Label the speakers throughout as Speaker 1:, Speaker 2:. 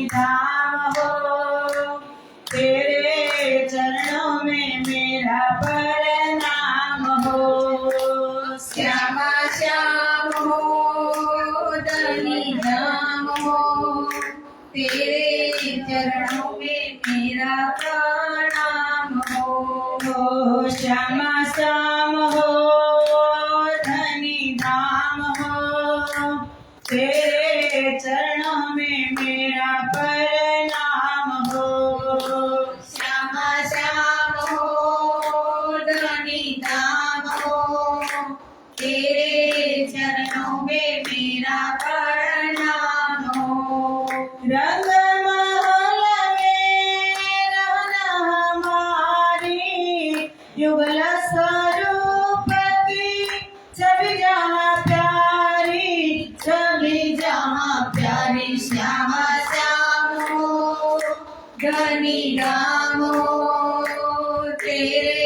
Speaker 1: धाम हो, तेरे चरणों में मेरा प्रणाम हो।
Speaker 2: श्यामा श्याम हो धनी धाम हो, तेरे चरणों में मेरा प्रणाम हो।
Speaker 1: श्यामा श्याम हो धनी धाम हो, तेरे चरणों में मेरा प्रणाम हो।
Speaker 2: श्यामा श्याम हो धनी धाम हो, तेरे चरणों में मेरा प्रणाम हो।
Speaker 1: रंग महल में रहना हमारी, युगल स्वरूप की छवि जहाँ प्यारी, छवि जहाँ प्यारी।
Speaker 2: श्यामा श्याम हो धनी धाम हो, तेरे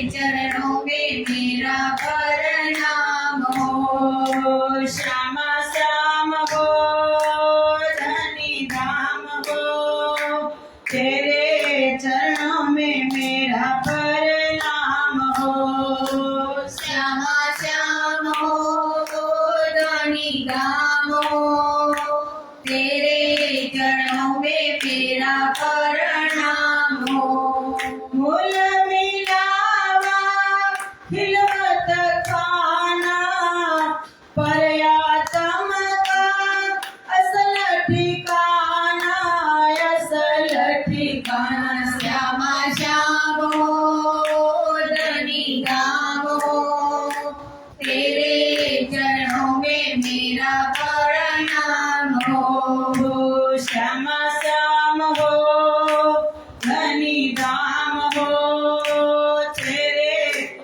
Speaker 2: चरणों में मेरा प्रणाम हो।
Speaker 1: श्यामा श्याम हो धनी धाम हो, तेरे चरणों में मेरा प्रणाम हो।
Speaker 2: श्यामा श्याम हो धनी धाम हो, तेरे चरणों में मेरा प्रणाम हो।
Speaker 1: मूल मिलावा खिलवत खाना, पर्यातम का असल ठिकाना, असल ठिकाना।
Speaker 2: श्यामा श्याम हो धनी धाम हो, तेरे चरणों में मेरा प्रणाम हो।
Speaker 1: श्यामा श्याम हो धनी धाम हो, तेरे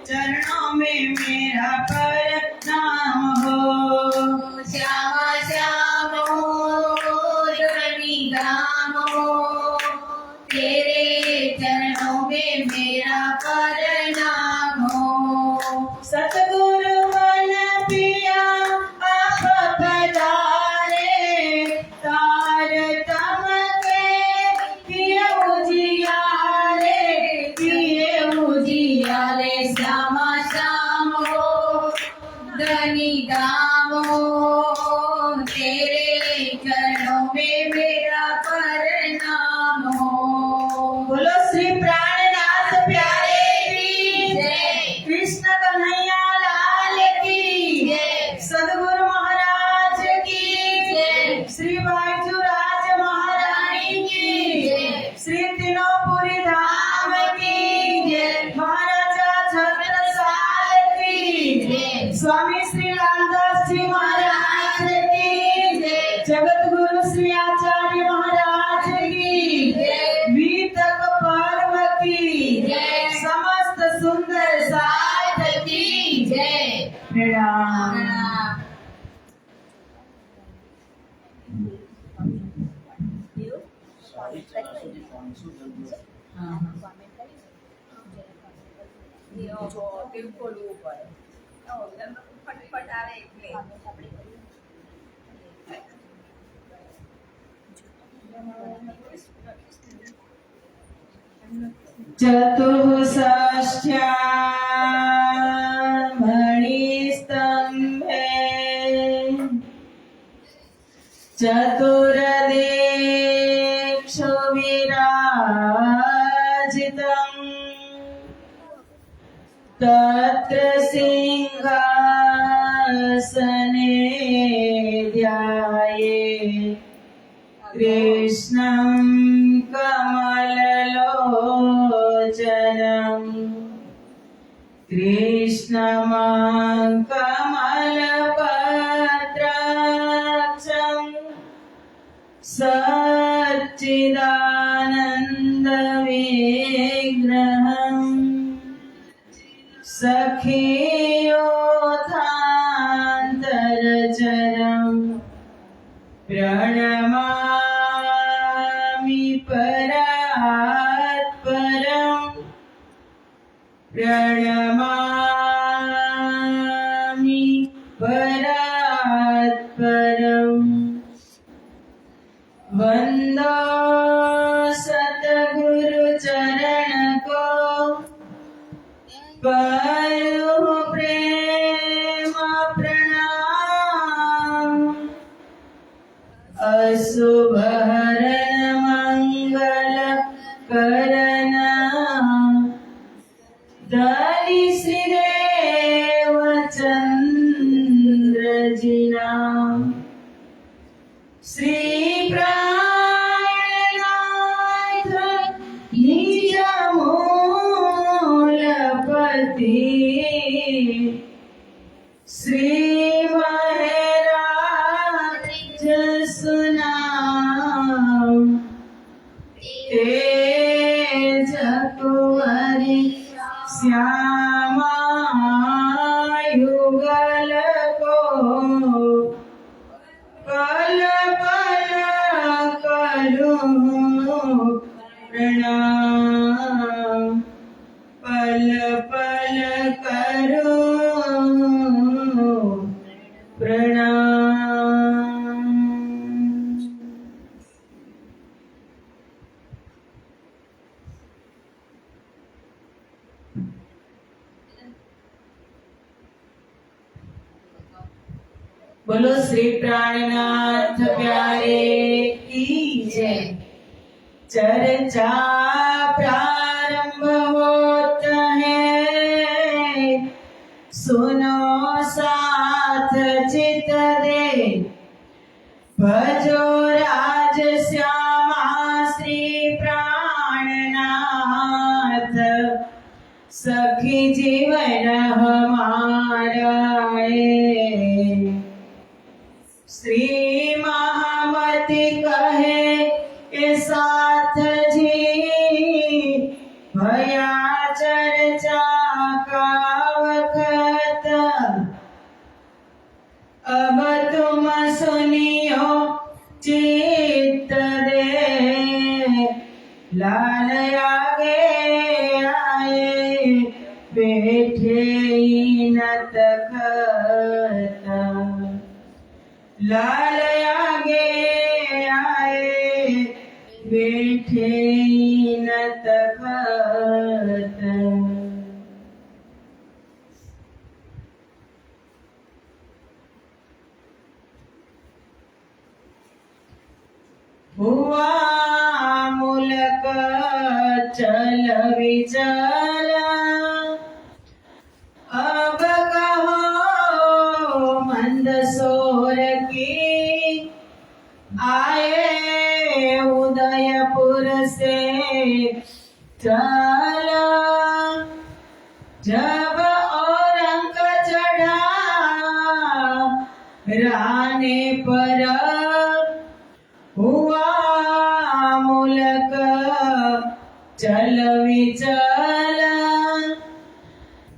Speaker 1: चरणों में मेरा प्रणाम हो।
Speaker 2: श्यामा श्याम हो धनी धाम हो, तेरे चरणों में मेरा प्रणाम हो।
Speaker 1: सतगुरु मन पिया आप पधारे, तार तम के किए उजियारे, किए उजियारे।
Speaker 2: श्यामा श्याम हो धनी धाम हो, तेरे चरणों में मेरा प्रणाम हो।
Speaker 1: बोलो श्री प्राणनाथ प्यारे की
Speaker 2: जय,
Speaker 1: कृष्ण कन्हैया लाल की
Speaker 2: जय,
Speaker 1: सदगुरु महाराज की
Speaker 2: जय,
Speaker 1: श्री बाजूराज महारानी की
Speaker 2: जय,
Speaker 1: श्री तीनोपुरी धाम की
Speaker 2: जय,
Speaker 1: महाराजा छत्रसाल की
Speaker 2: जय,
Speaker 1: स्वामी श्री रामदास जी महाराज की
Speaker 2: जय,
Speaker 1: जगत गुरु श्री आचार्य महाराज की
Speaker 2: जय,
Speaker 1: वीतक पर्व की
Speaker 2: जय,
Speaker 1: समस्त सुंदर साथ
Speaker 2: की जय।
Speaker 1: प्रणाम।
Speaker 2: प्रणाम। ફટફટ આવે એટલે
Speaker 1: चतुःषष्ट्या मणिस्तम्भे चतुर्दिक्षु विराजितम्, तत्र सिंहासने ध्याये कृष्णं कमललोचनम्, कृष्णमाकमलपत्राक्षम् सच्चिदानन्दविग्रहम् सखियोऽथान्तरचरम् प्रणमामि परात्परम्, प्रणमामि परात्परम्। वन्द दो सतगुरु चरण को, करो प्रेम प्रणाम। अशुभ हरण मंगल करन, धनी श्रीदेव चंद्र जी नाम। श्री प्राणनाथ निज मूलपति, श्री महराज सुनाम। तेज कुंवरी श्यामा युगल को, पल पल करूं प्रणाम, पल पल करूं प्रणाम। बोलो श्री प्राणनाथ प्यारे की जय। चर्चा प्रारंभ होता है, सुनो साथ चित दे। भजो राज श्यामा श्री प्राणनाथ, सखी जीवन हमारा है। श्री महामती कहे ए साथ जी, भया चर्चा का वक्त। अब तुम सुनियो चित्त दे, लाल आगे आए बैठे न तखत। लाल आगे आए बैठे न तखत। हुआ मुलक चल विचल, अब कहो मंदसौर की। आए उदयपुर से चल, जब औरंग चढ़ा राने पर। हुआ मुलक चल विचल,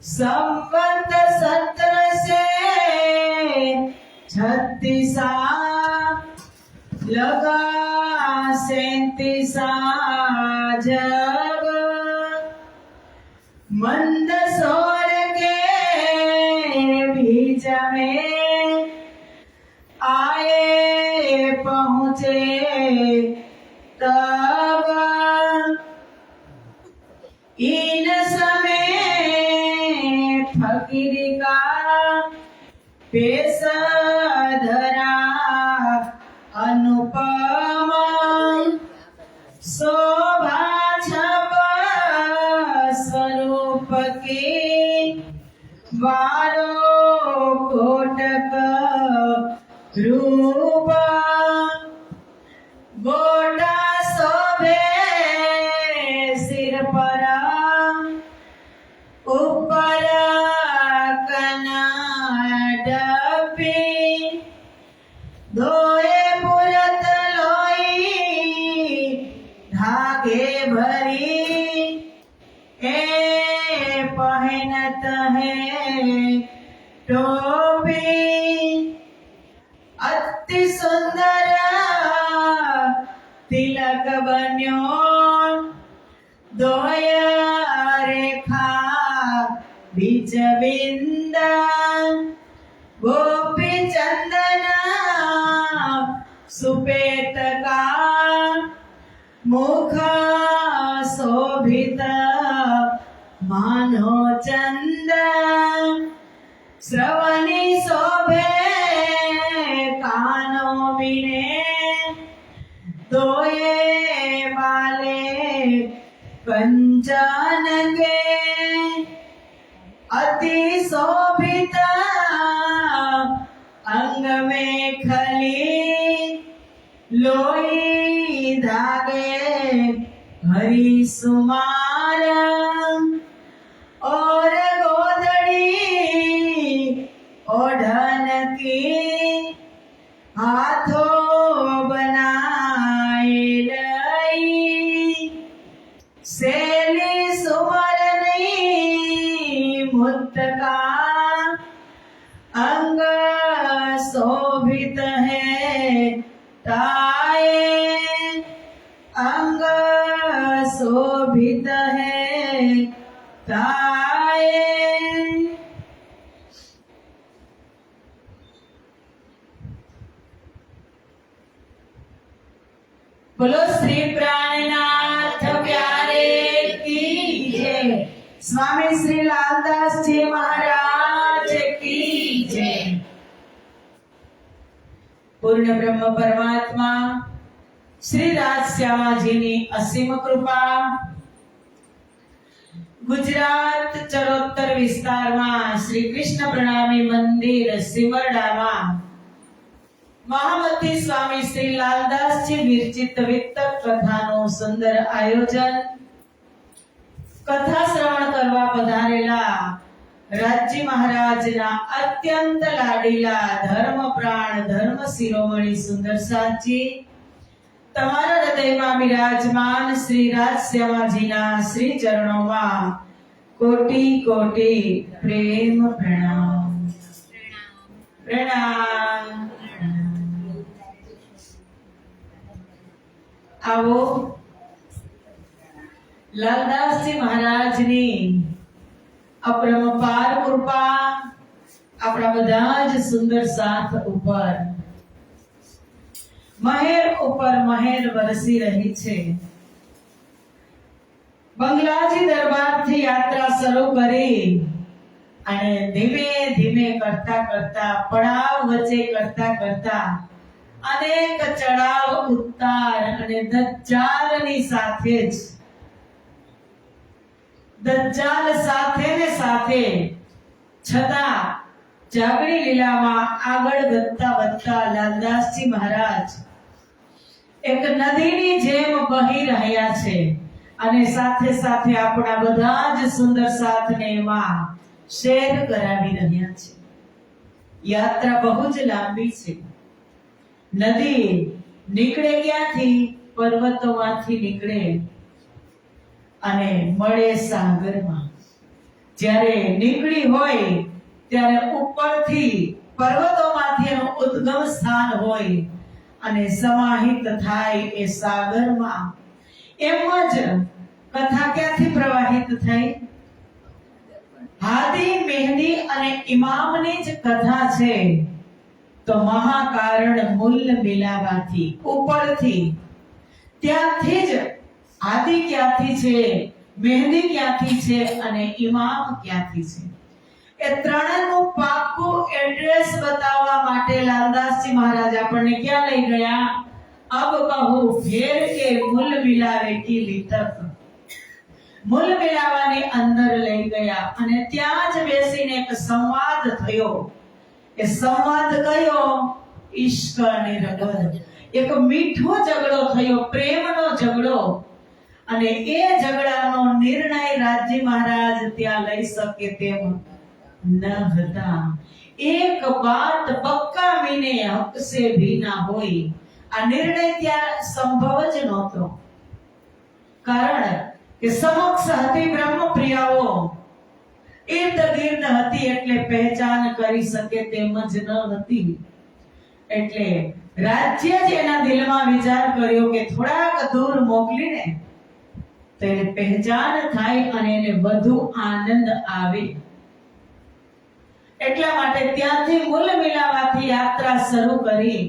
Speaker 1: संवत 1736 लगा 37 जब। मंदसौर के बीच में आए पहुँचे तब। इन समय फकीरी का पेश धरा अनुपम। शोभा छब स्वरूप की, 12 कोटक रूप। गोटा शोभे सिर पर, ऊपर कनाडपी। धोए पुरत लोई धागे भरी, ए पहनत है टोपी। अति सुंदर तिलक बन्यो, दोय रेखा बीच बिंदा। गोपी चंदन सुपेट का, મુખ શોભિત માનો ચંદ શ્રવણી શોભે કાનો વિને તોયે બાલે કંચન ગે અતિ શોભિત અંગ में खली लोई धागे हरि सुमार और गोदड़ी ओढ़न की हाथों बनाए लई सेली सुमर नहीं मुत्तका अंग शोभित है ताए अंग शोभित है ताए। बोलो श्री प्राणनाथ प्यारे की जय। स्वामी श्री लालदास जी महाराज की जय। पूर्ण ब्रह्म परमात्मा श्री राजश्यामाजीની અસીમ કૃપા ગુજરાત ચરોતર વિસ્તારમાં શ્રી કૃષ્ણ પ્રણામી મંદિર સિમરડામાં મહામતી સ્વામી શ્રી લાલદાસજી વિરચિત વિત્તક કથાનું સુંદર આયોજન કથા શ્રવણ કરવા પધારેલા રાજજી મહારાજના અત્યંત લાડીલા ધર્મ પ્રાણ ધર્મ શિરોમણી સુંદર સાચી તમારા હૃદયમાં બિરાજમાન શ્રી રાજશ્યામાજીના શ્રી ચરણોમાં કોટી કોટી પ્રેમ પ્રણામ પ્રણામ। આવો લાલદાસજી મહારાજની અપરંપાર કૃપા આપણા બધા જ સુંદર સાથ ઉપર મહેર ઉપર મહેર વરસી રહી છે। બંગલાજી દરબારથી યાત્રા શરૂ કરી અને ધીમે ધીમે કરતા કરતા પડાવ વચ્ચે કરતા કરતા અનેક ચડાવ ઉતાર અને દજ્જાલની સાથે જ દજ્જાલ સાથે ને સાથે છતાં જાગણી લીલામાં આગળ વધતા લાલદાસજી મહારાજ એક નદીની જેમ બહી રહ્યા છે અને સાથે સાથે આપણા બધા જ સુંદર સાથને એમાં શેર કરાવી રહ્યા છે। યાત્રા બહુ જ લાંબી છે। નદી નીકળે ક્યાંથી? પર્વતોમાંથી નીકળે અને મળે સાગરમાં। જ્યારે નીકળી હોય ત્યારે ઉપરથી પર્વતોમાંથી એનું ઉદ્ગમ સ્થાન હોય અને સમાહિત થાય એ સાગરમાં। એમ જ કથા ક્યાંથી પ્રવાહિત થઈ? હાદી મહેદી અને ઇમામની જ કથા છે તો મહાકારણ મૂલ મિલાવાથી ઉપરથી ત્યાંથી જ આદિ ક્યાંથી છે, મહેંદી ક્યાંથી છે અને ઇમામ ક્યાંથી છે એ ત્રણનું પાકું એડ્રેસ બતાવવા માટે લાલદાસજી મહારાજ આપણને ક્યાં લઈ ગયા? અબ કહું ફેર કે મૂલ મિલાવે કી લીતક। મૂલ મિલાવાની અંદર લઈ ગયા અને ત્યાં જ બેસીને એક સંવાદ થયો। એ સંવાદ કયો? ઈશ્ક અને રગદ। એક મીઠો ઝઘડો થયો, પ્રેમનો ઝઘડો। અને એ ઝઘડાનો નિર્ણય રાજજી મહારાજ ત્યાં લઈ શકે તેમ ન હતા। એક બાત પક્કા મીને હક સે ભી ના હોય। આ નિર્ણય ત્યાં સંભવ જ નહોતો, કારણ કે સમક્ષ હતી બ્રહ્મપ્રિયાઓ, ઇર્દ ગિર્દ હતી એટલે પહેચાન કરી શકે તેમ જ ન હતી। એટલે રાજ્ય જ એના દિલમાં વિચાર કર્યો કે થોડાક દૂર મોકલીને તો એને પહેચાન થાય અને એને વધુ આનંદ આવે। એટલા માટે ત્યાંથી મૂલ મિલાવાથી યાત્રા શરૂ કરી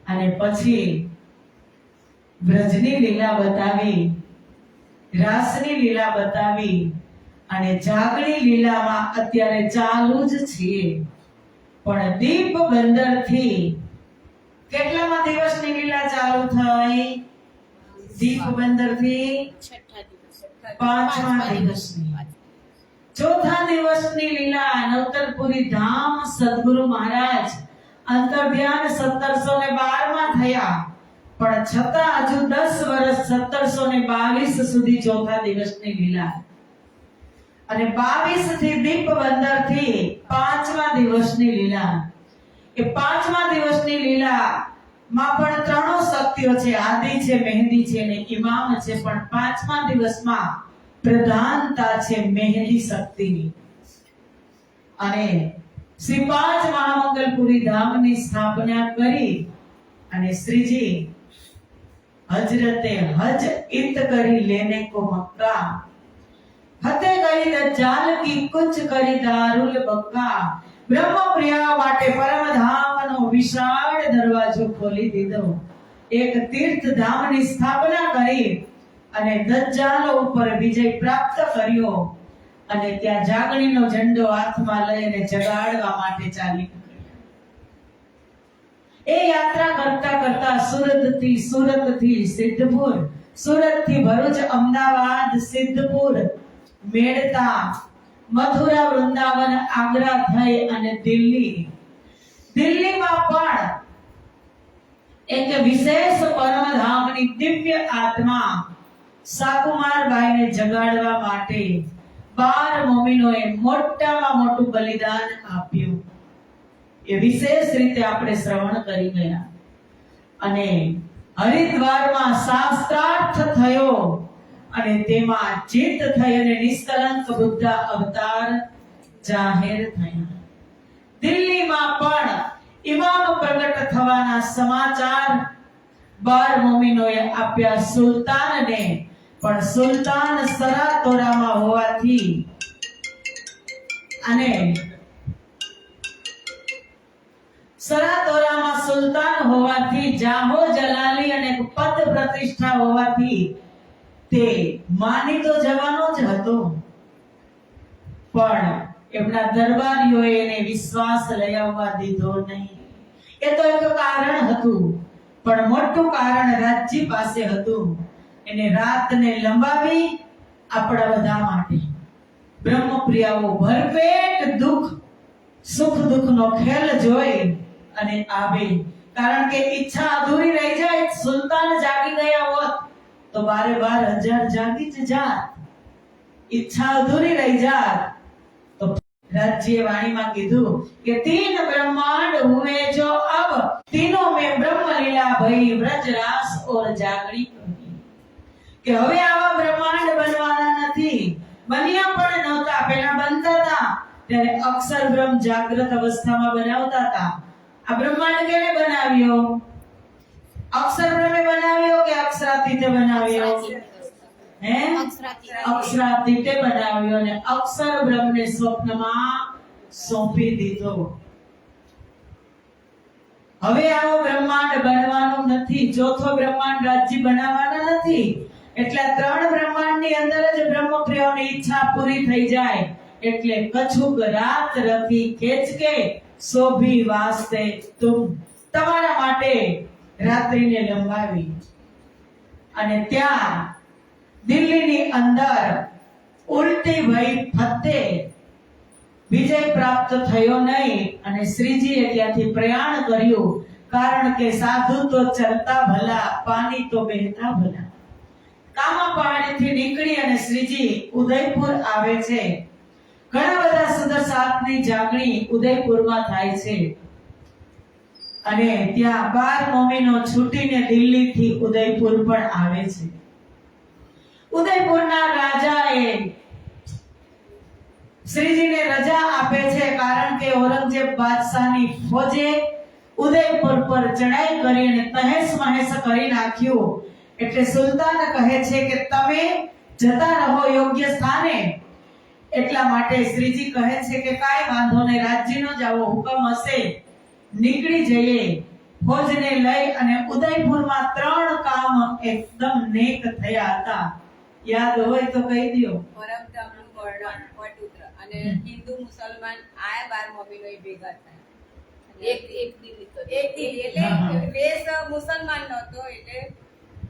Speaker 1: અને પછી વ્રજની લીલા બતાવી, રાસની લીલા બતાવી અને જાગણી લીલામાં અત્યારે ચાલુ જ છીએ. પણ દીપ બંદરથી કેટલામા દિવસની લીલા ચાલુ થઈ? દીપ બંદરથી પાંચમા દિવસની. ચોથા દિવસની લીલા નવતરપુરી ધામ સદગુરુ મહારાજ અંતર્ધ્યાન 1712 માં થયા, પણ છતાં હજુ 10 વર્ષ 1722 સુધી ચોથા દિવસની લીલા, અને 22 થી દીપ બંદર થી પાંચમા દિવસની લીલા. એ પાંચમા દિવસની લીલા માં પણ ત્રણો શક્તિઓ છે, આદિ છે, મહેંદી છે અને ઇમામ છે. પણ પાંચમા દિવસમાં પ્રધાનતા છે મહેંદી શક્તિની. અને શ્રી પાંચ મહામંગલપુરી ધામની સ્થાપના કરી અને શ્રીજી હજરતે હજ ઇત કરી લેને કો મક્કા, ફતેહ કરી દજ્જાલ કી કુચ કરી દારુલ બક્કા. બ્રહ્મપ્રિયા માટે પરમધામનો વિશાળ દરવાજો ખોલી દીધો. એક તીર્થ ધામની સ્થાપના કરી અને દજ્જાલ ઉપર વિજય પ્રાપ્ત કર્યો અને ત્યાં જાગણીનો ઝંડો હાથમાં લઈને જગાડવા માટે ચાલી નીકળ્યા. એ યાત્રા કરતા કરતા સુરતથી સિદ્ધપુર, સુરતથી ભરૂચ, અમદાવાદ, સિદ્ધપુર, મેડતા, મથુરા, વૃંદાવન, આગ્રા થઈ અને દિલ્હીમાં પણ એક વિશેષ પરમધામની દિવ્ય આત્મા સાકુમારબાઈને જગાડવા માટે 12 મોમીનોએ મોટામાં મોટું બલિદાન આપ્યું. એ વિશેષ રીતે આપણે શ્રવણ કરી ગયા. અને હરિદ્વારમાં શાસ્ત્રાર્થ થયો અને તેમાં ચિત્ત થઈ અને નિષ્કલંક બુદ્ધ અવતાર જાહેર થયા. દિલ્હીમાં પણ ઇમામ પ્રગટ થવાના સમાચાર 12 મોમીનોએ આપ્યા સુલતાનને. પણ સુલતાન સરાતોરામાં હોવાથી અને સરાતોરામાં સુલતાન હોવાથી, જાહો જલાલી અને પદ પ્રતિષ્ઠા હોવાથી તે માની તો જવાનો જ હતો, પણ એમના દરબારીઓએ એને વિશ્વાસ લઈ આવવા દીધો નહીં. એ તો એક કારણ હતું, પણ મોટું કારણ રાજ્ય પાસે હતું. એને રાતને લંબાવી આપણા બધા માટે. બ્રહ્મપ્રિયાઓ ભરપેટ સુખ દુઃખનો ખેલ જોઈ અને આવે. કારણ કે ઈચ્છા અધૂરી રહી જાય. સુલતાન જાગી ગયા હોત તો 12,000 જાગી જ જાત. ઈચ્છા અધૂરી રહી જાત તો राज्य वाणी में कीधु कि 3 ब्रह्मांड हुए जो अब तीनों में ब्रह्म लीला भई व्रज रास और जागरी कि हवे आवा ब्रह्मांड बनवाना નથી. બન્યા પણ નહોતા. પહેલા બનતા હતા ત્યારે અક્ષર બ્રહ્મ જાગૃત અવસ્થામાં બનાવતા હતા. આ બ્રહ્માંડ કેને બનાવ્યો? અક્ષર બ્રહ્મે બનાવ્યો કે અક્ષરાતીતે બનાવ્યો? અક્ષરાતીતે બનાવ્યો અને અક્ષર બ્રહ્મને સ્વપ્નમાં સોંપી દીધો. હવે આવો બ્રહ્માંડ બનવાનું નથી. ચોથો બ્રહ્માંડ રાજ્ય બનાવવાના નથી. એટલે 3 બ્રહ્માંડની અંદર જ બ્રહ્મપ્રિયોની ઈચ્છા પૂરી થઈ જાય. એટલે કછુક રાત રખી ખેંચ કે શોભી વાસ્તે તુમ, તમારા માટે રાત્રિને લંબાવી. અને ત્યાં દિલ્હીની અંદર ઉલટી ભઈ ફતેહ વિજય પ્રાપ્ત થયો નહીં અને શ્રીજીએ ત્યાંથી પ્રયાણ કર્યું. કારણ કે સાધુ તો ચલતા ભલા, પાણી તો બહેતા ભલા. કામા પહાડીથી નીકળી અને શ્રીજી ઉદયપુર આવે છે. ઘણા બધા સુદર્શાની જાગણી ઉદયપુરમાં થાય છે. અને ત્યાં 12 મોમીનો છૂટીને દિલ્હીથી ઉદયપુર પણ આવે છે. ઉદયપુરના રાજાએ શ્રીજીને રજા આપે છે. કારણ કે ઔરંગઝેબ બાદશાહની ફોજે ઉદયપુર પર ચડાઈ કરી અને તહેસ મહેસ કરી નાખ્યું. એટલે સુલતાન કહે છે કે તમે જતા રહો યોગ્ય સ્થાને. એટલા માટે શ્રીજી કહે છે કે કાઈ વાંધો નહીં, રાજ્યનો જ આવો હુકમ હશે, નીકળી જઈએ. ફોજને લઈ અને ઉદયપુરમાં 3 કામ એકદમ નેક થયા હતા. યાદ હોય તો કહી દ્યો.
Speaker 2: પરમધામનું વર્ણન વટુત્ર અને હિન્દુ મુસલમાન આયા 12 મમ્મીનો ભેગા થાય એક દી એટલે
Speaker 1: હા.
Speaker 2: વેશ મુસલમાન નહોતો એટલે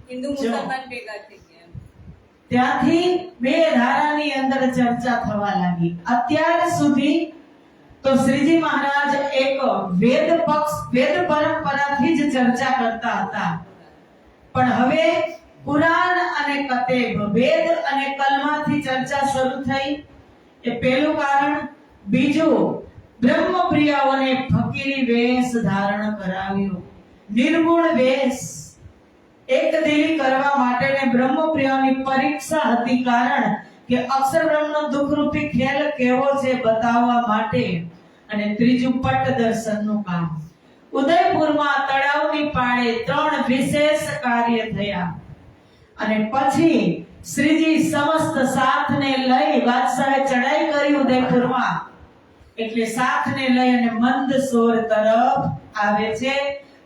Speaker 2: હિન્દુ મુસલમાન ભેગા થઈ ગયા.
Speaker 1: ત્યાંથી 2 ધારાની અંદર ચર્ચા થવા લાગી. અત્યાર સુધી તો શ્રીજી મહારાજ એક વેદ પરંપરાથી જ ચર્ચા કરતા હતા, પણ હવે કુરાન અને કતેબ, વેદ અને કલમાથી ચર્ચા શરૂ થઈ. એ પહેલું કારણ. બીજું, બ્રહ્મપ્રિયાઓને ફકીરી વેશ ધારણ કરાવ્યો, નિર્ગુણ વેશ. એકદિલી કરવા માટે બ્રહ્મપ્રિયાઓની પરીક્ષા હતી, કારણ કે અક્ષર બ્રહ્મનો દુઃખરૂપી ખેલ કેવો છે બતાવવા માટે. અને ત્રીજું, પટ દર્શનનું કામ. ઉદયપુરમાં તળાવની પાળે 3 વિશેષ કાર્ય થયા. અને પછી શ્રીજી સમસ્ત સાથને લઈ બાદશાહે ચડાઈ કરી ઉદયપુરમાં. એટલે સાથને લઈ અને મંદસોર તરફ આવે છે.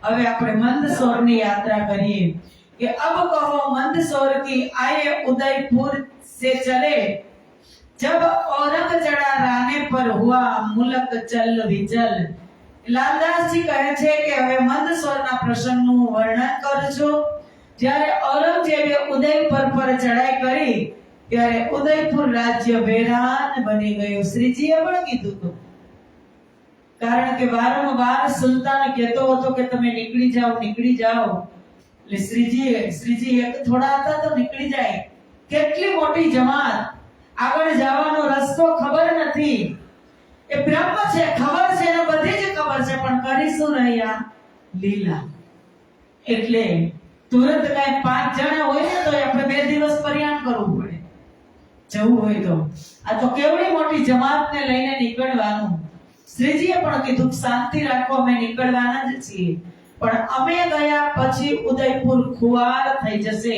Speaker 1: હવે આપણે મંદસોરની યાત્રા કરીએ कि अब कहो मंदसौर की आए उदयपुर से चले, जब औरंग चढ़ा राने पर हुआ मुलक चल विचल. લાલદાસજી કહે છે કે હવે મંદસૌરના પ્રસંગનું વર્ણન કરું છું. જ્યારે ઔરંગઝેબે ઉદયપુર પર ચડાઈ કરી ત્યારે ઉદયપુર રાજ્ય વેરાન બની ગયું. શ્રીજીએ પણ કીધું હતું, કારણ કે વારંવાર સુલતાન કહેતો હતો કે તમે નીકળી જાઓ. એટલે શ્રીજી એક થોડા હતા તો નીકળી જાય. કેટલી મોટી જમાત, આગળ જવાનો રસ્તો ખબર નથી. એ બ્રહ્મ છે, ખબર છે ને, બધી જ ખબર છે, પણ કરીશું રહ્યા લીલા. એટલે તુરંત કઈ 5 જણા હોય ને તો આપણે 2 દિવસ પ્રયાણ કરવું પડે જવું હોય તો. આ તો કેવડી મોટી જમાતને લઈને નીકળવાનું. શ્રીજીએ પણ કીધું શાંતિ રાખો, અમે નીકળવાના જ છીએ, પણ અમે ગયા પછી ઉદયપુર ખુવાર થઈ જશે,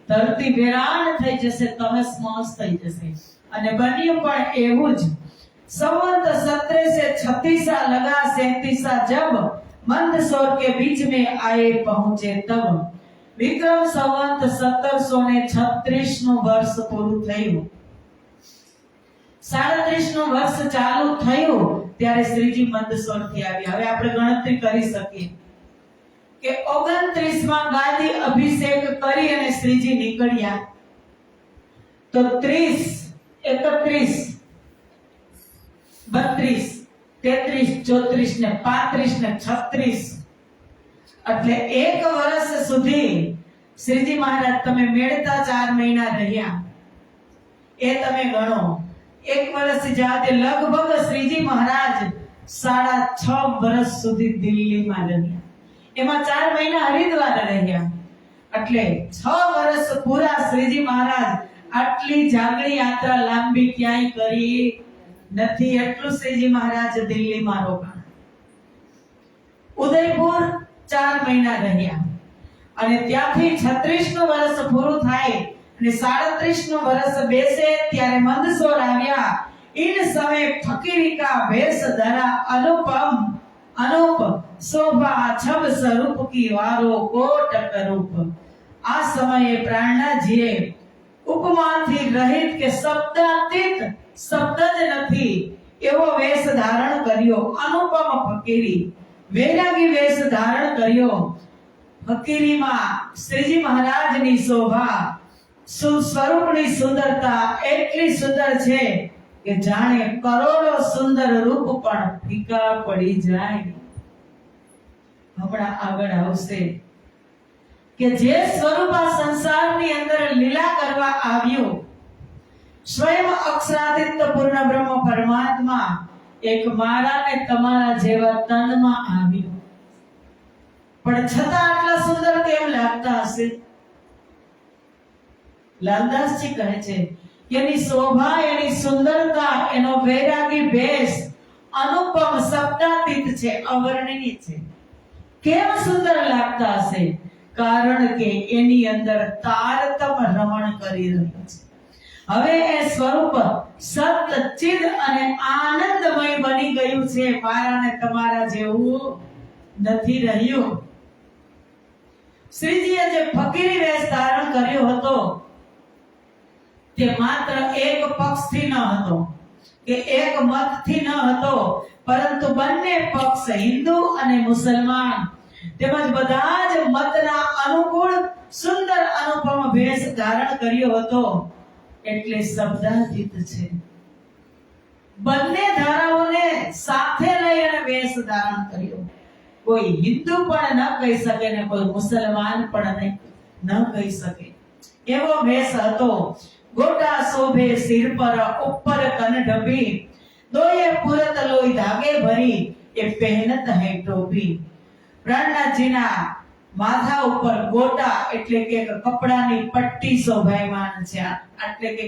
Speaker 1: ધરતી વેરાન થઈ જશે, તમસમસ થઈ જશે. અને બન્યું પણ એવું જ. संवत 1736 लगा 37 जब मंदसौर के बीच में आए पहुंचे तब. विक्रम संवत 1736 નું વર્ષ પૂરું થયું, 37 નું વર્ષ ચાલુ થયું ત્યારે શ્રીજી મંદસૌર થી આવ્યા. હવે આપણે ગણતરી કરી શકીએ કે 29 માં ગાદી અભિષેક કરી અને શ્રીજી નીકળ્યા, તો 30, 31, 32, 33, 34 ને 35 ને 36, એટલે 1 વર્ષ સુધી શ્રીજી મહારાજ તમે મેળતા 4 મહિના રહ્યા. એ તમે ગણો. 1 વર્ષ જાતે લગભગ શ્રીજી મહારાજ 6.5 વર્ષ સુધી દિલ્હીમાં રહ્યા. એમાં 4 મહિના હરિદ્વાર રહ્યા. એટલે 6 વર્ષ પૂરા શ્રીજી મહારાજ આટલી જાગણી યાત્રા લાંબી ક્યાંય કરી નથી. એટલું શ્રીજી મહારાજ દિલ્હીમાં રોકાણ. ઉદયપુર 4 મહિના રહ્યા અને ત્યાંથી 36 નું વર્ષ પૂરું થાય અને 37 નું વર્ષ બેસે ત્યારે મંદસૌર આવ્યા. इन समय फकीरी का वेश धरा अनुपम अनूप शोभा छब स्वरूप की वारो कोटक रूप. આ સમયે પ્રાણનાજીએ ઉપમાથી રહિત કે શબ્દાતીત, શબ્દ જ નથી એવો વેશ ધારણ કર્યો. અનુપમ ફકીરી, વૈરાગી વેશ ધારણ કર્યો. ફકીરીમાં શ્રીજી મહારાજની શોભા, સ્વરૂપની સુંદરતા એટલી સુંદર છે કે જાણે કરોડો સુંદર રૂપ પણ ફીકા પડી જાય. હમણાં આગળ આવશે કે જે સ્વરૂપ આ સંસારની અંદર લીલા કરવા આવ્યું, સ્વયં અક્ષરાતીત પૂર્ણ બ્રહ્મ પરમાત્મા એક મારા ને તમારા જેવા તનમાં આવ્યું, પણ છતાં આટલા સુંદર કેમ લાગતા હશે? લાલદાસજી કહે છે એની શોભા, એની સુંદરતા, એનો વૈરાગી વેશ અનુપમ શબ્દાતીત છે, અવર્ણનીય છે. કેમ સુંદર લાગતા હશે? કારણ કે એની અંદર તારતમ રમણ કરી રહ્યું છે. હવે એ સ્વરૂપ સત ચિદ અને આનંદમય બની ગયું છે. મારા ને તમારા જેવું નથી રહ્યું. શ્રીજીએ જે ફકીરી વેશ ધારણ કર્યો હતો તે માત્ર એક પક્ષથી ન હતો કે એક મતથી ન હતો, પરંતુ બંને પક્ષ હિન્દુ અને મુસલમાન તેમજ બધા જ મતના અનુકૂળ સુંદર અનુપમ વેશ ધારણ કર્યો હતો, એટલે શબ્દાતીત છે. બંને ધારાઓને સાથે લઈ અને વેશ ધારણ કર્યો. કોઈ હિન્દુ પણ ન કહી શકે ને કોઈ મુસલમાન પણ ન કહી શકે એવો વેશ હતો. ગોટા શોભે સિર પર ઉપર કન ઢબી, દોયે પુરત લોઈ ધાગે ભરી એ પહેનત હૈ ટોપી. પ્રાણનાથજીના માથા ઉપર ગોટા એટલે કે કપડાની પટ્ટી શોભાયમાન છે, એટલે કે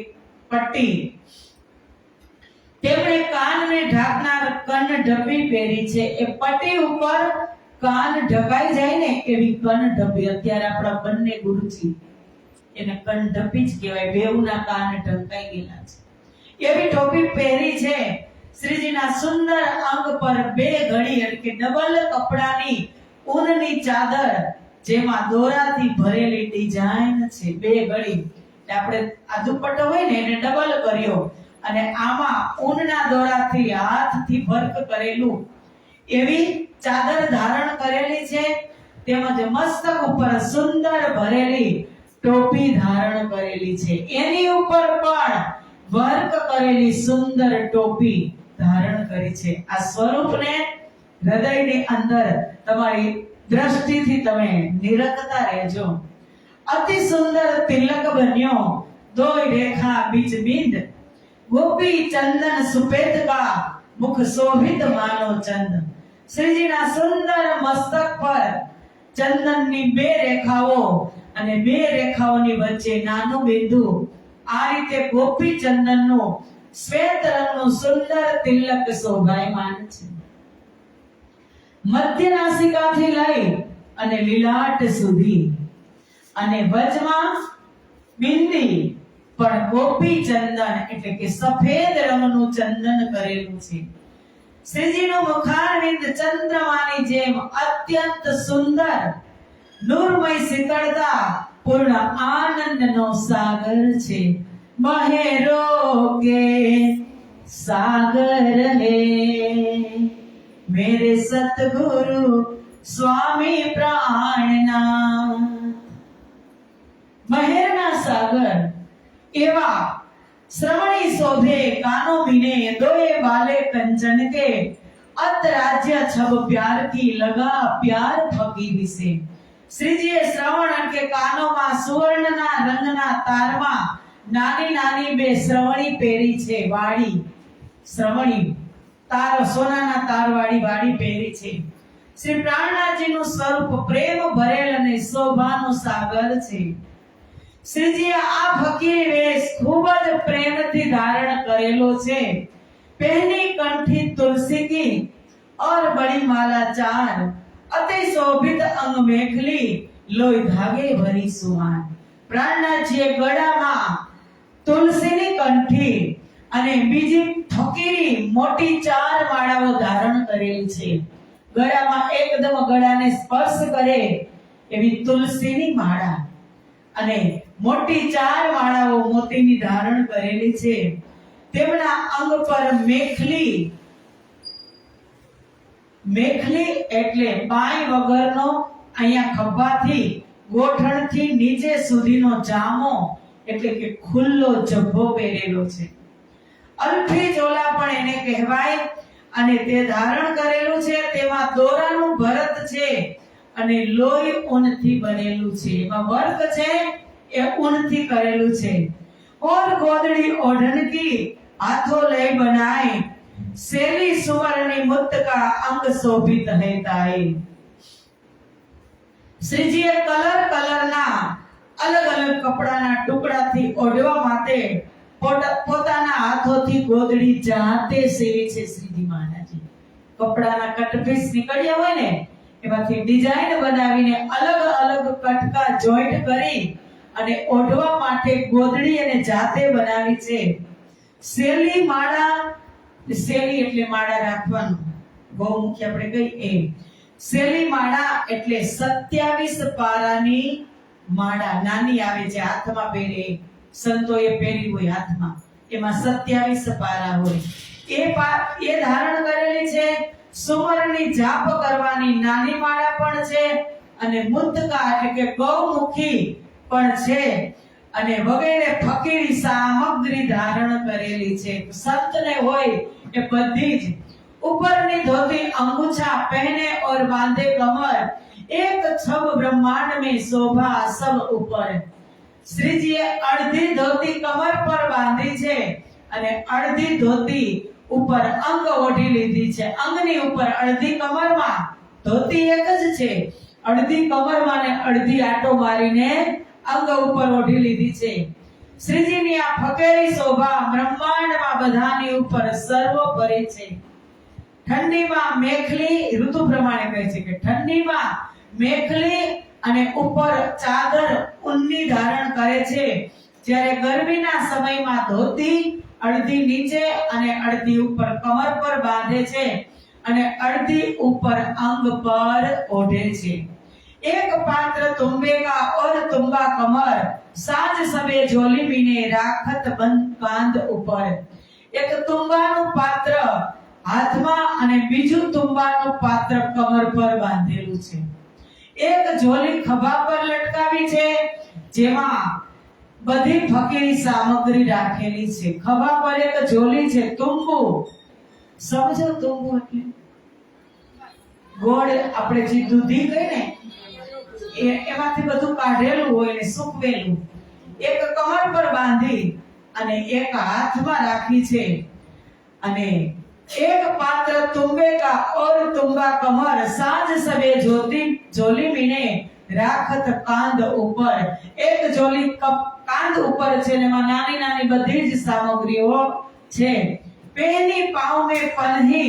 Speaker 1: પટ્ટી. તેમણે કાનને ઢાંકનાર કન ઢબી પહેરી છે. એ પટ્ટી ઉપર કાન ઢકાઈ જાય ને એવી કન ઢબી. અત્યારે આપણા બંને ગુરુજી એને કન ઢબી જ કહેવાય, બેઉના કાન ઢંકાઈ ગયેલા છે એવી ટોપી પહેરી છે. શ્રીજીના સુંદર અંગ પર બે ઘડી એટલે કે ડબલ કપડાની ઊનની ચાદર જેમાં દોરાથી ભરેલી ડિઝાઇન છે. બે ઘડી આપણે આ દુપટ્ટો હોય ને એને ડબલ કર્યો અને આમાં ઊનના દોરાથી હાથથી વર્ક કરેલું એવી ચાદર ધારણ કરેલી છે. તેમજ મસ્તક ઉપર સુંદર ભરેલી ટોપી ધારણ કરેલી છે. એની ઉપર પણ વર્ક કરેલી સુંદર ટોપી ધારણ કરી છે. આ સ્વરૂપને હૃદયની અંદર તમારી દ્રષ્ટિથી તમે નિરખતા રહેજો. અતિ સુંદર તિલક બન્યો, દોય રેખા બીચ બિંદ, ગોપી ચંદન સુપેત કા મુખ શોભિત માનો ચંદ. શ્રીજીના સુંદર મસ્તક પર ચંદનની બે રેખાઓ અને બે રેખાઓની વચ્ચે નાનું બિંદુ, આ રીતે ગોપી ચંદનનું શ્વેત રંગનું સુંદર તિલક શોભાયમાન છે. મધ્ય નાસિકાથી લઈ અને લીલાટ સુધી અને વચમાં બિંદી પણ ગોપી ચંદન એટલે કે સફેદ રંગનું ચંદન કરેલું છે. શ્રીજીનું મુખારવિંદ ચંદ્રમાની જેમ અત્યંત સુંદર, નૂરમય શીતળતા પૂર્ણ આનંદનો સાગર છે. મહેરો કે સાગર હે મેરે સતગુરુ સ્વામી પ્રાણનાથ. મહેરના સાગર એવા શ્રવણી શોભે કાનો મીને, દોએ વાલે કંચન के अत राज्य छब प्यार की लगा प्यार फकीरी से. શ્રીજીએ શ્રવણ કે કાનોમાં સુવર્ણના રંગના તારમાં નાની નાની બે શ્રવણી પહેરી છે. વાડી શ્રવણી તાર સોનાના તારવાળી વાડી પહેરી છે. શ્રી પ્રાણનાથજીનું સ્વરૂપ પ્રેમ ભરેલ અને શોભાનો સાગર છે. શ્રીજીએ આ ફકીર વેશ ખૂબ જ પ્રેમથી ધારણ કરેલો છે. पहनी कंठी तुलसी की और बड़ी माला चार, अति शोभित अंग मेखली लोई धागे भरी सुहान. પ્રાણનાથજીએ ગળામાં તુલસીની કંઠી અને બીજી ફકીરી મોટી ચાર માળાઓ ધારણ કરેલી છે. ગળામાં એકદમ ગળાને સ્પર્શ કરે એવી તુલસીની માળા અને મોટી ચાર માળાઓ મોતીની ધારણ કરેલી છે. તેમના અંગ પર મેખલી, મેખલી એટલે બાઈ વગરનો અહીંયા ખભાથી ગોઠણથી નીચે સુધીનો જામો એટલે કે ખુલ્લો જભ્ભો પહેરેલો છે. અલ્ફી ચોલા પણ એને કહેવાય અને તે ધારણ કરેલું છે. તેમાં દોરાનું ભરત છે અને લોહી ઊનથી બનેલું છે. એમાં વર્ક છે એ ઊનથી કરેલું છે. और गोदड़ी ओढ़न की हाथों ले बनाए, सेली सुवर्ण मुक्त का अंग शोभित है ताई. શ્રીજીએ કલરના અલગ અલગ કપડાના ટુકડાથી ઓઢવા માટે પોતાના હાથોથી ગોદડી જાતે સીવી છે. શ્રીજી મહારાજે કપડાના કટપીસ નીકળ્યા હોય ને એમાંથી ડિઝાઇન બનાવીને અલગ અલગ કટકા જોઈન્ટ કરી અને ઓઢવા માટે ગોદડી અને જાતે બનાવી છે. શેલી માળા, શેલી એટલે માળા રાખવાનું, ગૌમુખી આપણે કહીએ. શેલી માળા એટલે 27 પારાની માળા, નાની આવે છે હાથમાં પહેરે, સંતોએ પહેરી હોય હાથમાં, એમાં 27 પારા હોય. એ ધારણ કરેલી છે. સુવર્ણની જાપ કરવાની નાની માળા પણ છે, અને મુદ્દકા એટલે કે ગૌમુખી પણ છે, અને વગેરે ફકીરી સામગ્રી ધારણ કરેલી છે. સંતને હોય એ બધી જ. ऊपरनी धोती अंगूछा पहने और बांधे कमर, एक छब ब्रह्मांड में शोभा सब ऊपर. श्रीजीए अर्धी धोती कमर पर बांधी છે અને અડધી ધોતી ઉપર અંગ ઓઢી લીધી છે. અંગની ઉપર અડધી કમરમાં, ધોતી એક જ છે, અડધી કમરમાં ને અડધી આટો મારીને અંગ ઉપર ઓઢી લીધી છે. શ્રીજીની આ ફકેરી શોભા બ્રહ્માંડમાં બધાની ઉપર સર્વોપરી છે. ઠંડીમાં મેખલી, ઋતુ પ્રમાણે કહે છે કે ઠંડીમાં મેખલી અને ઉપર ચાદર ઊનની ધારણ કરે છે, જ્યારે ગરમીના સમયમાં ધોતી અડધી નીચે અને અડધી ઉપર કમર પર બાંધે છે અને અડધી ઉપર અંગ પર ઓઢે છે. एक पात्र तुम्बे का और तुम्बा कमर, साज सबे झोली बीने राखत बंद कांद ઉપર. એક તુંબાનું પાત્ર હાથમાં અને બીજું તુંબાનું પાત્ર કમર પર બાંધેલું છે. એક ઝોલી ખભા પર લટકાવી છે, જેમાં બધી ફકીરી સામગ્રી રાખેલી છે. ખભા પર એક ઝોલી છે, તુંબુ. સમજો તુંબુ એટલે ગોળ, આપણે જે દૂધી કહે ને એમાંથી બધું કાઢેલું હોય ને સૂકવેલું. એક કમર પર બાંધી અને એક હાથમાં રાખી છે. અને एक पात्र तुम्बे का और तुम्बा कमर, साज सबे झोली मीने राखत कांद ऊपर. एक झोली कांद ઉપર છે ને એમાં નાની નાની બધી જ સામગ્રીઓ છે. પહેલી પાવ में पन्ही,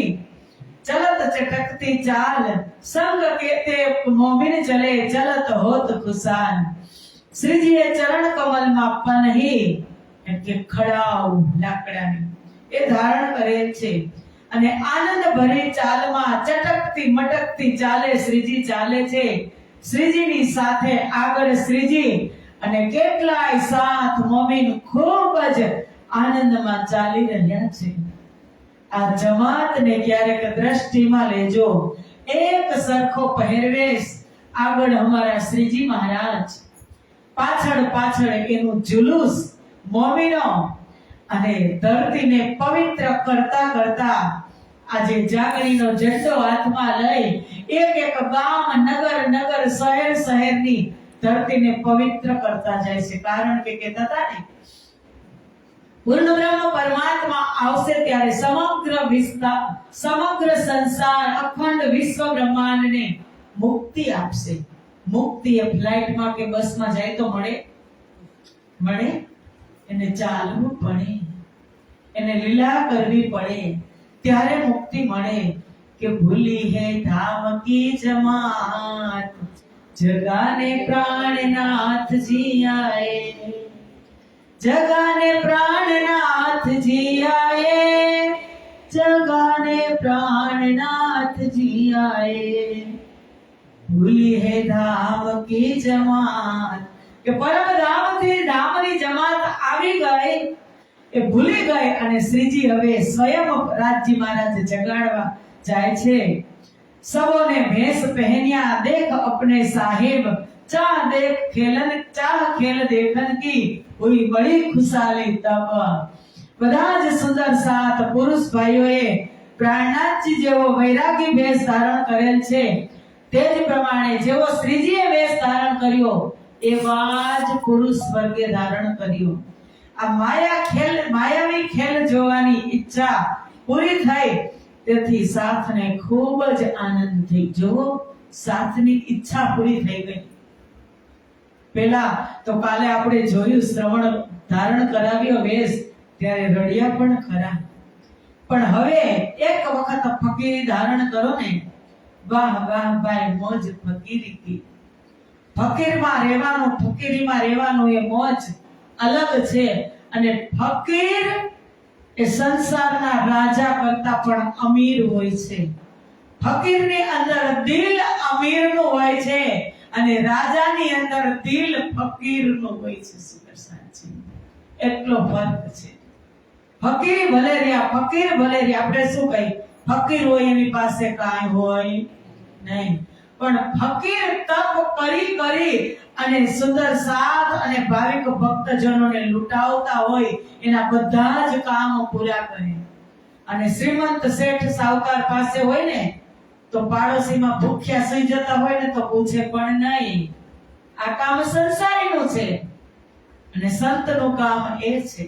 Speaker 1: चलत चटकती चाल, संग केते मोमिन चले चलत होत खुशाल. શ્રીજીએ ચરણ કમલમાં પન્હી એટલે ખડાવ લાકડાની એ ધારણ કરેલ છે, અને આનંદ ભરી ચાલમાં ચટકતી મટકતી ચાલે શ્રીજી ચાલે છે. શ્રીજીની સાથે આગળ શ્રીજી અને કેટલાય સાથ મોમીન ખૂબ જ આનંદમાં ચાલી રહ્યા છે. આ જમાતને ક્યારેક દ્રષ્ટિમાં લેજો. એક સરખો પહેરવેશ, આગળ અમારા શ્રીજી મહારાજ, પાછળ પાછળ એનું જુલુસ મોમીનો, અને ધરતીને પવિત્ર કરતા કરતા આજે જાગણીનો ઝંડો હાથમાં લઈ એક એક ગામ, નગર નગર, શહેર શહેરની ધરતીને પવિત્ર કરતા જાય છે. કારણ કે કહેતા હતા ને, પૂર્ણ બ્રહ્મ પરમાત્મા આવશે ત્યારે સમગ્ર સંસાર, અખંડ વિશ્વ બ્રહ્માંડને મુક્તિ આપશે. મુક્તિ એ ફ્લાઇટમાં કે બસમાં જાય તો મળે, એને ચાલવું પડે, એને લીલા કરવી પડે, ત્યારે મુક્તિ મળે. કે ભૂલી હે ધામ કી જમાત, જગાને પ્રાણનાથજી આए, જગાને પ્રાણનાથજી આए, જગાને પ્રાણનાથજી આए. ભૂલી હે ધામ કી જમાત, કે પરમ ધામથી ધામની જમાત આવી ગઈ, એ ભૂલી ગઈ. અને શ્રીજી હવે સ્વયં રાજજી મહારાજ જગાડવા જાય છે. સબોને ભેસ પહેન્યા, દેખ અપને સાહેબ, ચાહ ખેલ દેખન કી હુઈ બડી ખુશાલી તબ. બધા જ સુંદર સાત પુરુષ ભાઈઓએ પ્રાણનાથજી જેવો વૈરાગી ભેસ ધારણ કરેલ છે, તે જ પ્રમાણે જેવો શ્રીજીએ વેશ ધારણ કર્યો એવા જ પુરુષ વર્ગે ધારણ કર્યો. આ માયાવી ખેલ જોવાની ઈચ્છા પૂરી થઈ, તેથી સાથને ખૂબ જ આનંદ થઈ. જો સાથની ઈચ્છા પૂરી થઈ ગઈ. પેલા તો કાલે આપણે જોયું, શ્રવણ ધારણ કરાવ્યો વેશ, ત્યારે રડ્યા પણ ખરા. પણ હવે એક વખત ફકીરી ધારણ કરો ને, વાહ વાહ ભાઈ, મોજ ફકીરી કી. ફકીરમાં રહેવાનું, ફકીરીમાં રહેવાનું એ મોજ અલગ છે. અને ફકીર એ સંસારના રાજા કરતા પણ અમીર હોય છે. ફકીરની અંદર દિલ અમીરનું હોય છે અને રાજાની અંદર દિલ ફકીરનું હોય છે. સુદર્શનજી, એટલો ફરક છે. ફકીર ભલે રહ્યા, આપણે શું કહી, ફકીર હોય એની પાસે કાંઈ હોય નહીં, પણ ફકીર તપ કરી અને સુંદર સાથ અને ભાવિક ભક્તજનોને લૂંટાવતા હોય એના બધા જ કામ પૂરા કરે. અને શ્રીમંત શેઠ સાહુકાર પાસે હોય ને તો પાડોશીમાં ભૂખ્યા સુઈ જતા હોય ને તો પૂછે પણ નહીં. આ કામ સંસારીનું છે અને સંતનું કામ એ છે.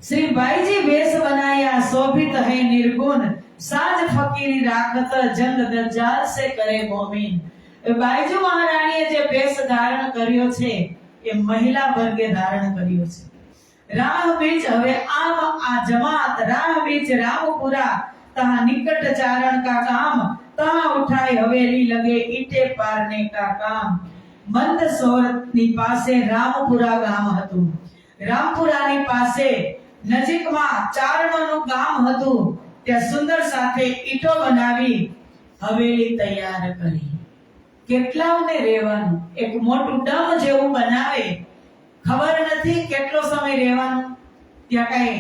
Speaker 1: श्री भाईजी वेश बनाया शोभित है निर्गुण, साज फकीरी राखत जंग दज्जाल से करे मोमिन. बाईजू महाराણીએ જે વેશ ધારણ કર્યો છે એ મહિલા વર્ગે ધારણ કર્યો છે. રાહ બીચ હવે આમ આ જમાત રાહ બીચ રામપુરા તહા નિકટ ચારણ કા કામ, તહા ઉઠાઈ હવેલી લગે ઈટે પારને કા કામ. મંદસોરની પાસે રામપુરા ગામ હતું. રામપુરાની પાસે નજીકમાં ચારણોનું ગામ હતું. ત્યાં સુંદર સાથે ઈટો બનાવી હવેલી તૈયાર કરી. કેટલાઓને રહેવાનું, એક મોટું ડમ જેવું બનાવે, ખબર નથી કેટલો સમય રહેવાનું. ત્યાં કઈ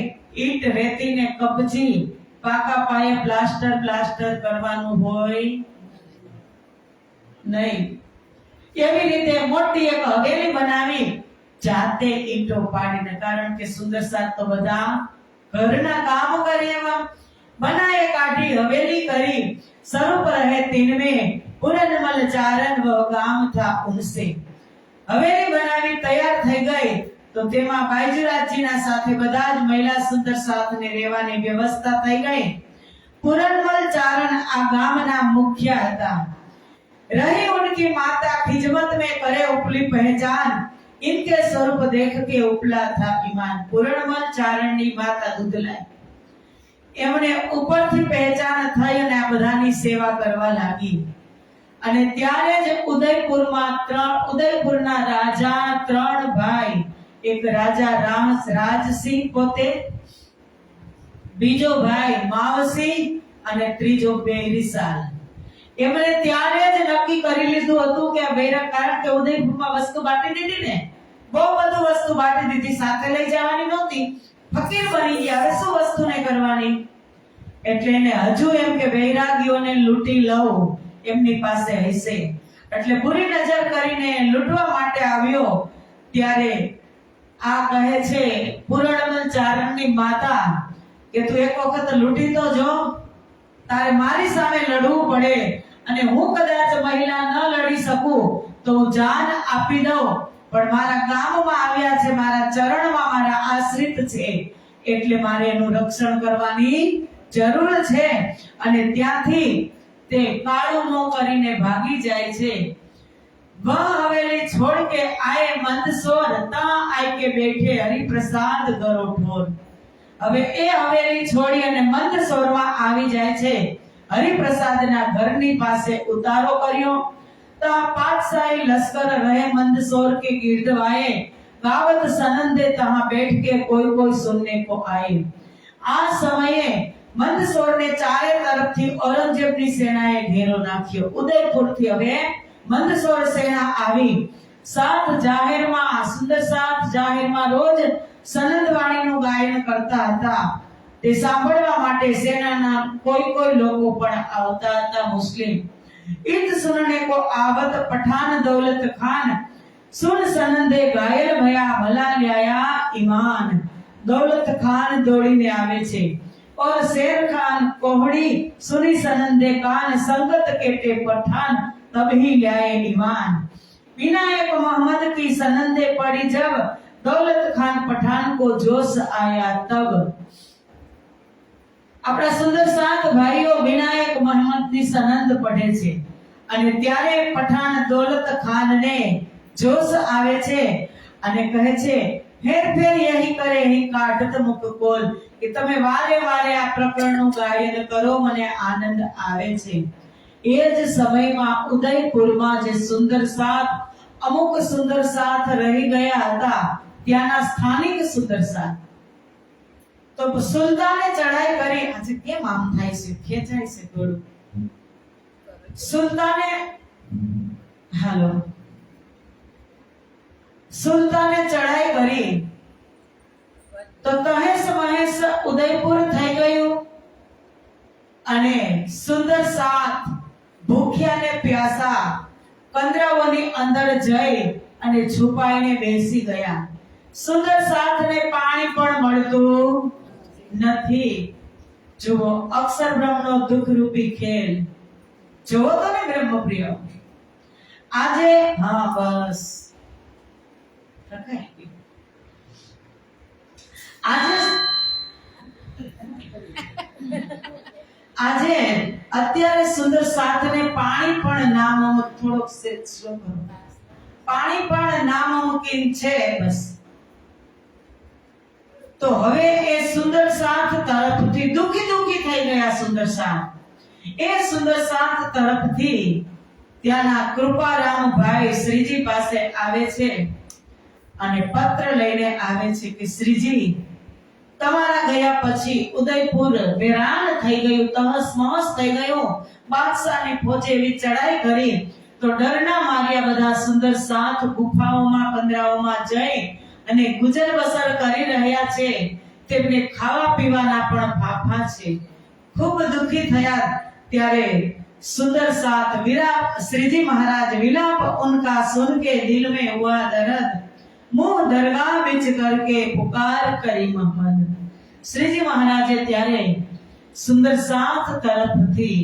Speaker 1: ઈટ રેતીને કપચી પાકા પાયે પ્લાસ્ટર કરવાનું હોય નહીં. એવી રીતે મોટી એક હવેલી બનાવી જાતે ઈંટો પાડીને, કારણ કે સુંદર સાથ તો બધા ઘરના કામ કરે એવા બનાએ કાઢી હવેલી કરી. સ્વરૂપ રહે તિનમે પુરનમલ ચારણ વ ગામ થા ઉનસે. હવેલી બનાવી તૈયાર થઈ ગઈ તો તેમાં બાઈજીરાજજીના સાથે બધા જ મહિલા સુંદર સાથને રહેવાની વ્યવસ્થા થઈ ગઈ. પુરનમલ ચારણ આ ગામના મુખ્ય હતા. रही उनकी माता खिजमत में करे उपली पहचान, इनके स्वरूप देख के उपला था ईमान. पूरणमल चारणनी माता દુધલાઈ, એમણે ઉપરથી પહેચાન થઈ અને આ બધાની સેવા કરવા લાગી. અને ત્યારે જ ઉદયપુરના રાજા 3 ભાઈ, એક રાજા રાજસિંહ પોતે, બીજો ભાઈ માવસિંહ અને ત્રીજો બેરીસાલ. એમણે ત્યારે જ નક્કી કરી લીધું હતું કે બૈરા, કારણ કે ઉદયપુરમાં વસ્તુ બાટી દીધી ને, બહુ બધું વસ્તુ બાટી દીધી, સાથે લઈ જવાની નહોતી, ફકીર બની ગયા, હવે શું વસ્તુને કરવાની. એટલે એને હજુ એમ કે વૈરાગીઓને લૂંટી લઉં, એમની પાસે હશે. એટલે બુરી નજર કરીને લૂંટવા માટે આવ્યો. ત્યારે આ કહે છે પુરણમલ ચારણની માતા કે તું એક વખત લૂંટી તો જો, તારે મારી સામે લડવું પડે, અને હું કદાચ મહિલા ન લડી શકું તો હું જાન આપી દઉં, પણ મારા ગામમાં આવ્યા છે, મારા ચરણમાં મારા આશ્રિત છે, એટલે મારે એનું રક્ષણ કરવાની જરૂર છે. અને ત્યાંથી તે કાળું ન કરીને ભાગી જાય છે. वह हवेली छोड़ के आए मंदसौर, ता आए के बैठे हरिप्रसाद करो ठोर. હવે એ હવેલી છોડી અને મંદસૌરમાં આવી જાય છે. હરિપ્રસાદના ઘરની પાસે ઉતારો કર્યો. તો પાટશાહી લશ્કર રહે મંદસૌર કે गिरदवाए, गावत सनंदे तहां बैठ के कोई सुनने को आए. આ સમયે મંદસૌરને ચારે તરફથી ઔરંગઝેબની સેનાએ ઘેરો નાખ્યો. ઉદયપુરથી હવે મંદસૌર સેના આવી. સાત જાહેરમાં સુંદર સાત જાહેરમાં રોજ સનંદવાણીનું ગાયન કરતા હતા. તે સાંભળવા માટે સેનાના કોઈ લોકો પણ આવતા હતા, મુસ્લિમ. ઈદ સુનને કો આવત પઠાન દૌલત ખાન, સુન સનંદે ઘાયલ ભયા ભલા લ્યાયા ઈમાન. દૌલત ખાન દોડીને આવે છે. और शेर खान कोहड़ी सुनी सनंदे कान, संगत केटे पठान तभी ल्याए ईमान. विनायक मोहम्मद की सनंदे पड़ी जब, दौलत खान पठान को जोश आया तब. આપણા સુંદર સાત ભાઈઓ વિનાયક મોહમ્મદની સનંદ પડે છે, અને ત્યારે પઠાણ દૌલત ખાનને જોશ આવે છે અને કહે છે ફેર યહી કરે હી કાઢત મુખ કોલ, કે તમે વારે આ પ્રકરણનું ગાયન કરો, મને આનંદ આવે છે. એ જ સમયમાં ઉદયપુરમાં જે સુંદર સાથ, અમુક સુંદર સાથ રહી ગયા હતા, ત્યાંના સ્થાનિક સુંદર સાથ તો સુલતાને ચડાઈ કરી. આજે કેમ આમ થાય છે, ખેંચાય છે થોડું. સુલતાને હાલો સુલતાને ચડાઈ કરી તો તહેસ મહેસ ઉદયપુર થઈ ગયું અને સુંદર સાથ ભૂખ્યા ને પ્યાસા કંદરાઓની અંદર જઈ અને છુપાઈને બેસી ગયા. સુંદર સાથને પાણી પણ મળતું નથી. જુઓ અક્ષરબ્રહ્મનો દુઃખરૂપી ખેલ. જુઓ તો ને બ્રહ્મપ્રિય. આજે હા બસ આજે અત્યારે સુંદર સાથને પાણી પણ નામુમકિન, થોડોક સ્લો કરો. પાણી પણ નામુમકિન છે બસ. તો હવે એ સુંદર સાથ તરફથી દુખી થઈ ગયા. સુંદર સાથ એ સુંદર સાથ તરફથી ત્યાંના કૃપારામ ભાઈ શ્રીજી પાસે આવે છે અને પત્ર લઈને આવે છે કે શ્રીજી, તમારા ગયા પછી ઉદયપુર વેરાન થઈ ગયું, તહસ મહસ થઈ ગયું. બાદશાહની ફોજે એવી ચડાઈ કરી તો ડરના માર્યા બધા સુંદર સાથ ગુફાઓમાં કંદરાઓમાં જઈ અને ગુજર બસર કરી રહ્યા છે. તેમને ખાવા પીવાના પણ ફાફા છે. ખૂબ દુખી થયા. ત્યારે सुंदर साथ विलाप श्रीजी महाराज विलाप उनका सुन के दिल में हुआ दर्द, मुंह दरगाह बिच करके पुकार करी मोहम्मद. श्रीजी महाराजे त्यारे सुंदर साथ तरफથી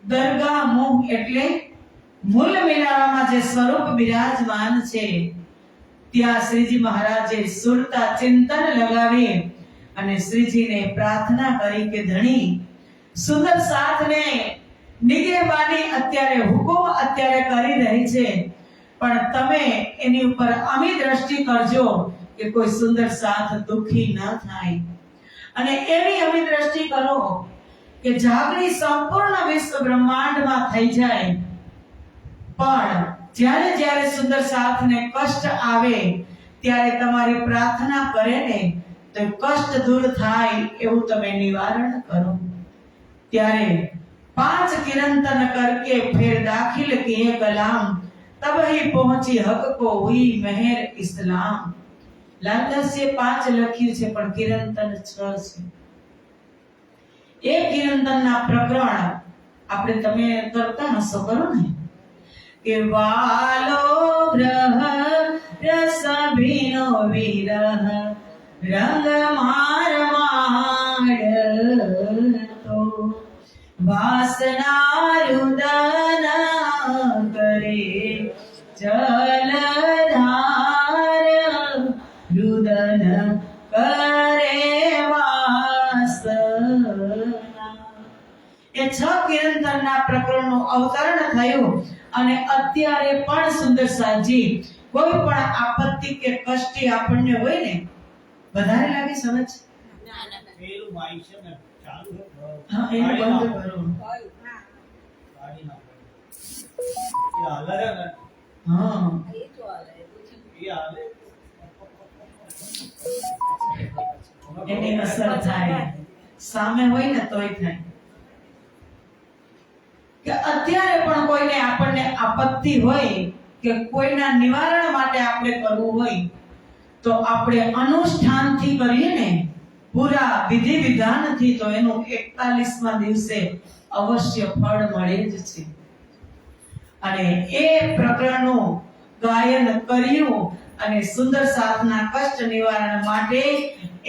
Speaker 1: દરગાહ મુખ એટલે મૂળ મેળામાં જે સ્વરૂપ બિરાજમાન છે ત્યાં શ્રીજી મહારાજે સુરતા ચિંતન લગાવી અને શ્રીજીને પ્રાર્થના કરી કે ધણી, સુંદર સાથને નિગેબાની અત્યારે હુકુમ અત્યારે કરી રહી છે, પણ તમે એની ઉપર અમી દ્રષ્ટિ કરજો કે કોઈ સુંદર સાથ દુખી ન થાય. અને એવી અમી દ્રષ્ટિ કરો કે જાગૃતિ સંપૂર્ણ વિશ્વ બ્રહ્માંડમાં થઈ જાય. પણ જ્યારે જ્યારે સુંદર સાથને કષ્ટ આવે ત્યારે તમારી પ્રાર્થના કરે ને તો કષ્ટ દૂર થાય એવું તમે નિવારણ કરો. ત્યારે 5 किरंतन करके फिर दाखिल किए कलाम, तब ही पहुंची हक को हुई मेहर इस्लाम. લાલદાસે 5 લખ્યું છે પણ કિરંતન 6 છે. એ કિરંતનના પ્રકરણ આપણે તમે કરતા હશો, કરો ને કે વાલો ગ્રહ રસ ભીનો વિરહ રંગ માર માંડતો વાસના રુદન કરે જલધાર રુદન કરે વાસના. એ 6 કિરંતનના પ્રકરણનું અવતરણ થયું અને અત્યારે પણ સુંદર સાજી કોઈ પણ આપત્તિ કે કષ્ટી આપણને હોય ને વધારે લાગે સમજ
Speaker 3: પેલું માઈક છે ને ચાલુ છે.
Speaker 1: હા એનું બંધ કરો.
Speaker 3: ગાડી ના પડે. એ હાલે છે ને.
Speaker 1: હા
Speaker 2: એ તો હાલે, એવું છે.
Speaker 3: એ હાલે.
Speaker 1: એની અસર થાય. સામે હોય ને તોય થાય. કે અત્યારે પણ કોઈને આપણને આપત્તિ હોય કે કોઈના નિવારણ માટે આપણે કરવું હોય તો આપણે અનુષ્ઠાનથી કરીએ ને, પૂરા વિધિ વિધાનથી, તો એનું 41મા દિવસે અવશ્ય ફળ મળે જ છે. અને એ પ્રકરણનું ગાયન કર્યું અને સુંદર સાથના કષ્ટ નિવારણ માટે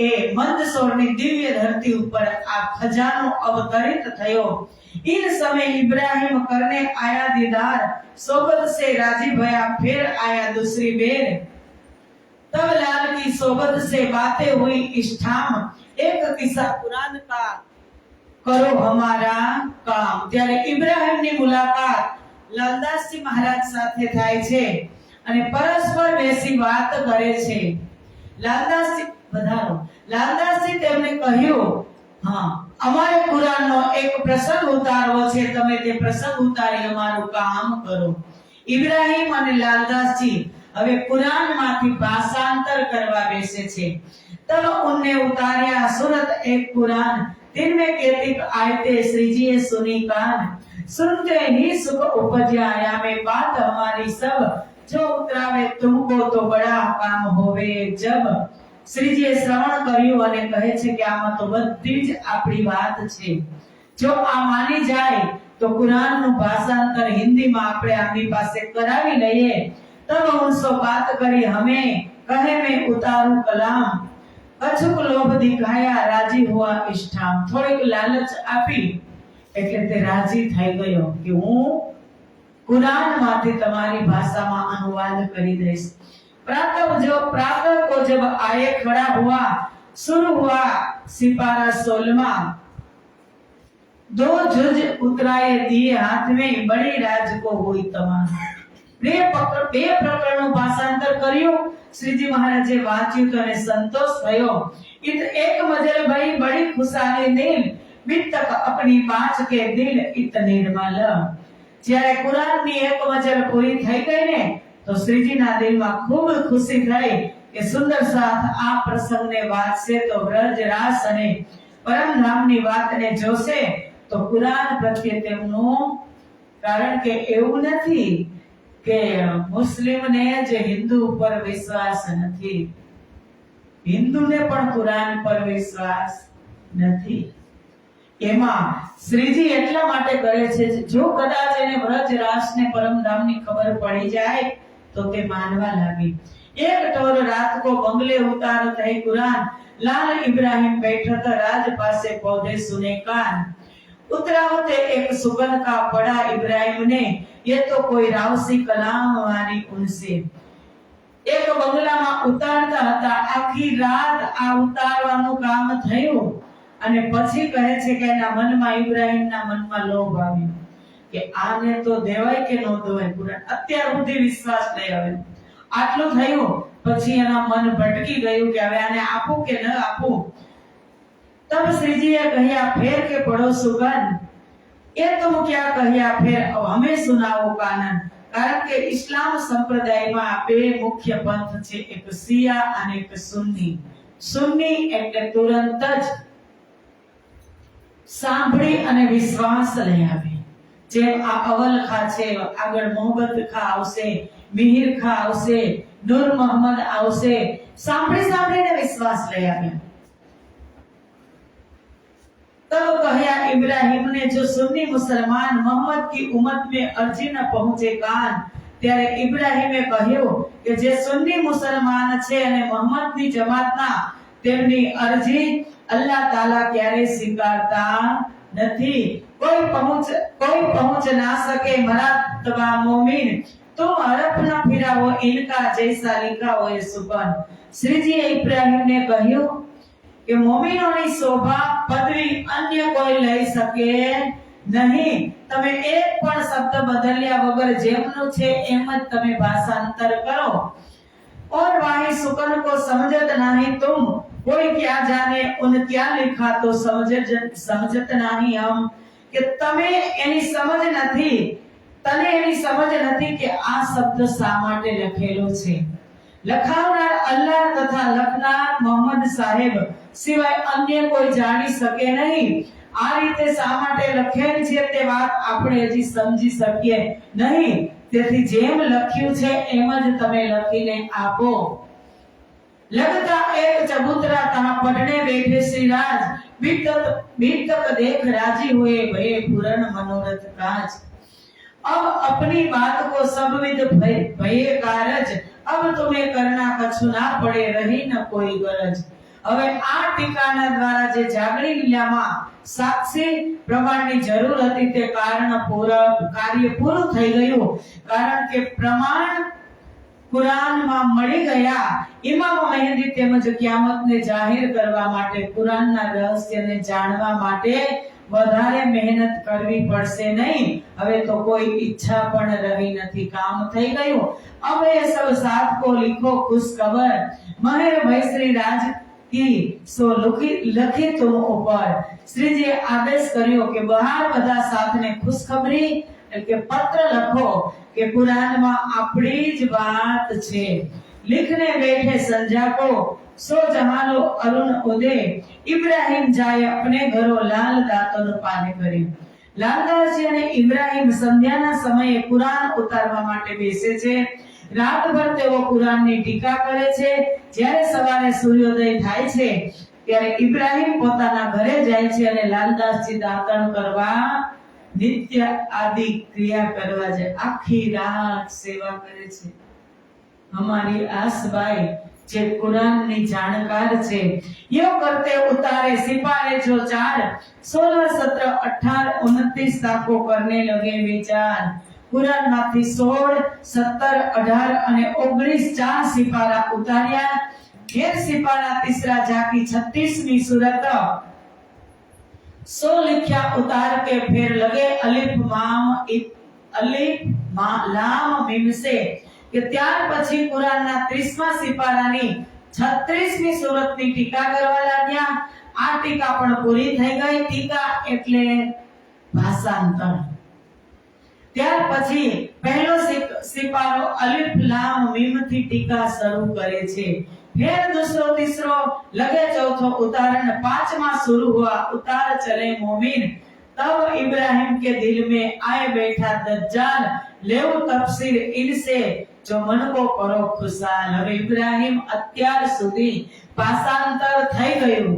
Speaker 1: એ મંદસોરની દિવ્ય ધરતી ઉપર આ ખજાનો અવતરિત થયો. इन समय इब्राहिम करने आया दीदार, सोबत से राजी भया फिर आया दूसरी बेर. तब लाल की सोबत से बातें हुई इष्ठाम, एक किस्सा कुरान का करो हमारा काम. ત્યારે ઇબ્રાહિમની મુલાકાત લાલદાસજી મહારાજ સાથે થાય છે અને પરસ્પર બેસી વાત કરે છે. લાલદાસજી વધારો. લાલદાસજી તેમને કહ્યું, હા અમારે કુરાનનો એક પ્રસંગ ઉતારવો છે, તમે તે પ્રસંગ ઉતારી અમારું કામ કરો. ઇબ્રાહિમ અને લાલદાસજી હવે कुरानમાંથી ભાષાંતર કરવા બેસે છે। तब उनने उतारा सूरत एक कुरान, दिन में केतिक आयते श्रीजीए सुनी कान, सुनते ही सुख उपजा आया में बात हमारी सब, जो उतरावे तुमको तो बड़ा काम होवे जब। श्रीजीए श्रवण કર્યું અને કહે છે કે આમાં તો બધી જ આપણી વાત છે। જો આ માની જાય તો કુરાનનું ભાષાંતર હિન્દીમાં આપણે આપણી પાસે કરાવી લઈએ। तब उनसे बात करी हमें कहे में उतारू कलाम, अचूक लोभ दिखाया राजी हुआ इष्ठाम। થોડીક લાલચ આપી એટલે તે રાજી થઈ ગયો કે હું કુરાનમાંથી તમારી ભાષામાં अनुवाद કરી દઈશ। प्रातः को जब आए खड़ा हुआ, शुरू हुआ सिपारा 16वां, 2 जुज उतराए दिए हाथ में, बड़ी राज को हुई तमाम। બે પ્રકરણનું ભાષાંતર કર્યું। શ્રીજી મહારાજે વાંચ્યું તો એને સંતોષ થયો। इत एक मजल भई बड़ी खुशाली दिल, बितक अपनी बाच के दिल इत निर्मल। જ્યારે કુરાનની એક મજલ પૂરી થઈ ગઈ ને તો શ્રીજીના દિલમાં ખૂબ ખુશી થઈ કે સુંદર સાથ આ પ્રસંગને વાંચશે તો વ્રજ રાસ અને પરમધામની વાતને જોશે તો કુરાન પ્રત્યે તેમનું, કારણ કે એવું નથી કે મુસ્લિમને જ હિન્દુ ઉપર વિશ્વાસ નથી, હિન્દુને પણ કુરાન પર વિશ્વાસ નથી। એમાં શ્રીજી એટલા માટે કરે છે જો કદાચ એને વ્રજ રાસને પરમધામની ખબર પડી જાય તો તે માનવા લાગે। એક ટોર रात को बंगले उतारत है कुरान, लाल इब्राहिम बैठत राज पासे पौधे सुने कान। उतरा होते एक सुगन का पड़ा इब्राहिम ने, ये तो कोई रावसी कलाम वानी उनसे। एक बंगलाમાં ઉતારતા હતા, આખી રાત આ ઉતારવાનું કામ થયું અને પછી કહે છે કે એના મનમાં, ઇબ્રાહિમના મનમાં લોભ આવ્યો કે આને તો દેવાય કે નો દેવાય કુરાન, અત્યાર સુધી વિશ્વાસ લઈ આવ્યો। આટલું થયું પછી એના મન ભટકી ગયું કે હવે આને આપું કે ન આપું। तब श्रीजीए कहिया फेर के पढ़ो सुगन, ये तुम क्या कहिया फेर, अब हमें सुनाओ कानन। कारण के इस्लाम संप्रदायમાં બે મુખ્ય પંથ છે, એક શિયા અને એક સુન્ની। સુન્ની એટલે તુરંત જ સાંભળી અને વિશ્વાસ લઈ આવે। જેમ આ અવલ ખા છે, આગળ મોહબ્બત ખા આવશે, મિહિર ખા આવશે, નૂર મોહમ્મદ આવશે, સાંભળી સાંભળીને વિશ્વાસ લઈ આવે। तब कहा इब्राहिम ने, जो सुन्नी मुसलमान मोहम्मद की उम्मत में अर्जी न पहुंचे कान। ત્યારે ઇબ્રાહિમે કહ્યું કે જે સુન્ની મુસલમાન છે અને મોહમ્મદની જમાતના, તેમની અરજી અલ્લાહ તાલા ક્યારે સ્વીકારતા નથી। કોઈ પહોંચ ના શકે મરાતબા મોમિન, तुम हड़प न फिराવો इनका जैसा लिखा हो ये सुबन। श्रीजीए इब्राहिમને કહ્યું કે મોમિનોની શોભા પદવી અન્ય કોઈ લઈ શકે નહીં। તમે એક પણ શબ્દ બદલ્યા વગર જેમનું છે એમ જ તમે ભાષાંતર કરો। और वाही सुकन को समझत नहीं तुम, कोई क्या जाने उन क्या लिखा तो समझत नहीं हम। કે તમે એની સમજ નથી, તને એની સમજ નથી કે આ શબ્દ શા માટે લખેલો છે। લખાવનાર અલ્લાહ તથા લખનાર મોહમ્મદ સાહેબ સિવાય અન્ય કોઈ જાણી શકે નહીં। આ રીતે શા માટે લખેલ છે તે વાત આપણે હજી સમજી શકીએ નહીં। તેથી જેમ લખ્યું છે એમ જ તમે લખીને આપો। लगता एक चबूतरा तहां पढ़ने बैठे श्री राज, बीतक देख राजी हुए भये पूर्ण मनोरथ काज। अब अपनी बात को सब विद भये कारज, अब तुम्हें करना कछु ना पड़े रही न कोई गरज। હવે આ ટીકાના દ્વારા જે જાગણીલામાં સાક્ષી પ્રમાણની જરૂર હતી તે કાર્ય પૂરું થઈ ગયું। કારણ કે પ્રમાણ કુરાનમાં મળી ગયા। ઇમામ મહેદી તેમજ કિયામતને જાહેર કરવા માટે, કુરાનના રહસ્યને જાણવા માટે વધારે મહેનત કરવી પડશે નહીં। હવે તો કોઈ ઈચ્છા પણ રહી નથી, કામ થઈ ગયું। હવે સબ સાથ को लिखो खुश खबर, મહેર ભય શ્રી રાજ की सो લખી तुम ઉપર। શ્રીજીએ આદેશ કર્યો કે બહાર બધા સાથને ખુશખબરી એટલે કે પત્ર લખો કે કુરાનમાં આપણી જ વાત છે। लिखने बैठे संध्या को सो जहानो अरुण उदय इब्राहिम जाए अपने घरों लाल दातों पाने करे। लालदासजी અને ઇબ્રાહિમ સંધ્યાના સમયે કુરાન ઉતારવા માટે બેસે છે। રાતભર તેઓ કુરાનની ટીકા કરે છે। જ્યારે સવારે સૂર્યોદય થાય છે ત્યારે ઇબ્રાહિમ પોતાના ઘરે જાય છે અને લાલદાસજી દાતણ કરવા નિત્ય આદિ ક્રિયા કરવા જાય। આખી રાત સેવા કરે છે। हमारी आसबाई जे कुरान ની જાણકાર છે યો કરતે ઉતારે સિપારે જો ચાર 16 17 18 29 તાકો કરને લગે વિચાર। કુરાન માંથી 16 17 18 અને 19 ચાર સિપારા ઉતાર્યા। ઘેર સિપારા तीसरा जाकी 36મી सूरत 100 लिखा उतार के फिर लगे अलिफ लाम मीम से કે ત્યાર પછી કુરાનના 30મા સિપારાની 36મી સૂરતની ટીકા કરવા લાગ્યા। આ ટીકા પણ પૂરી થઈ ગઈ। ટીકા એટલે ભાષાંતર। ત્યાર પછી પહેલો સિપારો અલિફ લામ મીમ થી ટીકા શરૂ કરે છે। फिर दूसरो तीसरो लगे चौथो उतारण 5वां शुरू हुआ उतार चले मोमिन। तब इब्राहिम के दिल में आए बैठा दज्जाल लेव तफसीर इनसे जो मन को करो खुशाल। હવે ઇબ્રાહિમ અત્યાર સુધી ભાષાંતર થઈ ગયું।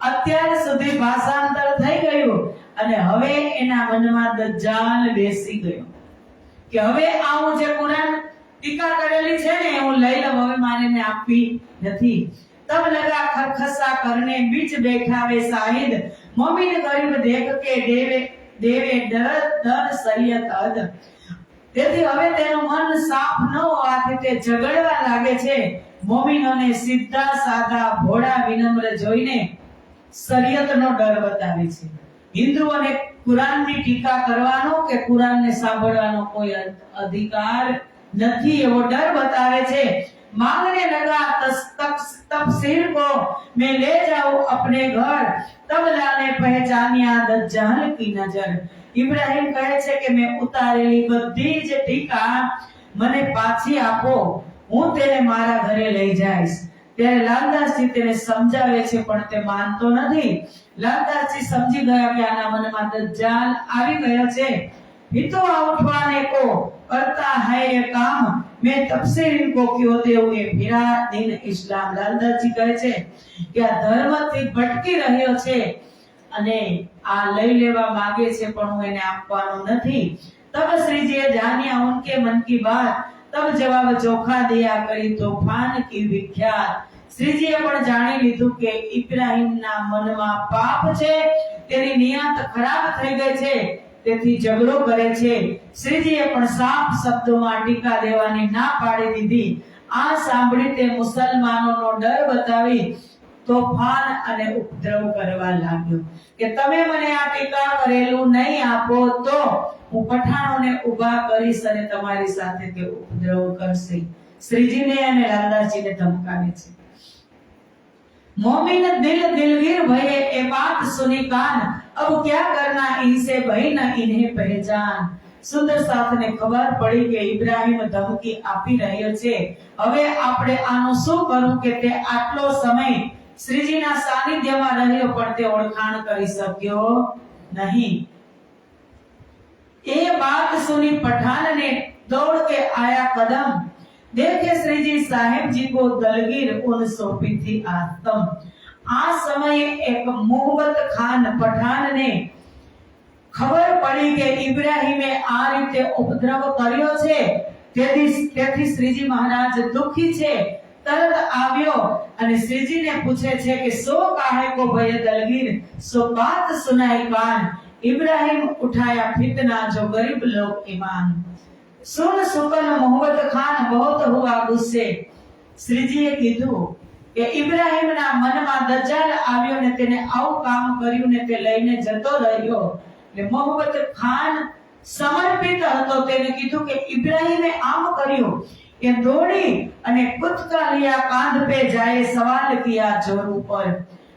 Speaker 1: અત્યાર સુધી ભાષાંતર થઈ ગયું અને હવે એના મનમાં દજ્જાલ બેસી ગયો કે હવે આ હું જે કુરાન ટીકા કરેલી છે ને હું લઈ લઉં, હવે મારે ને આપવી નથી। तब लगा खरखसा करने बीच बैठा वे शाहिद मोमिन गरीब देख के देवे देवे डर डर शरीयत हद। તેથી હવે તેનું મન સાફ ન હોવાથી તે ઝઘડવા લાગે છે। મોમિનોને સીધા સાદા ભોળા વિનમ્ર જોઈને શરીયતનો ડર બતાવે છે। હિન્દુઓને કુરાનની ટીકા કરવાનો કે કુરાનને સાંભળવાનો કોઈ અધિકાર નથી એવો ડર બતાવે છે। मांगने लगा तफसीर को मैं ले जाऊं अपने घर। तब लाने पहचानिया दज्जाल की नजर। इब्राहिम કહે છે કે મેં ઉતારેલી બધી જ ટીકા મને પાછી આપો, હું તેને મારા ઘરે લઈ જઈશ। ત્યારે લાલદાસજી તેને સમજાવે છે પણ તે માનતો નથી। લાલદાસજી સમજી ગયા કે આના મનમાં દજ્જાલ આવી ગયો છે। हितो उठवाने को करता है ये काम मैं तफसीर इनको क्यों देऊं ये फिरा दिन इस्लाम। लालदासજી કહે છે કે આ ધર્મથી ભટકી રહ્યો છે અને આ લઈ લેવા માંગે છે પણ હું એને આપવાનો નથી। तब श्री जी जानिया उनके मन की बात तब जवाब चोखा दिया करी तूफान की विख्यात। શ્રીજીએ પણ જાણી લીધું કે ઇબ્રાહિમના મનમાં પાપ છે, તેની નિયત ખરાબ થઈ ગઈ છે, તેથી ઝઘડો કરે છે। શ્રીજીએ પણ સાફ શબ્દોમાં ટીકા દેવાની ના પાડી દીધી। આ સાંભળી તે મુસલમાનોનો ડર બતાવી તોફાન અને ઉપદ્રવ કરવા લાગ્યો કે તમે મને આ ટીકા કરેલું નહીં આપો તો હું પઠાણોને ઊભા કરીશ અને તમારી સાથે તે ઉપદ્રવ કરશે। શ્રીજીને અને લાલદાસજીને ધમકાવે છે। मोमिन दिल दिलगीर भये ए बात सुनी कान अब क्या करना इनसे भई न इन्हें पहचान। સુંદર સાથને ખબર પડી કે ઇબ્રાહિમ ધમકી આપી રહ્યો છે, હવે આપણે આનું શું કરું કે તે આટલો સમય શ્રીજીના સાનિધ્યમાં રહ્યો પણ તે ઓળખાણ કરી શક્યો નહીં। એ વાત સુની પઠાન ને દौड़ के आया कदम देखे श्री जी साहेब जी को दलगीर उन सौंपी थी आत्म। आ समय एक मोहब्बत खान पठान ने खबर पड़ी કે ઇબ્રાહિમે આ રીતે ઉપદ્રવ કર્યો છે, તેથી શ્રીજી મહારાજ દુખી છે। તરત આવ્યો અને શ્રીજીને પૂછે છે કે સો કાહે કો ભય દલગીર સો બાત સુનાઈ કાન। इब्राहिम उठाया फितना जो गरीब लोग ईमान। सुन सुकन मोहब्बत खान बहुत हुआ गुस्से। શ્રીજીએ કીધું કે ઇબ્રાહિમના મનમાં દજ્જાલ આવ્યો ને તેને આવું કામ કર્યું ને તે લઈને જતો રહ્યો। એટલે મોહબ્બત ખાન સમર્પિત હતો, તેને કીધું કે ઇબ્રાહિમે આમ કર્યું કે દોડી અને કૂદકા લિયા કાંધ पे जाए सवाल किया जोर ઉપર।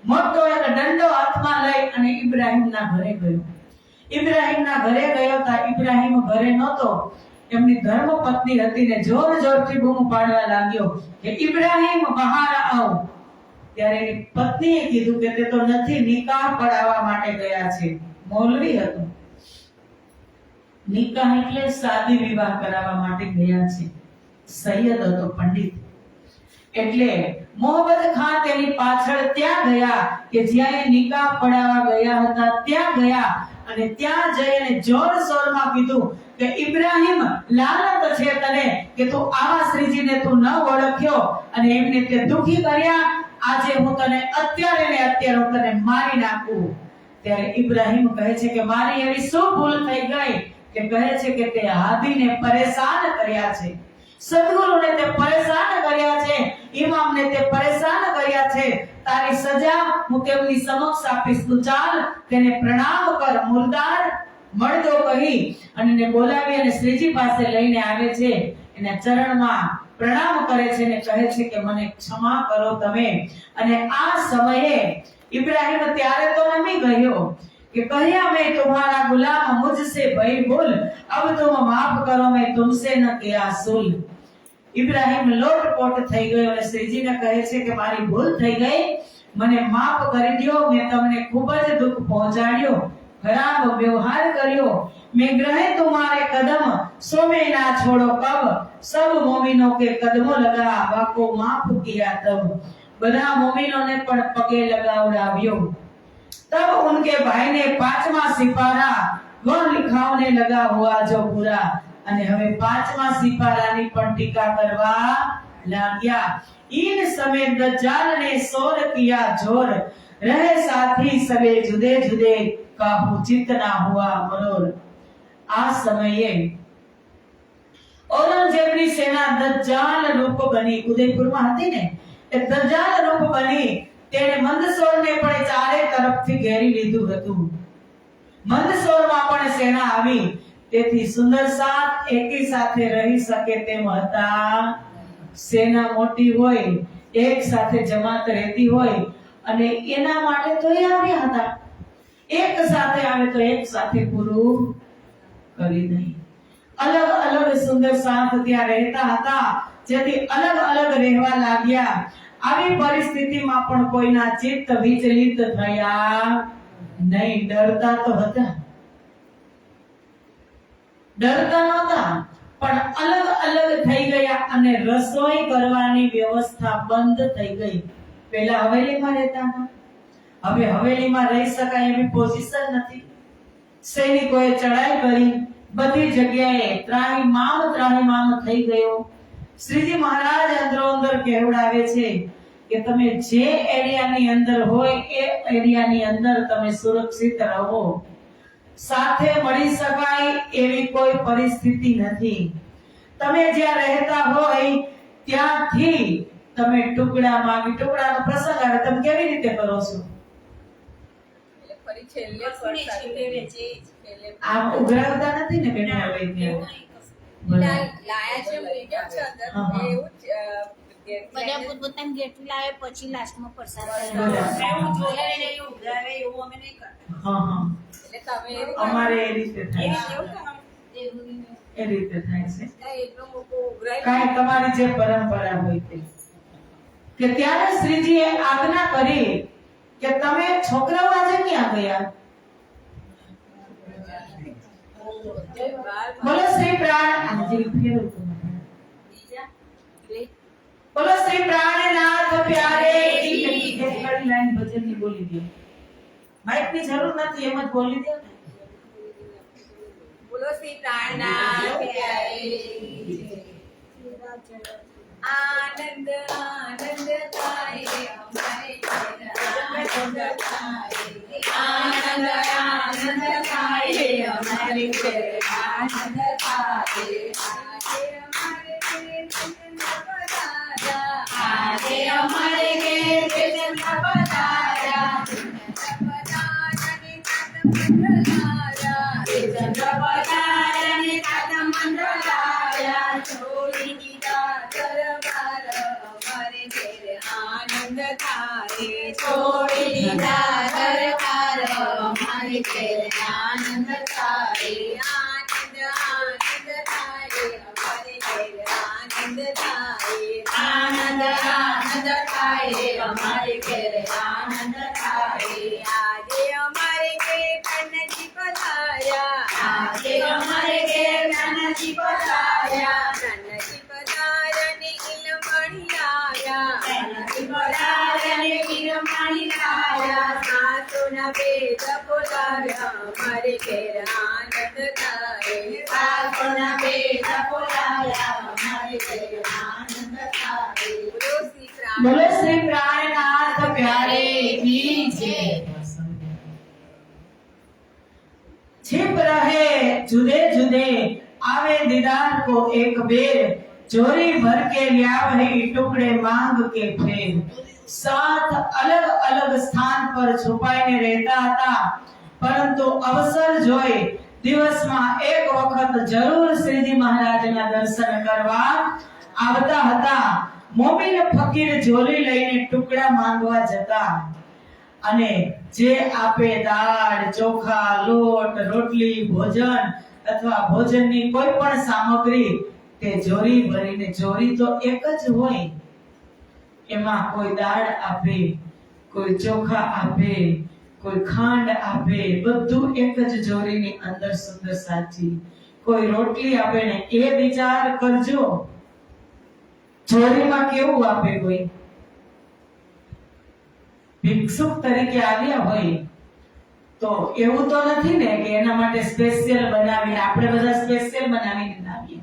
Speaker 1: મોટો એક દંડો હાથમાં લઈ અને ઇબ્રાહિમના ઘરે ગયો। ઇબ્રાહીમના ઘરે ગયો હતા. ઇબ્રાહીમ ઘરે નહોતો. એમની ધર્મ પત્ની હતી ને જોર જોરથી બૂમ પાડવા લાગ્યો કે ઇબ્રાહીમ બહાર આવ. ત્યારે એની પત્નીએ કીધું કે તે તો નથી, નિકાહ પડાવવા માટે ગયા છે. મૌલવી હતો. નિકાહ એટલે શાદી વિવાહ કરાવવા માટે ગયા છે. સૈયદ હતો, પંડિત. એટલે મોહમ્મદ ખાન તેની પાછળ ત્યાં ગયા કે જ્યાં એ નિકાહ પડાવવા ગયા હતા ત્યાં ગયા અને ત્યાં જઈને જોર શોરમાં કીધું કે ઇબ્રાહીમ, લાનત છે તને કે તું આવા શ્રીજીને તું ન ઓળખ્યો અને એમને તે દુખી કર્યા. આજે હું તને અત્યારે ને અત્યારે હું તને મારી નાખું. ત્યારે ઇબ્રાહીમ કહે છે કે મારી એવી શું ભૂલ થઈ ગઈ કે કહે છે કે તે હાદીને પરેશાન કર્યા છે, સદગુરુને તે પરેશાન કર્યા છે, ઇમામને તે પરેશાન કર્યા છે. તારી સજા હું તેમની સમક્ષ આપીશ. તું ચાલ તેને પ્રણામ કર. મુર્દાર મળદો કહી અને એને બોલાવી અને શ્રીજી પાસે લઈને આવે છે. એના ચરણમાં પ્રણામ કરે છે અને કહે છે કે મને ક્ષમા કરો તમે. અને આ સમયે ઇબ્રાહીમ ત્યારે તો નમી ગયો कि कहिया मैं तुम्हारा गुलाम मुझसे भाई बोल, अब तुम माफ करो मैं तुमसे न किया सुल. ઇબ્રાહીમ લોટપોટ થઈ ગયો અને શ્રીજીને કહે છે કે મારી ભૂલ થઈ ગઈ, મને માફ કરી દો. મેં તમને ખૂબ જ દુઃખ પહોંચાડ્યો, ખરાબ વ્યવહાર કર્યો. मैं ग्रहे तुम्हारे कदम सो में ना छोड़ो कब, सब मोमिनों के कदमों लगा वाको माफ किया तब. બધા મોમિનોને પણ પગે લગાવડાવ્યો. तब उनके भाई ने 5वां सिपारा वह लिखावने लगा हुआ जो पूरा. અને હવે 5વાं સિપારાની પણ ટીકા કરવા લાગ્યા. इन समय दज्जाल ने शोर किया जोर, रहे साथी सबे जुदे जुदे काहू जितना हुआ मरोर. આ સમયે ઔરંગઝેબની સેના દજ્જાલ રૂપ બની, ઉદયપુરમાં હતી ને, એ દજ્જાલ રૂપ બની તેણે મંદસોરને પણ ચારે તરફથી ઘેરી લીધું હતું. મંદસોરમાં પણ સેના આવી. તેથી સુંદર સાત એકી સાથે રહી શકે તેમ હતા. સેના મોટી હોય, એક સાથે જમાત રહેતી હોય અને એના માટે તો એ આવ્યા હતા. એક સાથે આવે તો એક સાથે પૂરું કરી દે. અલગ અલગ સુંદર સાથ ત્યાં રહેતા હતા, જેથી અલગ અલગ રહેવા લાગ્યા. આવી પરિસ્થિતિમાં પણ કોઈના ચિત્ત વિચલિત થયા નહીં. ડરતા તો હતા, ડરતા નહોતા, પણ અલગ અલગ થઈ ગયા અને રસોઈ કરવાની વ્યવસ્થા બંધ થઈ ગઈ. પહેલા હવેલીમાં રહેતા હતા, હવે હવેલીમાં રહી શકાય એવી પોઝિશન નથી. સૈનિકોએ ચડાઈ કરી, બધી જગ્યાએ ત્રાહિમામ થઈ ગયો. શ્રીજી મહારાજ અંદરો અંદર કહેવડાવે છે કે તમે જે એરિયાની અંદર હોય એ એરિયાની અંદર તમે સુરક્ષિત રહો. સાથે મળી શકાય એવી કોઈ પરિસ્થિતિ નથી. તમે જ્યાં રહેતા હોય ત્યાંથી તમે ટુકડાનો પ્રસંગ આવે, તમે કેવી રીતે કરો છો?
Speaker 2: ફરી છેલ્લે
Speaker 1: આ ઉઘરાવતા નથી ને બેન? હવે
Speaker 2: લાયા છે મીડિયમ છે અંદર એવું જ
Speaker 4: બધા પોતપોતાની ગેટથી લાવે પછી લાસ્ટમાં પ્રસાદ
Speaker 1: બરાબર.
Speaker 4: એવું જોડે એવું ઉઘરાવે એવું અમે નહીં કરતા.
Speaker 1: હા,
Speaker 2: એટલે તમે
Speaker 1: અમારે એ રીતે થાય છે.
Speaker 4: એવું
Speaker 1: એ રીતે થાય છે.
Speaker 2: એટલો મોટો ઉઘરાય
Speaker 1: કાંઈ તમારી જે પરંપરા હોય તે. કે ત્યારે શ્રીજીએ આજ્ઞા કરી કે તમે છોકરાઓ આજે ક્યાં ગયા? બોલો શ્રી પ્રાણ બોલો શ્રી પ્રાણનાથ પ્યારે કી. એક કડી લાઈન ભજનની બોલી દો. માઈકની જરૂર નથી, એમ જ બોલી દો ને.
Speaker 2: બોલો શ્રી પ્રાણનાથ પ્યારે. આનંદ આનંદ થાય અમારે આનંદ થાય, આનંદ આનંદ થાય અમારે આનંદ થાય. આજે અમારે ઘેર ચંદ્ર પધાર્યા, ચંદ્ર પધાર્યા ને કાદમ મંત્ર લાવ્યા. છોડી દીધા દરબાર અમારે ઘેર આનંદ થાય, છોડી દીધા દરબાર અમારે ઘેર આનંદ થાય, અમારે ઘેર આનંદ થાય. આજે અમારે ઘેર કનજી પધાર્યા, આજે અમારે ઘેર કનજી પધાર્યા. કનજી પધાર્યાને ઈલમણી લાવ્યા, કનજી પધાર્યાને ઈલમણી લાવ્યા. સાસુના વેદ બોલાવ્યા, અમારે ઘેર આનંદ થાય. સાસુના વેદ બોલાવ્યા, અમારે ઘેર આનંદ થાય. બોલો શ્રી કૃષ્ણ.
Speaker 1: બોલો શ્રી પ્રાણનાથ પ્યારે કી જય. छिप रहे जुदे जुदे आवे दीदार को एक बेर, जोरी भर के लिया वही टुकड़े मांग के फेर. साथ अलग अलग स्थान पर છુપાઈને રહેતા હતા, પરંતુ અવસર જોઈ દિવસમાં એક વખત જરૂર શ્રીજી મહારાજના દર્શન કરવા આવતા હતા. મોમીન ફકીર ઝોલી લઈને ટુકડા માંગવા જતા અને જે આપે દાળ, ચોખા, લોટ, રોટલી, ભોજન અથવા ભોજનની કોઈ પણ સામગ્રી તે જોરી ભરીને, જોરી તો એક જ હોય, એમાં કોઈ દાળ આપે, કોઈ ચોખા આપે, કોઈ ખાંડ આપે, બધું એક જ જોરીની અંદર સુંદર સાચી. કોઈ રોટલી આપે ને એ વિચાર કરજો, જોરીમાં કેવું આપે. કોઈ ભિક્ષુક તરીકે આવ્યા હોય તો એવું તો નથી ને કે એના માટે સ્પેશિયલ બનાવીને, આપણે બધા સ્પેશિયલ બનાવીને લાવીએ,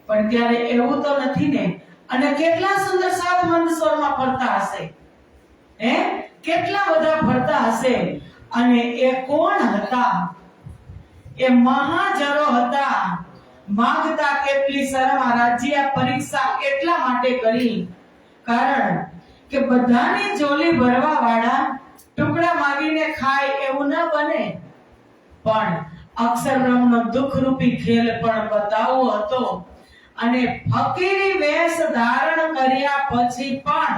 Speaker 1: પણ ત્યારે એવું તો નથી ને. અને કેટલા સુંદર સાત મંદસોરમાં ફરતા હશે, હે કેટલા બધા ફરતા હશે. અને એ કોણ હતા? એ મહાજરો હતા. માંગતા કેટલી શરમ. આ રાજ્ય પરીક્ષા એટલા માટે કરી, કારણ કે બધાની જોલી ભરવા વાળા ટુકડા માંગીને ખાય એવું ન બને, પણ અક્ષરબ્રહ્મનો દુઃખરૂપી ખેલ પણ બતાવવો હતો. અને ફકીરી વેશ ધારણ કર્યા પછી પણ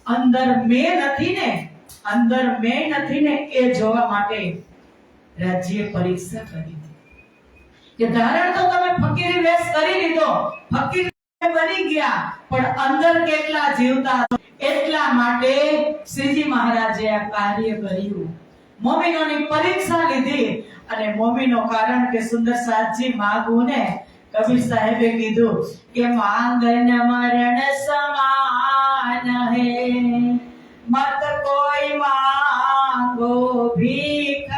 Speaker 1: અંદર મેં નથી ને, અંદર મેં નથી ને, એ જોવા માટે રાજ્ય પરીક્ષા કરી કે ધારણ તો તમે ફકીરી વેશ કરી લીધો, ફકીર બની ગયા, પણ અંદર કેટલા જીવતા, એટલા માટે શ્રીજી મહારાજે આ કાર્ય કર્યું. મોમીનોની પરીક્ષા લીધી. અને મોમીનો કારણ કે સુંદર સાચી માંગવું ને, કબીર સાહેબે કીધું કે માંગન મરણ સમાન હે, મત કોઈ માંગો ભીખ,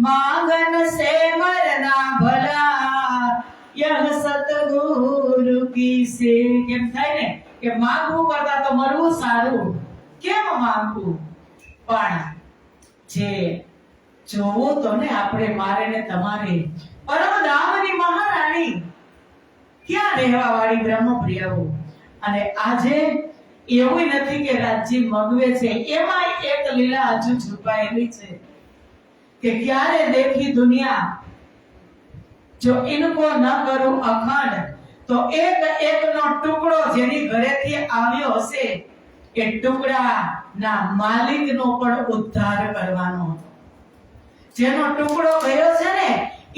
Speaker 1: માંગન સે મરના ભલા, યહ સતગુરુ કી શીખ. કેમ થાય ને કે માંગવું કરતા તો મરવું સારું, કેમ માંગવું? પણ જે જોવું તો ને આપણે, મારે ને તમારે, પરમધામની મહારાણી ક્યાં રહેવા વાળી બ્રહ્મપ્રિયાઓ. અને આજે એવું નથી કે રાજ્ય મગવે છે, એમાં એક લીલા હજુ છુપાયેલી છે કે ક્યારે દેખી દુનિયા, જો ઇनको ન કરું અખંડ, તો એક એકનો ટુકડો જેની ઘરેથી આવ્યો હશે એ ટુકડાના માલિકનો પણ ઉદ્ધાર કરવાનો હતો. જેનો ટુકડો ગયો છે ને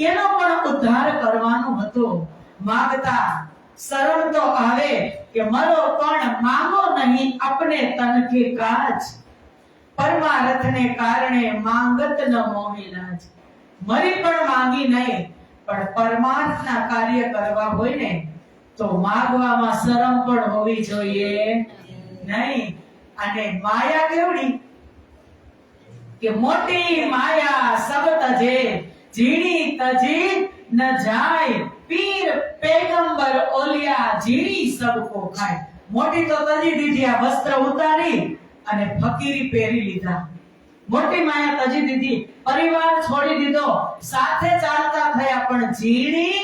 Speaker 1: એનો પણ ઉદ્ધાર કરવાનો હતો. માંગતા શરમ તો આવે કે મરો પણ માંગો નહીં अपने तन के काज, પરમાર્થને કારણે માંગત ન મોહિલાજ. મરી પણ માંગી નહીં, પણ પરમાર્થના કાર્ય કરવા હોય ને તો માંગવામાં શરમ પણ હોવી જોઈએ નહીં. અને માયા કેવડી કે મોટી માયા સબ તજે, ઝીણી તજી ન જાય, પીર પેગંબર ઓલિયા ઝીણી સબકો ખાય. મોટી તો તજી દીધી, આ વસ્ત્ર ઉતારી અને ફકીરી પહેરી લીધા. મોટી માયા તજી દીધી, પરિવાર છોડી દીધો, સાથે ચાલતા થયા, પણ ઝીણી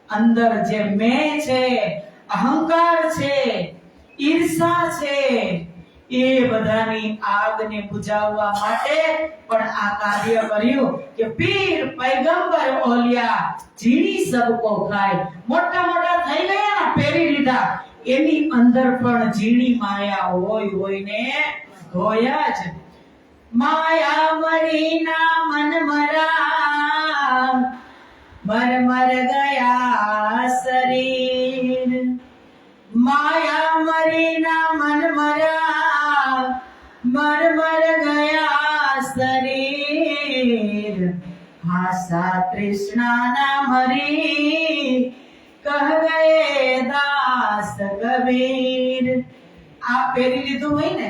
Speaker 1: અંદર જે મેં છે, અહંકાર છે, ઈર્ષા છે, એ બધાની આગને બુઝાવવા માટે પણ આ કાર્ય કર્યું કે પીર પૈગંબર ઓલિયા ઝીણી સબકો ખાય. મોટા મોટા થઈ ગયા ને, પહેરી લીધા, એની અંદર પણ ઝીણી માયા હોય ને હોય જ. માયા મરીના મન મરા, મર મર ગયા શરીર, માયા મરીના મન મરા, આશા તૃષ્ણા મરી કહ ગયે દાસ કબીર. આ પહેરી લીધું હોય ને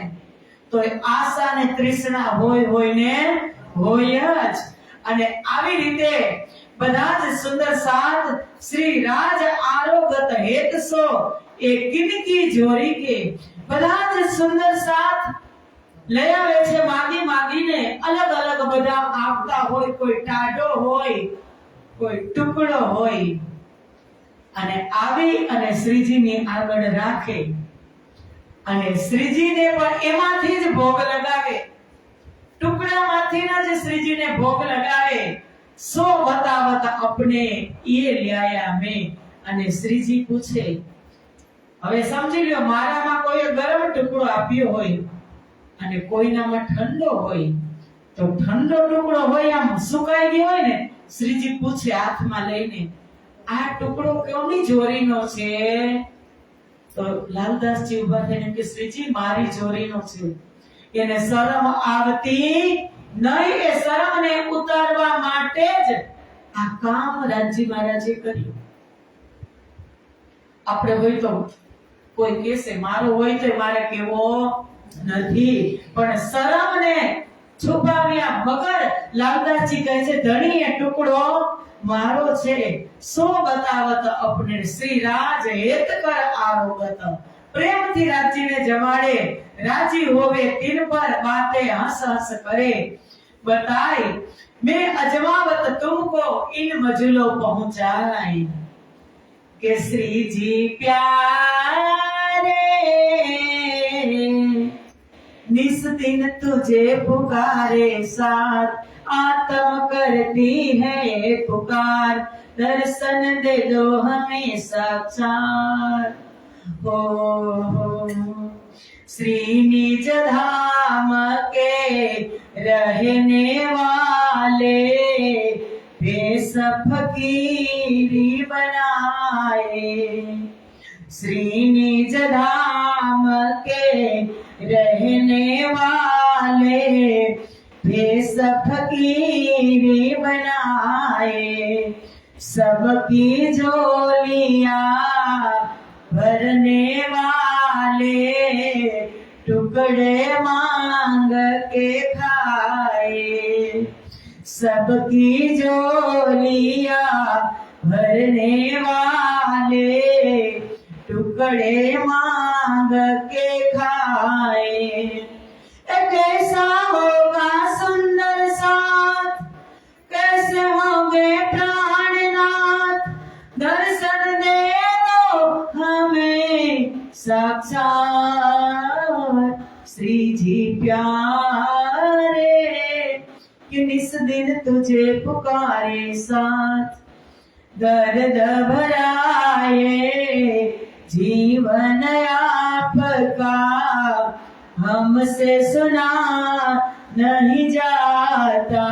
Speaker 1: તો એ આશા ને તૃષ્ણા હોય ને હોય જ. અને આવી રીતે બધા જ સુંદર સાથ શ્રી રાજ આરોગત હેતસો એ કિનકી જોરી કે બધા જ સુંદર સાથ લઈ આવે છે માગીને. અલગ અલગ બધા આપતા હોય, કોઈ ટાઢો હોય, કોઈ ટુકડો હોય, અને આવી અને શ્રીજીની આગળ રાખે અને શ્રીજીને પણ એમાંથી જ ભોગ લગાવે. ટુકડામાંથી જ શ્રીજીને ભોગ લગાવે. સો વતાવત अपने ये ल्याया मैं. અને શ્રીજી પૂછે, હવે સમજી લ્યો, મારામાં કોઈ ગરમ ટુકડો આપ્યો હોય અને કોઈનામાં ઠંડો હોય, તો ઠંડો ટુકડો હોય આમ સુકાઈ ગયો હોય ને, શ્રીજી પૂછે હાથમાં લઈને, આ ટુકડો કોની જોરીનો છે? તો લાલદાસજી ઉભા થઈને કે શ્રીજી મારી જોરીનો છે. એને શરમ આવતી નહીં. એ શરમને ઉતારવા માટે જ આ કામ રામજી મહારાજે કર્યું. આપણે હોય તો કોઈ કહેશે મારો હોય તો મારે કેવો નથી, પણ શરમને છુપાવ્યા વગર લાલદાસજી કહે છે ધણી એ ટુકડો મારો છે. સો બતાવત अपने શ્રી રાજ હેત કર આરોગત. પ્રેમથી રાજીને જમાડે, રાજી હોવે તિન પર બાતે હસ હસ કરે. बताए मैं अजमावत तुमको इन मजलो पहुंचाए. के श्री जी प्यारे निस दिन तुझे पुकारे साथ आत्म करती है पुकार. दर्शन दे दो हमें साक्षात हो. श्री निज धाम के रहने वाले भेष फकीरी बनाए. श्री निज धाम के रहने वाले भेष फकीरी बनाए. सबकी झोलियां भरने वाले टुकड़े मांग के खाए. सबकी झोलियां भरने वाले टुकड़े मांग के खाए. कैसा होगा सुंदर साथ, कैसे होंगे प्राणनाथ. दर्शन दे दो हमें साक्षात. श्री जी प्यारे कि निस दिन तुझे पुकारे साथ. दर्द भराए जीवन आपका हमसे सुना नहीं जाता.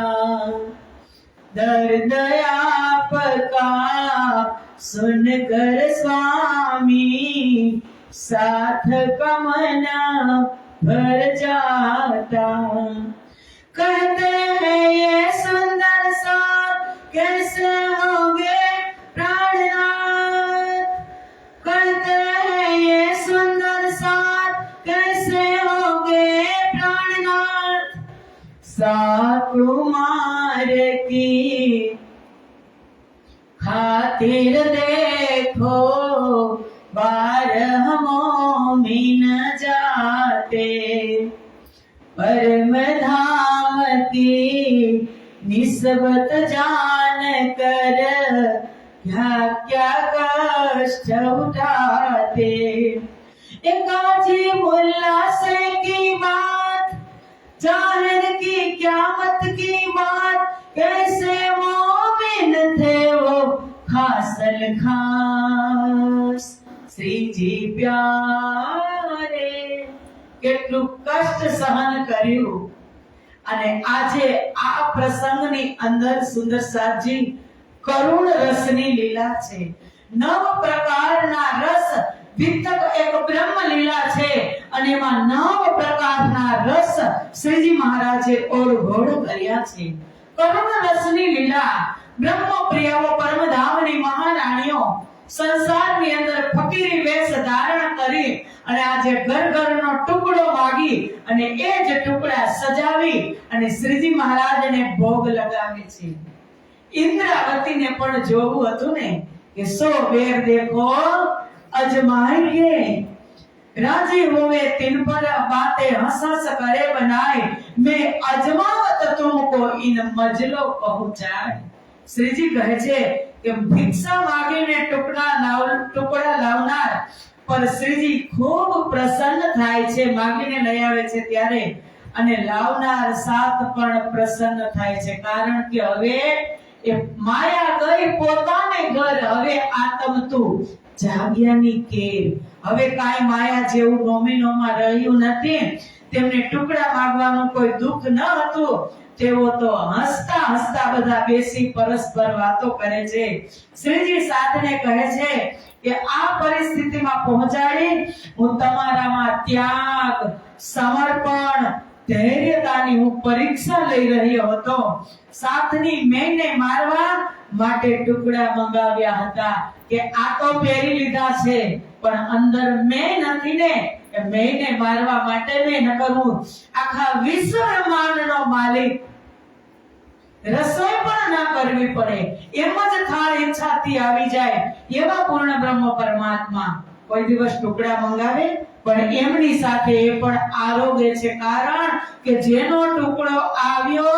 Speaker 1: दर्द आपका सुनकर स्वामी साथ का मन भर जाता. कहते हैं ये सुंदर साथ कैसे होंगे प्राणनाथ. कहते हैं ये सुंदर साथ कैसे होंगे प्राणनाथ. साकुमार की खातिर देखो 12 मोमिन जाते. परम धाम की निस्बत जान कर क्या क्या कष्ट उठाते. एक काजी मुल्ला से की बात, जाहिर की क़यामत की बात. कैसे मोमिन थे वो खासल खास. શ્રીજી પ્યારે કેટલું કષ્ટ સહન કર્યું. અને આજે આ પ્રસંગની અંદર સુંદર સાજી કરુણ રસની લીલા છે. 9 પ્રકારના રસ વિતક એક બ્રહ્મ લીલા છે અને એમાં 9 પ્રકારના રસ શ્રીજી મહારાજે ઓળઘોળ કર્યા છે. કરુણ રસની લીલા, બ્રહ્મ પ્રિયાઓ, પરમધામની મહારાણીઓ સંસારની અંદર ફકીરી વેશ ધારણ કરી અને આજે ઘર ઘરનો ટુકડો માગી અને એ જ ટુકડા સજાવી અને શ્રીજી મહારાજને ભોગ લગાવે છે. ઇન્દ્રાવતીને પણ જોવું હતું ને કે સો બેર દેખો અજમાઈએ, राजी होवे तिन पर बातें हंस हंस करे बनाए, मैं अजमावत तुमको इन मजलो पहुंचाए. श्रीजी કહે છે કે ભિક્ષા માંગીને ટુકડા લાવનાર પર શ્રીજી ખૂબ પ્રસન્ન થાય છે, માંગીને લઈ આવે છે ત્યારે, અને લાવનાર સાથ પણ પ્રસન્ન થાય છે. કારણ કે હવે એ માયા ગઈ પોતાને ઘર, હવે આતમ તું જાગ્યાની કેર. હવે કાઈ માયા જેવું નોમિનોમાં રહ્યું નથી. તેમને ટુકડા માંગવાનું કોઈ દુઃખ ન હતું. તેઓ તો હસતા હસતા બધા બેસી પરસ્પર વાતો કરે છે. શ્રીજી સાથને કહે છે કે આ પરિસ્થિતિમાં પહોંચાડી હું તમારામાં ત્યાગ, સમર્પણ, ધૈર્યતાની હું પરીક્ષા લઈ રહ્યો હતો. સાથની મેને મારવા માટે ટુકડા મંગાવ્યા હતા કે આ તો પહેરી લીધા છે પણ અંદર મેં નથી ને, મેને મારવા માટે મેં ન કરું. આખા વિશ્વ બ્રહ્માંડનો માલિક, રસોઈ પણ ના કરવી પડે, એમ જ થાળ ઈચ્છાથી આવી જાય એવા પૂર્ણ બ્રહ્મ પરમાત્મા કોઈ દિવસ ટુકડા મંગાવે? પણ એમની સાથે એ પણ આરોગ્ય છે. કારણ કે જેનો ટુકડો આવ્યો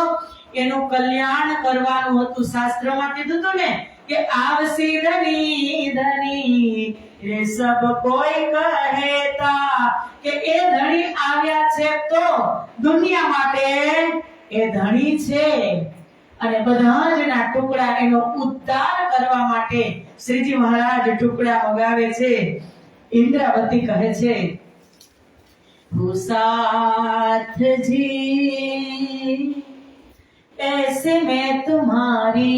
Speaker 1: એનું કલ્યાણ કરવાનું હતું. શાસ્ત્રમાં કીધું હતું ને કે આવસી ધની ધની રે સબ કોઈ કહેતા, કે એ ધણી આવ્યા છે તો દુનિયા માટે એ ધણી છે. અને બધા જના ટુકડા એનો ઉદ્ધાર કરવા માટે શ્રીજી મહારાજ ટુકડા મગાવે છે. इंद्रावती कहे छे साथ जी ऐसे मैं तुम्हारी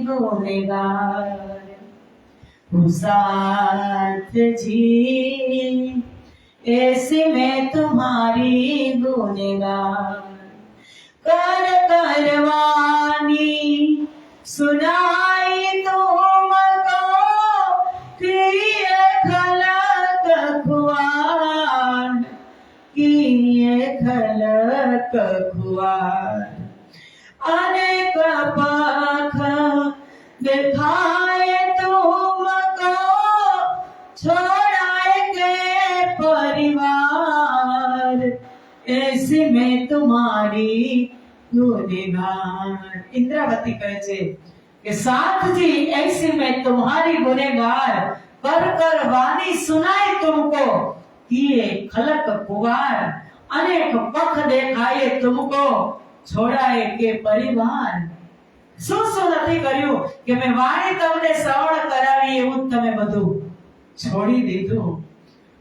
Speaker 1: गुनहगार, साथ जी ऐसे मैं तुम्हारी गुनहगार, कर करवानी सुनाई तुमको किए खलक खुआर, किए खलक खुआर, अनेक पख दिखाए तुमको छोड़ाए के परिवार, ऐसे मैं तुम्हारी गुनहगार. इंद्रावती कहे छे कि साथ जी ऐसी मैं तुम्हारी गुनहगार, कर कर वाणी सुनाए तुमको किए खलक पुकार, अनेक पख देखाए तुमको छोड़ाए के परिवार. શું નથી કર્યું કે મેં વાણી તમને શ્રવણ કરાવી એવું તમે બધું છોડી દીધું.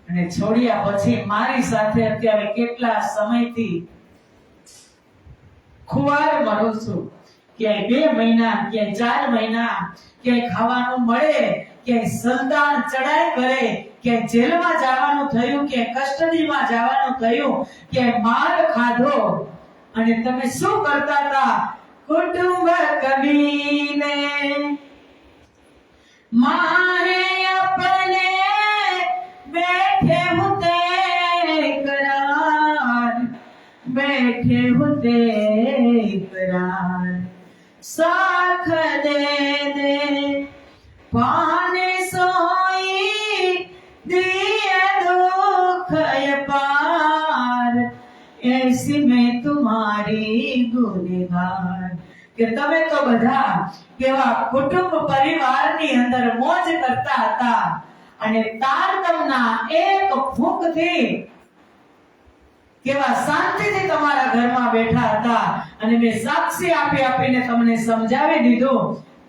Speaker 1: અને છોડ્યા પછી મારી સાથે અત્યારે કેટલા સમયથી ખુવાર મરો છું. ક્યાંય 2 મહિના, ક્યાંય 4 મહિના, ક્યાંય ખાવાનું મળે, ક્યાંય સંતાન ચડાઈ કરે, ક્યાંય જેલમાં જવાનું થયું, ક્યાંય કસ્ટડીમાં જવાનું થયું, ક્યાંય માર ખાધો. અને તમે શું કરતા હતા? कुटुंब कबीले मारे अपने बैठे होते करार, बैठे होते करार, साख दे दे पाने सोई दिए दुख पार, ऐसी मैं तुम्हारी गुनहगार. કે તમે તો બધા કેવા કુટુંબ પરિવારની અંદર મોજ કરતા હતા અને તારતમના એક ફૂંકથી કેવા શાંતિથી તમારા ઘરમાં બેઠા હતા. અને મેં સાક્ષી આપીને તમને સમજાવી દીધું.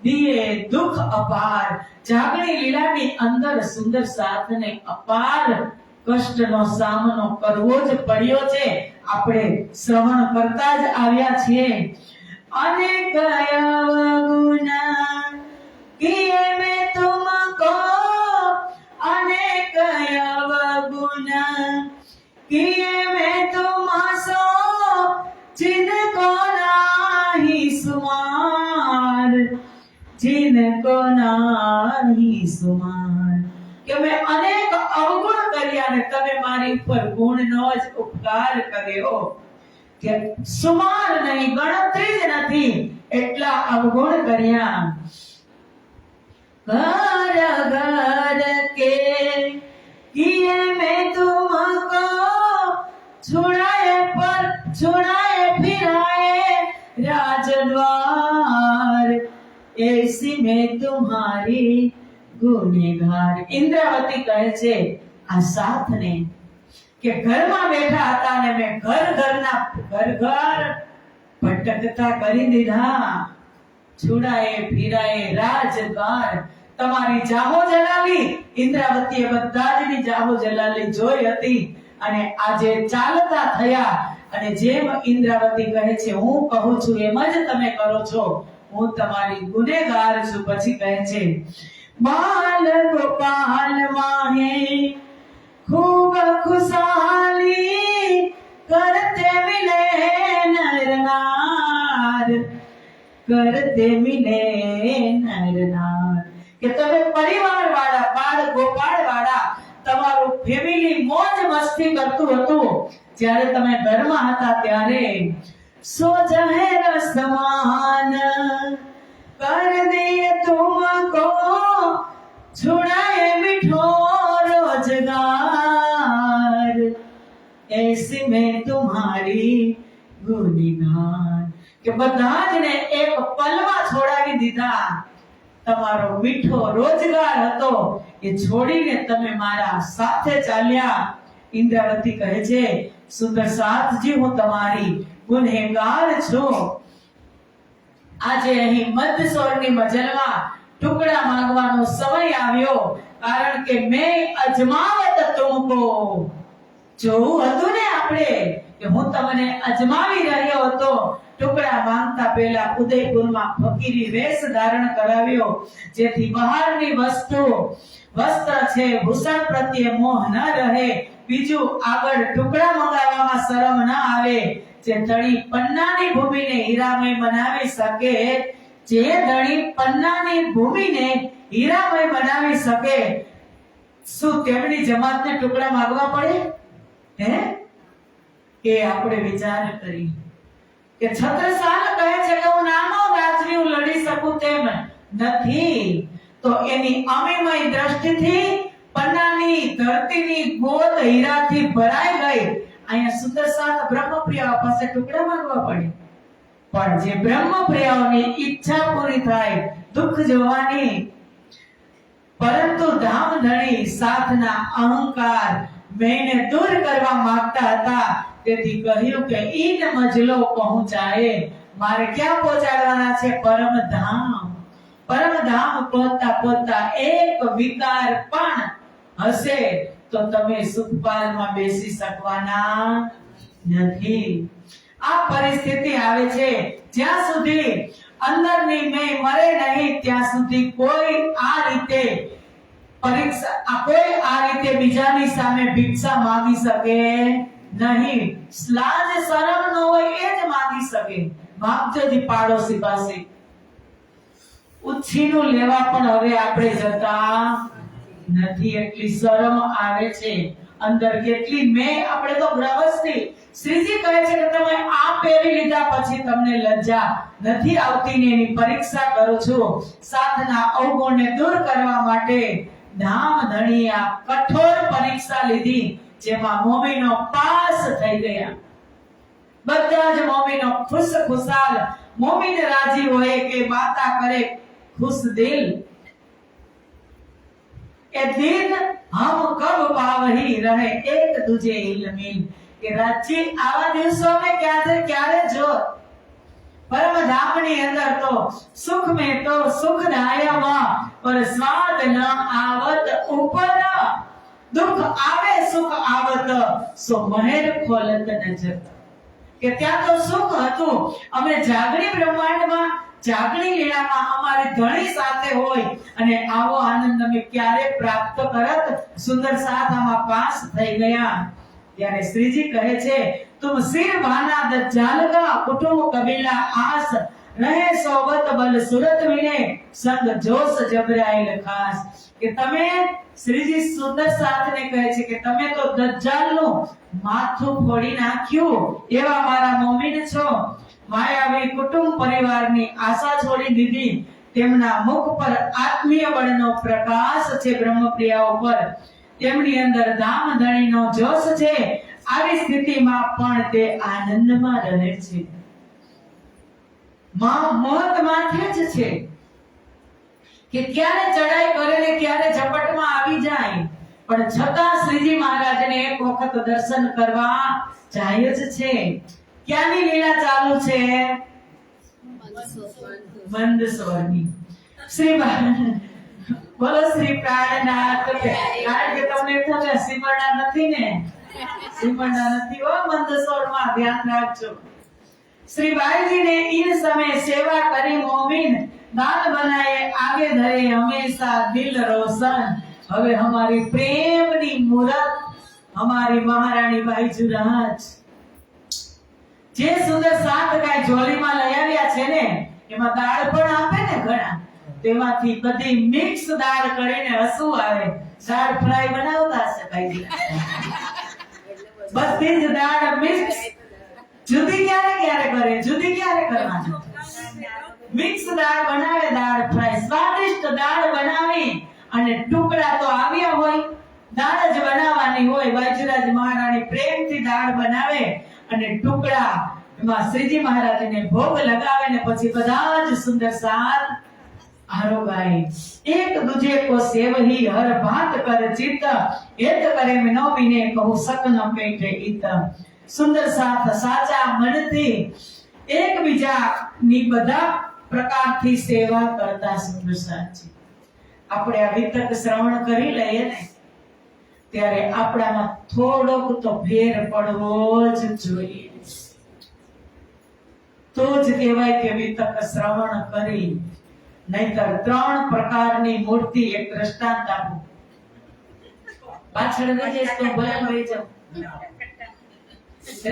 Speaker 1: દિયે દુઃખ અપાર, જાગણી લીલાની અંદર સુંદર સાથને અપાર કષ્ટનો સામનો કરવો જ પડ્યો છે. આપણે શ્રવણ કરતા જ આવ્યા છીએ. अनेक अवगुण किए मैं तुमको, अनेक अवगुण किए मैं तुमसो, जिनको नाही सुमा तिनको नाही सुमान કે મેં અનેક અવગુણ કર્યા ને તમે મારી ઉપર ગુણનો જ ઉપકાર કર્યો કે સુમાન નહીં, ગણતરી જ નથી એટલા અવગુણ કર્યા. घर घर के किए मैं तुमको छुड़ाए पर छुड़ाए फिराए राजद्वार ऐसी मैं तुम्हारी गुનેગાર. ઇન્દ્રાવતી કહે છે આ સાથને કે ઘરમાં બેઠા હતા ને મેં ઘર ઘર ભટકતા કરી દીધા. છુડાએ ફિરાએ રાજદ્વાર, તમારી જાહો જલાલી. ઇન્દ્રાવતીએ બધા જની જાહો જલાલી જોઈ હતી અને આજે ચાલતા થયા અને જેમ ઇન્દ્રાવતી કહે છે હું કહું છું એમ જ તમે કરો છો, હું તમારી ગુનેગાર છું. પછી કહે છે બાલ ગોપાલ માહે ખૂબ ખુશાલી કરતે મિલે નરનાર, કરતે મિલે નરનાર. કે તમે પરિવાર વાળા, બાળ ગોપાળ વાળા, તમારું ફેમિલી મોજ મસ્તી કરતું હતું જ્યારે તમે ઘરમાં હતા ત્યારે. સો જહેર સમાન कर दिए तुमको छुड़ाए मीठो रोजगार ऐसी मैं तुम्हारी गुनेगार. કે બધા જ ને એક પલમાં છોડાવી દીધા. તમારો મીઠો રોજગાર હતો એ છોડીને તમે મારા સાથે ચાલ્યા. ઇન્દ્રાવતી કહે છે સુંદર સાથજી હું તમારી ગુનેગાર છું. આજે અહીં મધ્યસ્વરની મજલમાં ટુકડા માંગવાનો સમય આવ્યો કારણ કે મેં અજમાવત તુમકો, જોવું હતું ને આપણે કે હું તમને અજમાવી રહ્યો હતો. ટુકડા માંગતા પહેલા ઉદયપુરમાં ફકીરી વેશ ધારણ કરાવ્યો જેથી બહારની વસ્તુ વસ્ત્ર છે ભૂષણ પ્રત્યે મોહ ન રહે. બીજું આગળ ટુકડા મંગાવવામાં શરમ ન આવે. જે ધણી પન્નાની ભૂમિને હીરામય બનાવી શકે, જે ધણી પન્નાની ભૂમિને હીરામય બનાવી શકે, શું તેમની જમાતને ટુકડા માંગવા પડે? હે એ આપણે વિચાર કરી કે છત્રસાલ કહે છે કે હું નાનો રાજવી હું લડી શકું તેમ નથી, તો એની અમીમય દ્રષ્ટિથી પન્નાની ધરતીની ગોદ હીરાથી ભરાઈ ગઈ. અહીંયા સુદર્શન બ્રહ્મપ્રિયા પાસે ટુકડા માંગવા પડે, પણ જે બ્રહ્મપ્રિયાઓની ઈચ્છા પૂરી થાય દુઃખ જોવાની. પરંતુ ધામધણી સાથના અહંકાર મેને દૂર કરવા માંગતા હતા તેથી કહ્યું કે ઈન મજલો પહોંચાય, મારે ક્યાં પહોંચાડવાના છે? પરમધામ. પરમધામ પહોંચતા પહોંચતા એક વિકાર પણ હશે તો તમે સુખપાલમાં બેસી શકવાના નથી. આ પરિસ્થિતિ આવે છે જ્યાં સુધી અંદરની મેં મરે નહીં ત્યાં સુધી કોઈ આ રીતે બીજાની સામે ભિક્ષા માંગી શકે નહીં. લાજ શરમ ન હોય એ જ માંગી શકે. માંગજો જી પાડોશી પાસે. ઉછીનું લેવા પણ હવે આપણે જતા નથી, એટલી શરમ આવે છે અંદર કેટલી. મેં આપણે તો ગ્રહસ્થી. શ્રીજી કહે છે કે તમે આ પહેરી લીધા પછી તમને લજ્જા નથી આવતી ને એની પરીક્ષા કરું છું. સાથના અવગુણને દૂર કરવા માટે ધામ ધણી આ કઠોર પરીક્ષા લીધી જેમાં મોમીનો પાસ થઈ ગયા. બધા જ મોમીનો ખુશ ખુશાલ, મોમીન રાજી હોય કે બાતા કરે ખુશ દિલ. એ દિન હમ કબ પાવહી રહે એક દૂજે ઇલમિલ. કે રાજી આવા દિવસો में ક્યારે જો પરમધામની અંદર તો સુખ में तो सुखदायवा पर स्वाद न आवत ऊपर. દુઃખ આવે સુખ આવત સો મહેર ખોલત નજર. કે ત્યાં તો સુખ હતું. અમે જાગણી બ્રહ્માંડમાં જાગણી લીલામાં અમારી ધણી સાથે હોય અને આવો આનંદ અમે ક્યારે પ્રાપ્ત કરત? સુંદર સાથ આમાં પાસ થઈ ગયા. ત્યારે શ્રીજી કહે છે તુમ સિર ભાના દજ્જાલ કા કુટુંબ કબીલા આસ રહે સોબત બલ સુરત મીને સંગ જોશ જબરાઈલ ખાસ. કે તમે શ્રીજી સુંદર સાથને કહે છે કે તમે તો દજ્જાલનું માથું ફોડી નાખ્યું એવા મારા મોમીન છો. માયાવી કુટુંબ પરિવારની આશા છોડી દીધી. તેમના મુખ પર આત્મીય બળનો પ્રકાશ છે, બ્રહ્મપ્રિયાઓ પર તેમની અંદર ધામધણીનો જોશ છે. આવી સ્થિતિમાં પણ તે આનંદમાં રહે છે. મોત માથે જ છે કે ક્યારે ચડાઈ કરે ને ક્યારે ઝપટમાં આવી જાય, પણ છતાં શ્રીજી મહારાજને એક વખત દર્શન કરવા જાય જ છે. ક્યાંની લીલા ચાલુ છે? મંદસવરની. બોલો શ્રી પ્રાણનાથ. કારણ કે તમને ખબર સિમરણા નથી ને, સિમરણા નથી હો મંદસવરમાં, ધ્યાન રાખજો. श्री बाई जी ने इन समय सेवा करी मोमिन दान बनाए आगे धरे हमेशा दिल रोशन. હવે हमारी प्रेमनी मूरत हमारी महारानी बाईजुराज જે સુંદર સાત ગાય જોલીમાં લઈ આવ્યા છે ને, એમાં દાળ પણ આપે ને ઘણા, તેમાંથી બધી મિક્સ દાળ કરીને હસવું આવે. દાળ ફ્રાય બનાવતા હશે બાઈજી. બધી જ દાળ મિક્સ. જુદી ક્યારે કરે, જુદી ક્યારે કરવાની? મિક્સ દાળ બનાવે, દાળ ફ્રાય, સ્વાદિષ્ટ દાળ બનાવી અને ટુકડા તો આવ્યા હોય, દાળ જ બનાવવાની હોય. બાઈજરાજ મહારાણી પ્રેમથી દાળ બનાવે અને ટુકડા એમાં શ્રીજી મહારાજને ભોગ લગાવે ને પછી બધા જ સુંદર સાત હારો ગાય. એક દૂજે કો સેવહી હર ભાત કર ચિત્ત એત કરે નો બીને કહું સકન પેટે ઈત. સુંદર સાથ સાચા મનથી એકબીજાની બધા પ્રકારથી સેવા કરતા સુંદર સાથ છે. આપણે આ વિતક શ્રવણ કરી લઈએ ને ત્યારે આપણામાં થોડોક તો ફેર પડવો જ જોઈએ. તો જ કહેવાય કે વિતક શ્રવણ કરી. નહીતર 3 પ્રકારની મૂર્તિ. એક દ્રષ્ટાંત આપું, પાછળ ન જઈશ તો ભલે મરી જાઉં.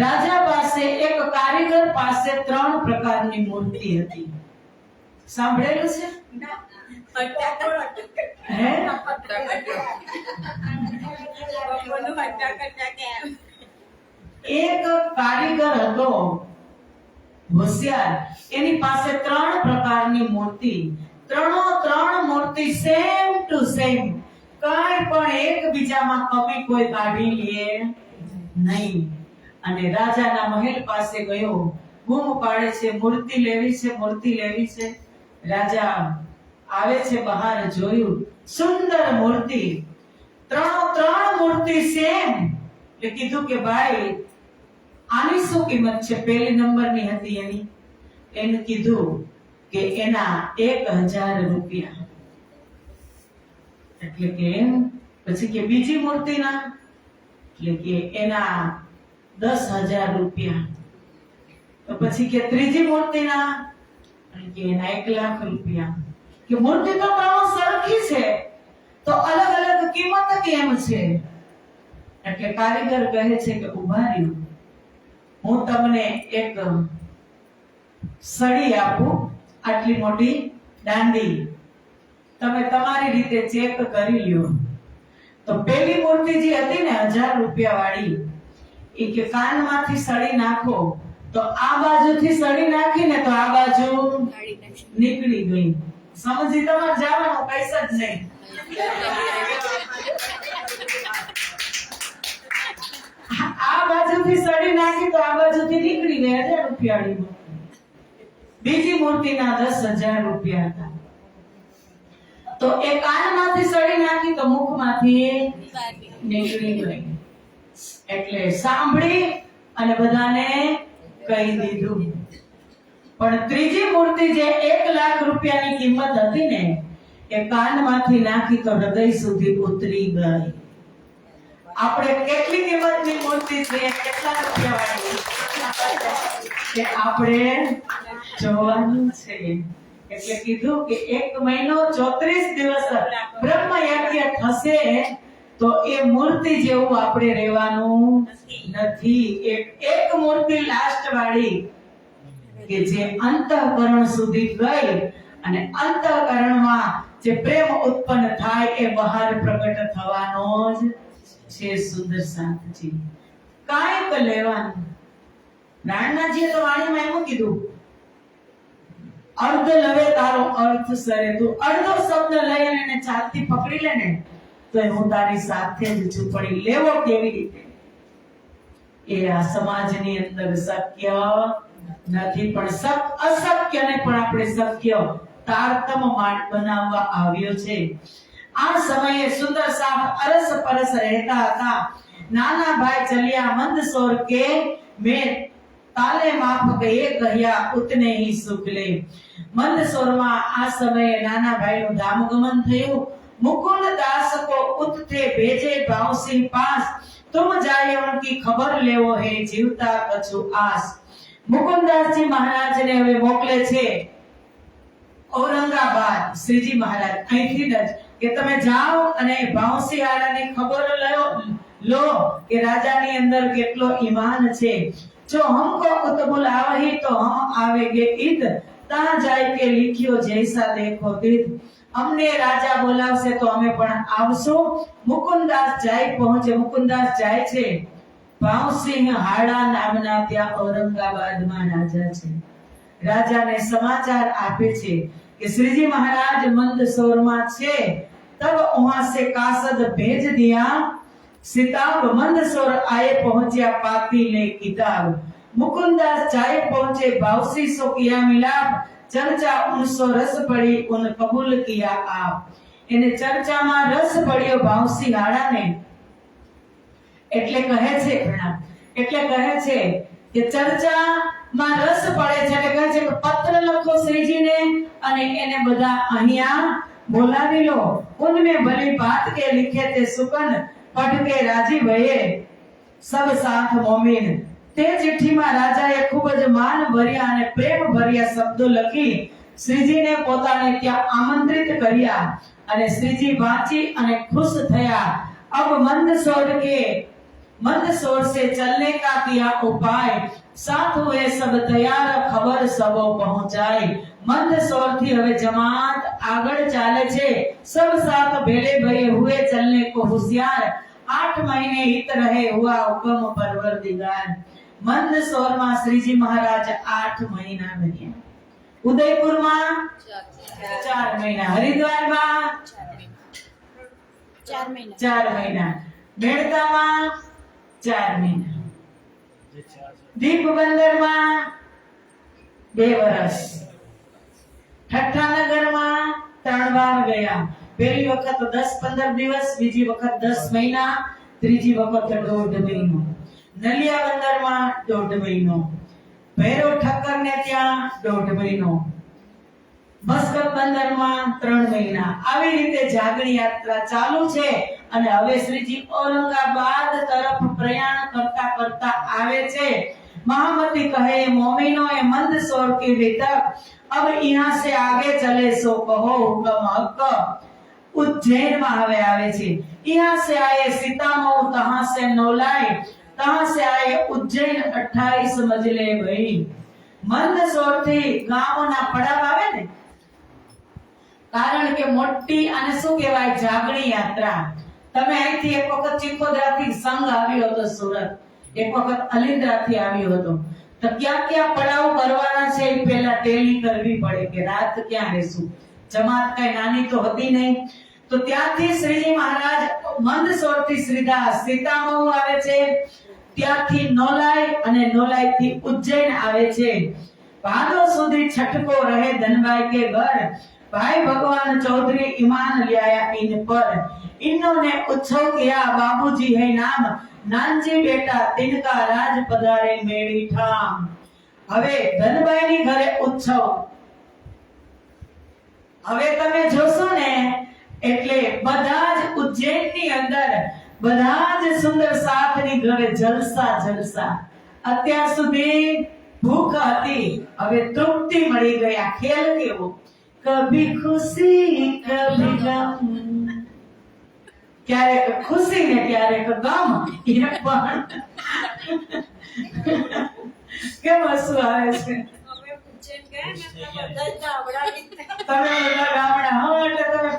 Speaker 1: રાજા પાસે એક કારીગર પાસે 3 પ્રકારની મૂર્તિ હતી. સાંભળેલું છે? હે? એક કારીગર હતો હોશિયાર, એની પાસે 3 પ્રકારની મૂર્તિ. 3 મૂર્તિ સેમ ટુ સેમ, કાંઈ પણ એકબીજામાં કમી કોઈ કાઢી લે નહીં. અને રાજાના મહેલ પાસે ગયો, બૂમ પાડે છે મૂર્તિ લેવી છે, મૂર્તિ લેવી છે. રાજા આવે છે બહાર, જોયું સુંદર મૂર્તિ, 3 મૂર્તિ સેમ. એટલે કીધું કે ભાઈ આની શું કિંમત છે? પહેલી નંબરની હતી એની, એને કીધું કે એના 1000 રૂપિયા. એટલે કે પછી કે બીજી મૂર્તિના, એટલે કે એના 10,000 રૂપિયા. તો પછી કે ત્રીજી મૂર્તિના, કે એના 1,00,000 રૂપિયા. કે મૂર્તિ તો 3 સરખી છે, તો અલગ અલગ કિંમત કેમ છે? એટલે કારીગર કહે છે કે ઉભા રહ્યો, હું તમને એક સળી આપું, આટલી મોટી દાંડી, તમે તમારી રીતે ચેક કરી લ્યો. તો પહેલી મૂર્તિ જે હતી ને 1000 રૂપિયા વાળી, એ કે કાનમાંથી સળી નાખો, તો આ બાજુથી સળી નાખીને તો આ બાજુ નીકળી ગઈ. સમજી તમારે જવાનું, પૈસા જ નહીં. આ બાજુથી સળી નાખી તો આ બાજુથી નીકળી ગઈ 1000 રૂપિયાની. બીજી મૂર્તિના 10,000 રૂપિયા હતા. તો એ કાનમાંથી સળી નાખી તો મુખમાંથી નીકળી ગઈ. એટલે સાંભળી અને બધાને કહી દીધું. પણ ત્રીજી મૂર્તિ જે 1,00,000 રૂપિયાની કિંમત હતી ને, એ કાનમાંથી નાખી તો હૃદય સુધી ઉતરી ગઈ. આપણે કેટલી કિંમતની મૂર્તિ છે, કેટલા રૂપિયા વાળી, કે આપણે જોવાનું છે. એટલે કીધું કે 1 મહિનો 34 દિવસ બ્રહ્મ યજ્ઞ થશે તો એ મૂર્તિ જેવું આપણે રહેવાનું નથી. એક મૂર્તિ લાસ્ટ વાળી કે જે અંતઃકરણ સુધી ગઈ અને અંતઃકરણમાં જે પ્રેમ ઉત્પન્ન થાય એ બહાર પ્રગટ થવાનો જ છે. સુંદર શાંતજી કાંઈક લેવાનું. નારાયણજીએ તો વાણીમાં એવું કીધું, અર્ધ લવે તારો અર્થ સરે. તું અડધો શબ્દ લઈ અને એને ચાલતી પકડી લે ને તો હું તારી સાથે જ છું. પણ એ લેવો કેવી રીતે એ આ સમાજની અંદર શક્ય નથી. પણ અશક્યને પણ આપણે શક્ય તારતમ બનાવવા આવ્યો છે. આ સમયે સુંદર સાથ અરસ પરસ રહેતા હતા. નાના ભાઈ ચલિયા મંદસોર કે મેં તાલે માફ ગયે કહ્યા ઉતને હી સુખ લે. મંદસોરમાં આ સમયે નાના ભાઈનું ધામગમન થયું. मुकुंद दास को उठते भेजे भाव सिंह पास, तुम जाए उनकी खबर लेवो है जीवता कछु आस. मुकुंददास जी महाराज ने હવે મોકલે છે ઔરંગાબાદ શ્રીજી મહારાજ અહીંથી જ કે તમે જાઓ અને ભાવસિંહ આરાની ખબર લો કે રાજાની અંદર કેટલો ઈમાન છે. જો हमको उत बुलावही तो हम आवेगे ईद, ता जाय के लिखियो जैसा देखो तीद. અમને રાજા બોલાવશે તો અમે પણ આવશું. મુકુંદદાસ જાય પહોંચે. મુકુંદદાસ જાય છે ભાવસિંહ હાડા નામના ત્યાં ઔરંગાબાદમાં રાજા છે. રાજાને સમાચાર આપે છે कि श्री जी महाराज मंदसौर छे. तब वहां से कासद भेज दिया सिताब. मंदसौर आए पहुंचा पाती ले किताब. मुकुंददास जाए पहुंचे भावसी सो किया मिलाप. चर्चा उनसो रस पड़ी उन कबूल किया आप. એને ચર્ચામાં રસ પડ્યો ભાવસિંહ હાડાને. એટલે કહે છે પ્રણામ. એટલે કહે છે કે ચર્ચામાં રસ પડે છે. એટલે કહે છે કે પત્ર લખો શ્રીજીને અને એને બધા અહીંયા બોલાવી લો. ઉનમે ભલી बात के लिखे ते सुकन पढ़ के राजी भये सब साथ मोमिन. તે ચિઠ્ઠીમાં રાજાએ ખૂબ જ માન ભર્યા અને પ્રેમ ભર્યા શબ્દો લખી શ્રીજીને પોતાને ત્યાં આમંત્રિત કર્યા અને શ્રીજી વાંચી અને ખુશ થયા. अब मंदसौर से चलने का किया उपाय, साथ हुए सब तैयार खबर सबो पहुंचाई. मंदसौर थी હવે જમાત આગળ ચાલે છે. सब साथ भेले भये हुए चलने को होशियार. 8 महीने हित रहे हुआ हुक्म परवरदिगार. मंदसौर માં શ્રીજી મહારાજ 8 મહિના રહ્યા. ઉદયપુર માં 4 મહિના. હરિદ્વાર માં 4 મહિના. બેડકા માં 4 મહિના. દીપબંદર માં 2 વર્ષ. ઠઠ્ઠાનગર માં 3 વાર ગયા. પહેલી વખત 10-15 દિવસ, બીજી વખત 10 મહિના, ત્રીજી વખત 1.5 મહિનો. નલિયા બંદરમાં 1.5 મહિનો. ભૈરવ ઠક્કર ને ત્યાં 1.5 મહિનો. મસ્કત બંદરમાં 3 મહિના. આવી રીતે જાગણી યાત્રા ચાલુ છે. અને હવે શ્રીજી ઔરંગાબાદ તરફ પ્રયાણ કરતા કરતા આવે છે. महामती कहे मोमिनो ए मंदसौर की वितक, अब यहाँ से आगे चले सो कहो हुक्म हक. उज्जैन में हवे आवे छे. यहाँ से आए सीतामऊ, तहां से नौलाई, तहां से आए उज्जैन 28 मजले भई. मंदसौर थी गामोना पड़ाव आवे ने, कारण के मोटी અને શું કહેવાય જાગણી યાત્રા. તમે અહીંથી એક વખત ચિખોદરાથી સંઘ આવ્યો હતો સુરત, એક વખત અલિન્દ્રાથી આવ્યો હતો. તો ક્યાં ક્યાં પડાવ કરવાના છે એ પહેલા ટેલી કરવી પડે કે રાત ક્યાં રહેશું. જમાત કઈ નાની તો હતી નહીં. તો ત્યાંથી શ્રીજી મહારાજ મંદસૌરથી સીધા સીતામऊ આવે છે. ત્યાંથી નોલાઈ અને નોલાઈથી ઉજ્જૈન આવે છે. ભાદો સુધી છટકો રહે ધનભાઈ के घर. भाई भगवान चौधरी ईमान लिया इन पर. इन्होंने उत्सव किया बाबूजी है नाम, नानजी बेटा तिनका राज पधारे मेरी ठाम. હવે ધનભાઈની ઘરે ઉત્સવ. હવે તમે જોશો ને એટલે બધા જ ઉજ્જૈનની અંદર બધા જ સુંદર સાથની ઘરે જલસા જલસા. અત્યાર સુધી ભૂખ હતી, હવે તૃપ્તિ મળી ગઈ. આ ખેલ કેવો, કભી ખુશી કભી ગમ. ક્યારેક ખુશી ને ક્યારેક ગમ. એ પણ કેમ હસવું આવે છે. તમે બધા ગામડા હો એટલે તમે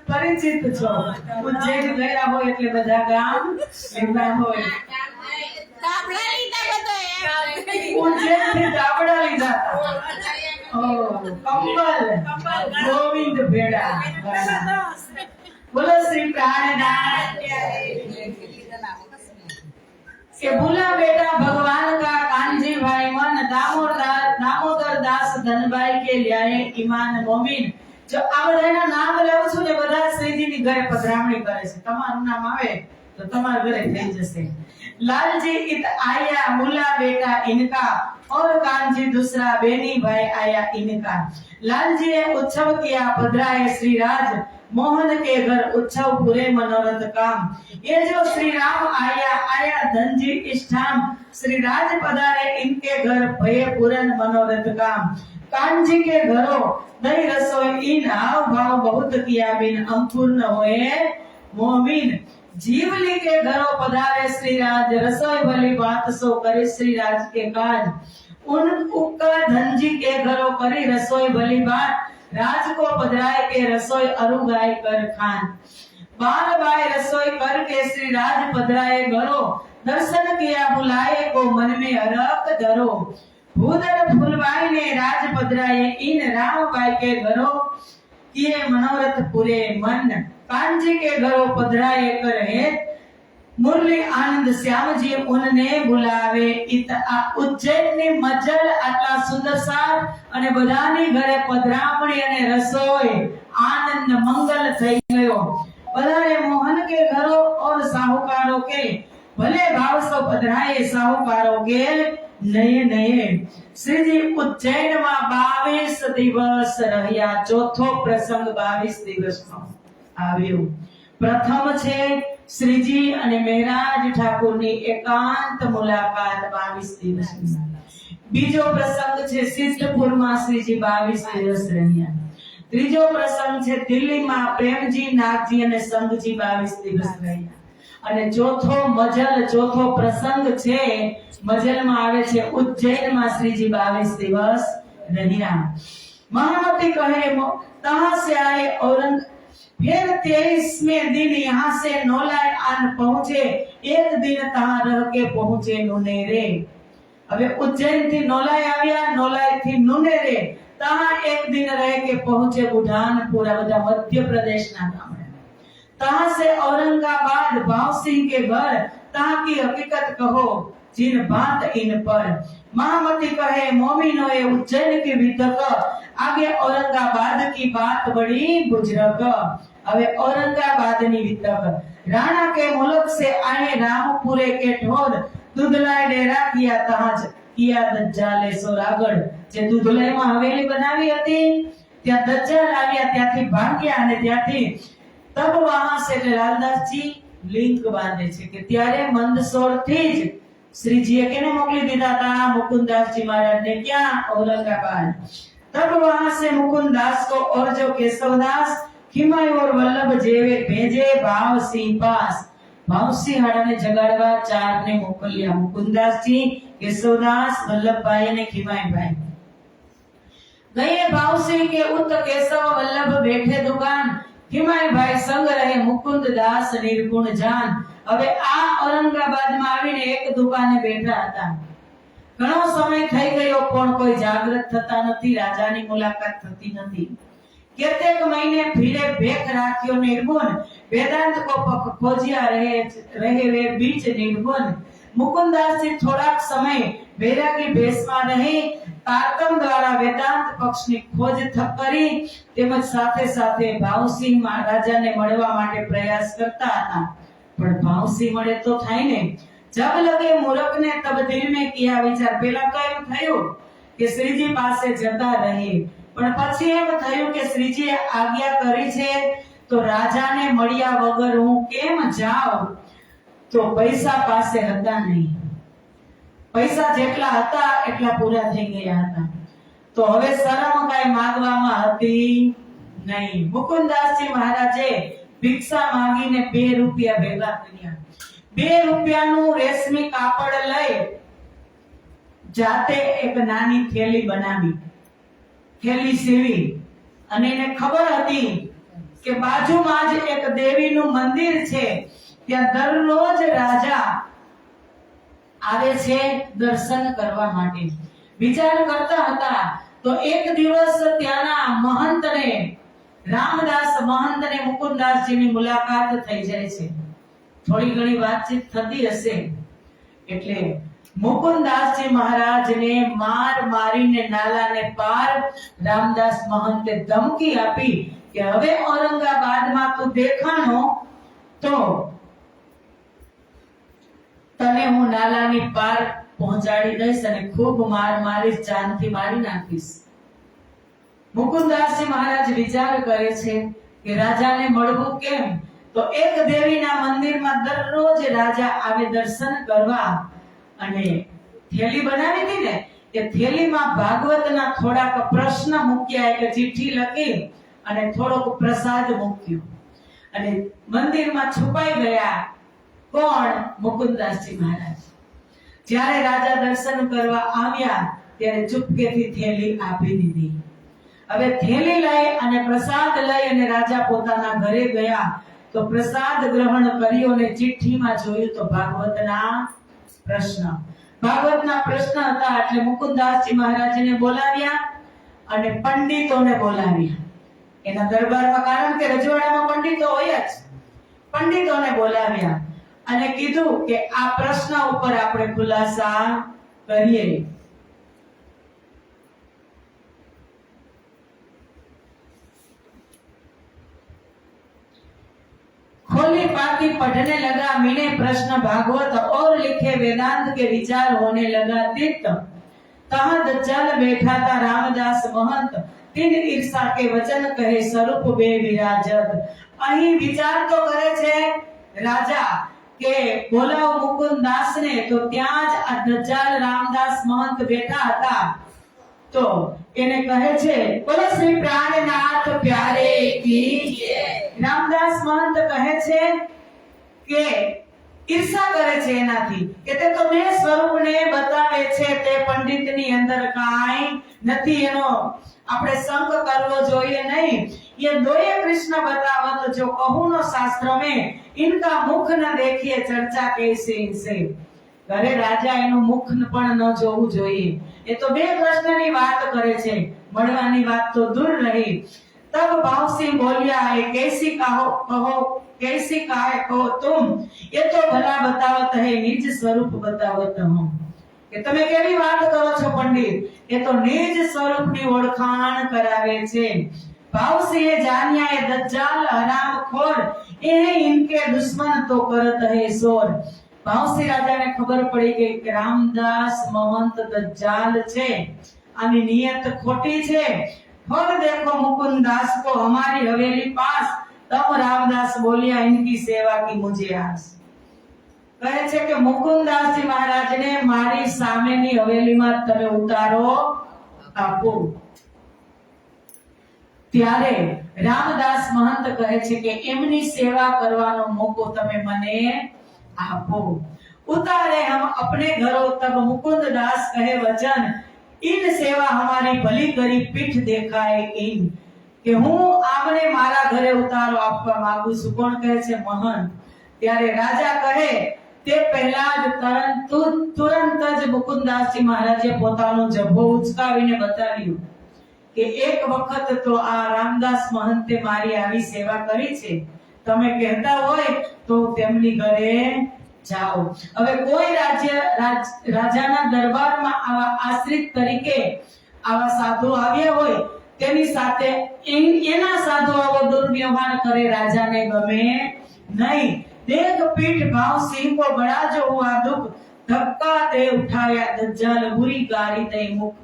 Speaker 1: પરિચિત છો. ઉજ્જૈન ગયા હોય એટલે બધા ગામ લીધા હોય.
Speaker 4: ગામડા લીધા બધો એમ.
Speaker 1: ઉજ્જૈન થી ગામડા લીધા હતા. કંબલ ગોવિંદ ભેડા. બોલો શ્રી प्राणनाथ के भूला बेटा भगवान का कांजी भाई मन दामोदर दास धनभाई के लिए ईमान मोमिन. जो આ બધાના નામ લઉં છું ને બધા શ્રીજીની ઘરે પધરામણી કરે છે. તમારું નામ આવે તો તમારા ઘરે થઈ જશે. लालजी इत आया मुला बेटा इनका और कानजी दूसरा बेनी भाई आया इनका. लालजी ने उत्सव किया पधराए श्री राज मोहन के घर उत्सव पूरे मनोरथ काम. ये जो श्री राम आया धनजी इष्ठाम श्री राज पधारे इनके घर भय पूरन मनोरथ काम. कानजी के घरों दही रसोई इन हाव भाव बहुत किया बिन अपूर्ण होए मोमिन. जीवली के घरों पधारे श्री राज रसोई भली बात सो करे श्री राज के काज. उन उपका धनजी के घरों करी रसोई भली बात राज को पधराए के रसोई अरुगाई कर खान. बार बाय रसोई करके श्री राज पधराए घरों दर्शन किया बुलाए को मन में हरक धरो. भूधर फूलबाई ने राज पधराए इन राम बाई के घरों किए मनोरथ पूरे मन. कांजी के घरों पधराए कर है मुरली आनंद श्याम जी उनने बुलावे. इत उज्जैन ની મજલ આટલા સુંદર સાર અને બધાની ઘરે પધરામણી અને રસોઈ આનંદ મંગલ થઈ ગયો. બધાને મોહન કે ઘરો और साहूकारों के भले भाव से पधराए साहूकारों के नए नए. श्रीजी उज्जैन માં 22 દિવસ રહ્યા. ચોથો પ્રસંગ 22 દિવસનો આવ્યો. પ્રથમ છે શ્રીજી અને મહેરાજ ઠાકોરની એકાંત મુલાકાત 22 દિવસની. બીજો પ્રસંગ છે સિદ્ધપુરમાં શ્રીજી 22 દિવસ રહ્યા. ત્રીજો પ્રસંગ છે દિલ્હીમાં પ્રેમજી નાગજી અને સંઘજી 22 દિવસ રહ્યા. અને ચોથો પ્રસંગ છે મજલમાં આવે છે ઉજ્જૈનમાં શ્રીજી 22 દિવસ રહ્યા. महामती कहे तहां से आए औरंग फिर 23वें दिन यहाँ से नौलाए आन पहुंचे. एक दिन तहां रह के पहुंचे नुनेरे. હવે ઉજ્જૈન થી નોલાઈ આવ્યા. નોલાઈ થી નુનેરે तहां एक दिन रह के पहुंचे बुढ़ानपुर. બધા મધ્ય પ્રદેશના ગામડે. तहां से औरंगाबाद भाव सिंह के घर. तहां की हकीकत कहो जिन बात इन पर. महामती कहे मोमिनों उज्जैन की विधक आगे औरंगाबाद की बात बड़ी बुजुर्ग. હવે औरंगाबादની विधक राणा के मुल्क से आए रामपुरे के ठोर दुधलाई डेरा किया तहां किया दज्जाले सोरागढ़. જે દુધલાઈમાં હવેલી બનાવી હતી ત્યાં દજ્જાલ આવ્યા. ત્યાંથી ભાગ્યા અને ત્યાંથી તબ વહાં से લાલદાસજી લિંક બાંધે છે કે ત્યારે મંદસોર થી જ श्रीजीए केने मोकली दीधा था मुकुंदास जी महाराज ने. क्या? औरंगाबाद. तब वहां से मुकुंदास को और जो केशवदास खिमाई और वल्लभ जेवे भेजे भाव सिंह पास. भाव सिंह हाड़ा ने जगाड़वा 4 ने मोकलिया. मुकुंदास जी, केशवदास, वल्लभ भाई ने खिमाई भाई गए. भाव सिंह के उत केशव वल्लभ बैठे दुकान. खिमाई भाई संग रहे मुकुंद दास निर्गुण जान. હવે આ ઔરંગાબાદમાં આવીને એક દુકાને બેઠા હતા. ઘણો સમય થઈ ગયો પણ કોઈ જાગૃત થતા નથી. રાજાની મુલાકાત થતી નથી. કેટલેક મહિને ભીડે ભેખ રાખ્યો નિર્ગુણ. વેદાંત કો खोजिया रहे वे बीच निर्गुण. मुकुंदास जी થોડાક સમય વૈરાગી ભેષમાં રહી તારકમ દ્વારા વેદાંત પક્ષની ખોજ કરી તેમજ સાથે સાથે ભાવસિંહ મહારાજાને મળવા માટે પ્રયાસ કરતા હતા. पर भावसी મળે તો થાય ને. जब लगे मूर्ख ने तब दिल में किया विचार. પેલા તો એમ થયું કે શ્રીજી પાસે જતા રહે પણ પછી એમ થયું કે શ્રીજીએ આજ્ઞા કરી છે તો રાજાને મળ્યા વગર હું કેમ જાઉં. તો પૈસા પાસે હતા નહીં. પૈસા જેટલા હતા એટલા પૂરા થઈ ગયા હતા. તો હવે શરમ કાઈ માંગવામાં હતી નહીં. મુકુંદાસજી મહારાજે ભિક્ષા માંગીને 2 રૂપિયા ભેગા કર્યા. 2 રૂપિયાનું રેશમી કાપડ લઈ જાતે એક નાની થેલી બનાવી. થેલી સીવી અને એને ખબર હતી કે બાજુમાં જ એક દેવીનું મંદિર છે, ત્યાં દરરોજ રાજા આવે છે દર્શન કરવા માટે. વિચાર કરતા હતા તો એક દિવસ ત્યાંના મહંતને, રામદાસ મહંતને મુકુંદાસજીની મુલાકાત થઈ જાય છે. થોડી ઘણી વાતચીત થતી હશે એટલે મુકુંદાસજી મહારાજને મારીને નાલાને પાર રામદાસ મહંતે ધમકી આપી કે હવે ઔરંગાબાદમાં તું દેખાણો તો તને હું નાલાની પાર પહોંચાડી દઈશ અને ખૂબ મારીશ, જાનથી મારી નાખીશ. મુકુંદાસજી મહારાજ વિચાર કરે છે કે રાજાને મળવું કેમ? તો એક દેવીના મંદિરમાં દરરોજ રાજા આવે દર્શન કરવા, અને થેલી બનાવી હતી ને એ થેલીમાં ભાગવતના થોડાક પ્રશ્ન મૂક્યા, એક ચિઠ્ઠી લખી અને થોડોક પ્રસાદ મૂક્યો અને મંદિરમાં છુપાઈ ગયા. કોણ? મુકુંદાસજી મહારાજ. જ્યારે રાજા દર્શન કરવા આવ્યા ત્યારે ચૂપકેથી થેલી આપી દીધી. હવે થેલી લઈ અને પ્રસાદ લઈ અને રાજા પોતાના ઘરે ગયા તો પ્રસાદ ગ્રહણ કર્યો અને ચિઠ્ઠીમાં જોયું તો ભાગવતના પ્રશ્ન હતા. એટલે મુકુંદાસજી મહારાજને બોલાવ્યા અને પંડિતોને બોલાવ્યા એના દરબારમાં, કારણ કે રજવાડામાં પંડિતો હોય જ. પંડિતોને બોલાવ્યા અને કીધું કે આ પ્રશ્ન ઉપર આપણે ખુલાસા કરીએ. खोली पाती पढ़ने लगा, मीने प्रश्न भागवत और लिखे वेदांत के विचार होने लगा. तीर्थ तहाँ दज्जाल बैठा था रामदास महंत, तीन ईर्षा के वचन कहे स्वरूप बे विराजत. અહીં વિચાર તો કરે છે રાજા કે બોલાવો મુકુંદાસને, તો ત્યાં જ આ દજ્જાલ રામદાસ મહંત બેઠા હતા. તો એને કહે છે બોલો શ્રી પ્રાણનાથ પ્યારે કી જય. રામદાસ મહંત કહે છે કે ઈર્ષા કરે છે એનાથી કે તે તો બે સ્વરૂપને બતાવે છે, તે પંડિતની અંદર કાંઈ નથી, એનો આપણે સંગ કરવો જોઈએ નહીં. ये दोये कृष्ण बतावत जो कहूं न शास्त्र में, इनका मुख न देखिए चर्चा कैसे इनसे. ઘરે રાજા એનું મુખ પણ ન જોવું જોઈએ. એ તો બે પ્રશ્નની વાત કરે છે, મળવાની વાત તો દૂર રહી. तब भाव सिंह बोलिया है कैसी कहो तुम, ये तो भला बतावत है निज स्वरूप बतावत हूं. કે તમે કેવી વાત કરો છો પંડિત, એ તો નિજ સ્વરૂપની ઓળખાણ કરાવે છે. भावसिंह जानिया ये दज्जाल हरामखोर, ये इनके दुश्मन तो करत है शोर. भावसिंह राजा ने खबर पड़ी गई कि रामदास महंत दज्जाल छे, आनी नियत खोटी छे. और देखो मुकुंदास को हमारी हवेली पास. तब रामदास बोलिया इनकी सेवा की मुझे आस. કહે છે કે મુકુંદાસજી મહારાજને મારી સામેની હવેલીમાં તમે ઉતારો આપો. ત્યારે રામદાસ મહંત કહે છે કે એમની સેવા કરવાનો મોકો તમે મને આપો. उतारे हम अपने घरों तब मुकुंद दास कहे वचन, इन सेवा हमारी भली करी पीठ देखाए इन. કે હું આમને મારા ઘરે ઉતારો આપવા માંગુ છું. કોણ કહે છે? મહંત. ત્યારે રાજા કહે તે પહેલા જ તુરંત જ મુકુંદાસજી મહારાજે પોતાનો જભો ઉચકાવીને બતાવ્યું કે એક વખત તો આ રામદાસ મહંતે મારી આવી સેવા કરી છે, તમે કહેતા હોય તો તેમની ઘરે જાઓ. હવે કોઈ રાજાના દરબારમાં આવા આશ્રિત તરીકે આવા સાધુ આવ્યા હોય, તેની સાથે એના સાધુ આવો દુર્વ્યવહાર કરે રાજાને ગમે નહીં. देख पीठ भाव सिंह को बड़ा जो हुआ दुख, धक्का दे उठाया दज्जाल बुरी गारी दे मुख.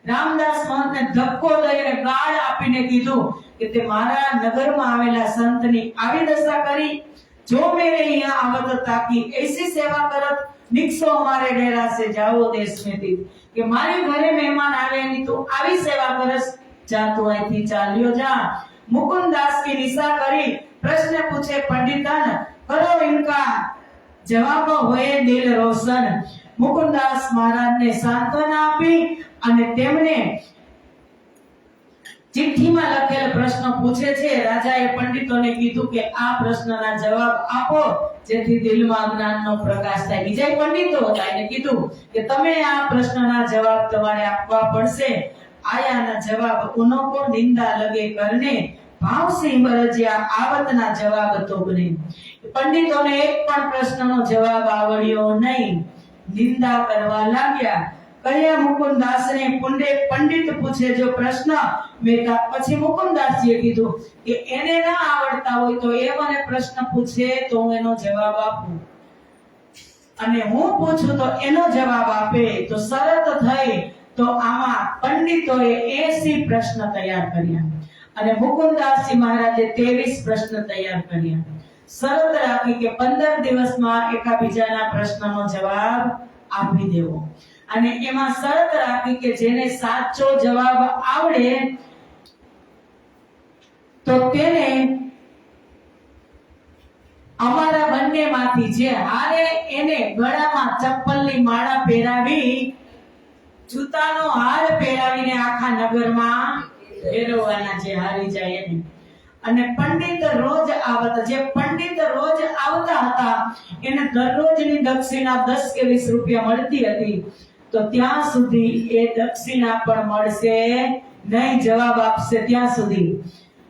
Speaker 1: रामदास महंत ने धक्को दઈને ગાળ આપીને કીધું કે તે મારા નગરમાં આવેલા સંતની આવી દશા કરી. जो मेरे यहाँ आवत ताकि ऐसी सेवा करत, निकसो हमारे डेरा से जाओ देश में थी. કે મારી ઘરે મહેમાન આવે એની તું આવી સેવા કરસ, જા તું અહીંથી ચાલ્યો જા. મુકુંદાસ की निशा કરી प्रश्न पूछे पंडितन, करो इनका जवाब होए दिल रोशन. मुकुंदास महाराज ने सांत्वना આપી અને તેમને ચિઠ્ઠીમાં લખેલ પ્રશ્ન પૂછે છે. રાજાએ પંડિતોને કીધું કે આ પ્રશ્નના જવાબ આપો જેથી દિલમાં જ્ઞાનનો પ્રકાશ થાય. બીજા પંડિતો હતા, એને કીધું કે તમે આ પ્રશ્નના જવાબ તમારે આપવા પડશે. આયાના જવાબ ઉनको નિંદા લગે કરને ભાવ સિંહ બરજ્યા આવતના જવાબ તો બને. પંડિતોને એક પણ પ્રશ્નનો જવાબ આવડ્યો નહીં, નિંદા કરવા લાગ્યા. કહ્યા મુકુંદાસને પંડિત પૂછે જો પ્રશ્ન પછી મુકુંદાસજીએ કીધું કે એને ના આવડતા હોય તો એ મને પ્રશ્ન પૂછે તો હું એનો જવાબ આપું, અને હું પૂછું તો એનો જવાબ આપે તો શરત થઈ. તો આમાં પંડિતોએ 80 પ્રશ્ન તૈયાર કર્યા અને મુકુંદાસજી મહારાજે 23 પ્રશ્ન તૈયાર કર્યા. શરત રાખી કે 15 દિવસમાં એકાબીજાના પ્રશ્નનો જવાબ આપી દેવો. અને એમાં શરત રાખી કે જેને સાચો જવાબ આવડે તો તેને અમારા બંનેમાંથી જે હારે એને ગળામાં ચપ્પલની માળા પહેરાવી, જૂતાનો હાર પહેરાવીને આખા નગરમાં ફેરવવાના, જે હારી જાય એને. અને પંડિત રોજ આવતા, જે પંડિત રોજ આવતા હતા એને દરરોજની દક્ષિણા 10 કે 20 રૂપિયા મળતી હતી. તો ત્યાં સુધી એ દક્ષિણા પણ મળશે નહીં, જવાબ આપશે ત્યાં સુધી.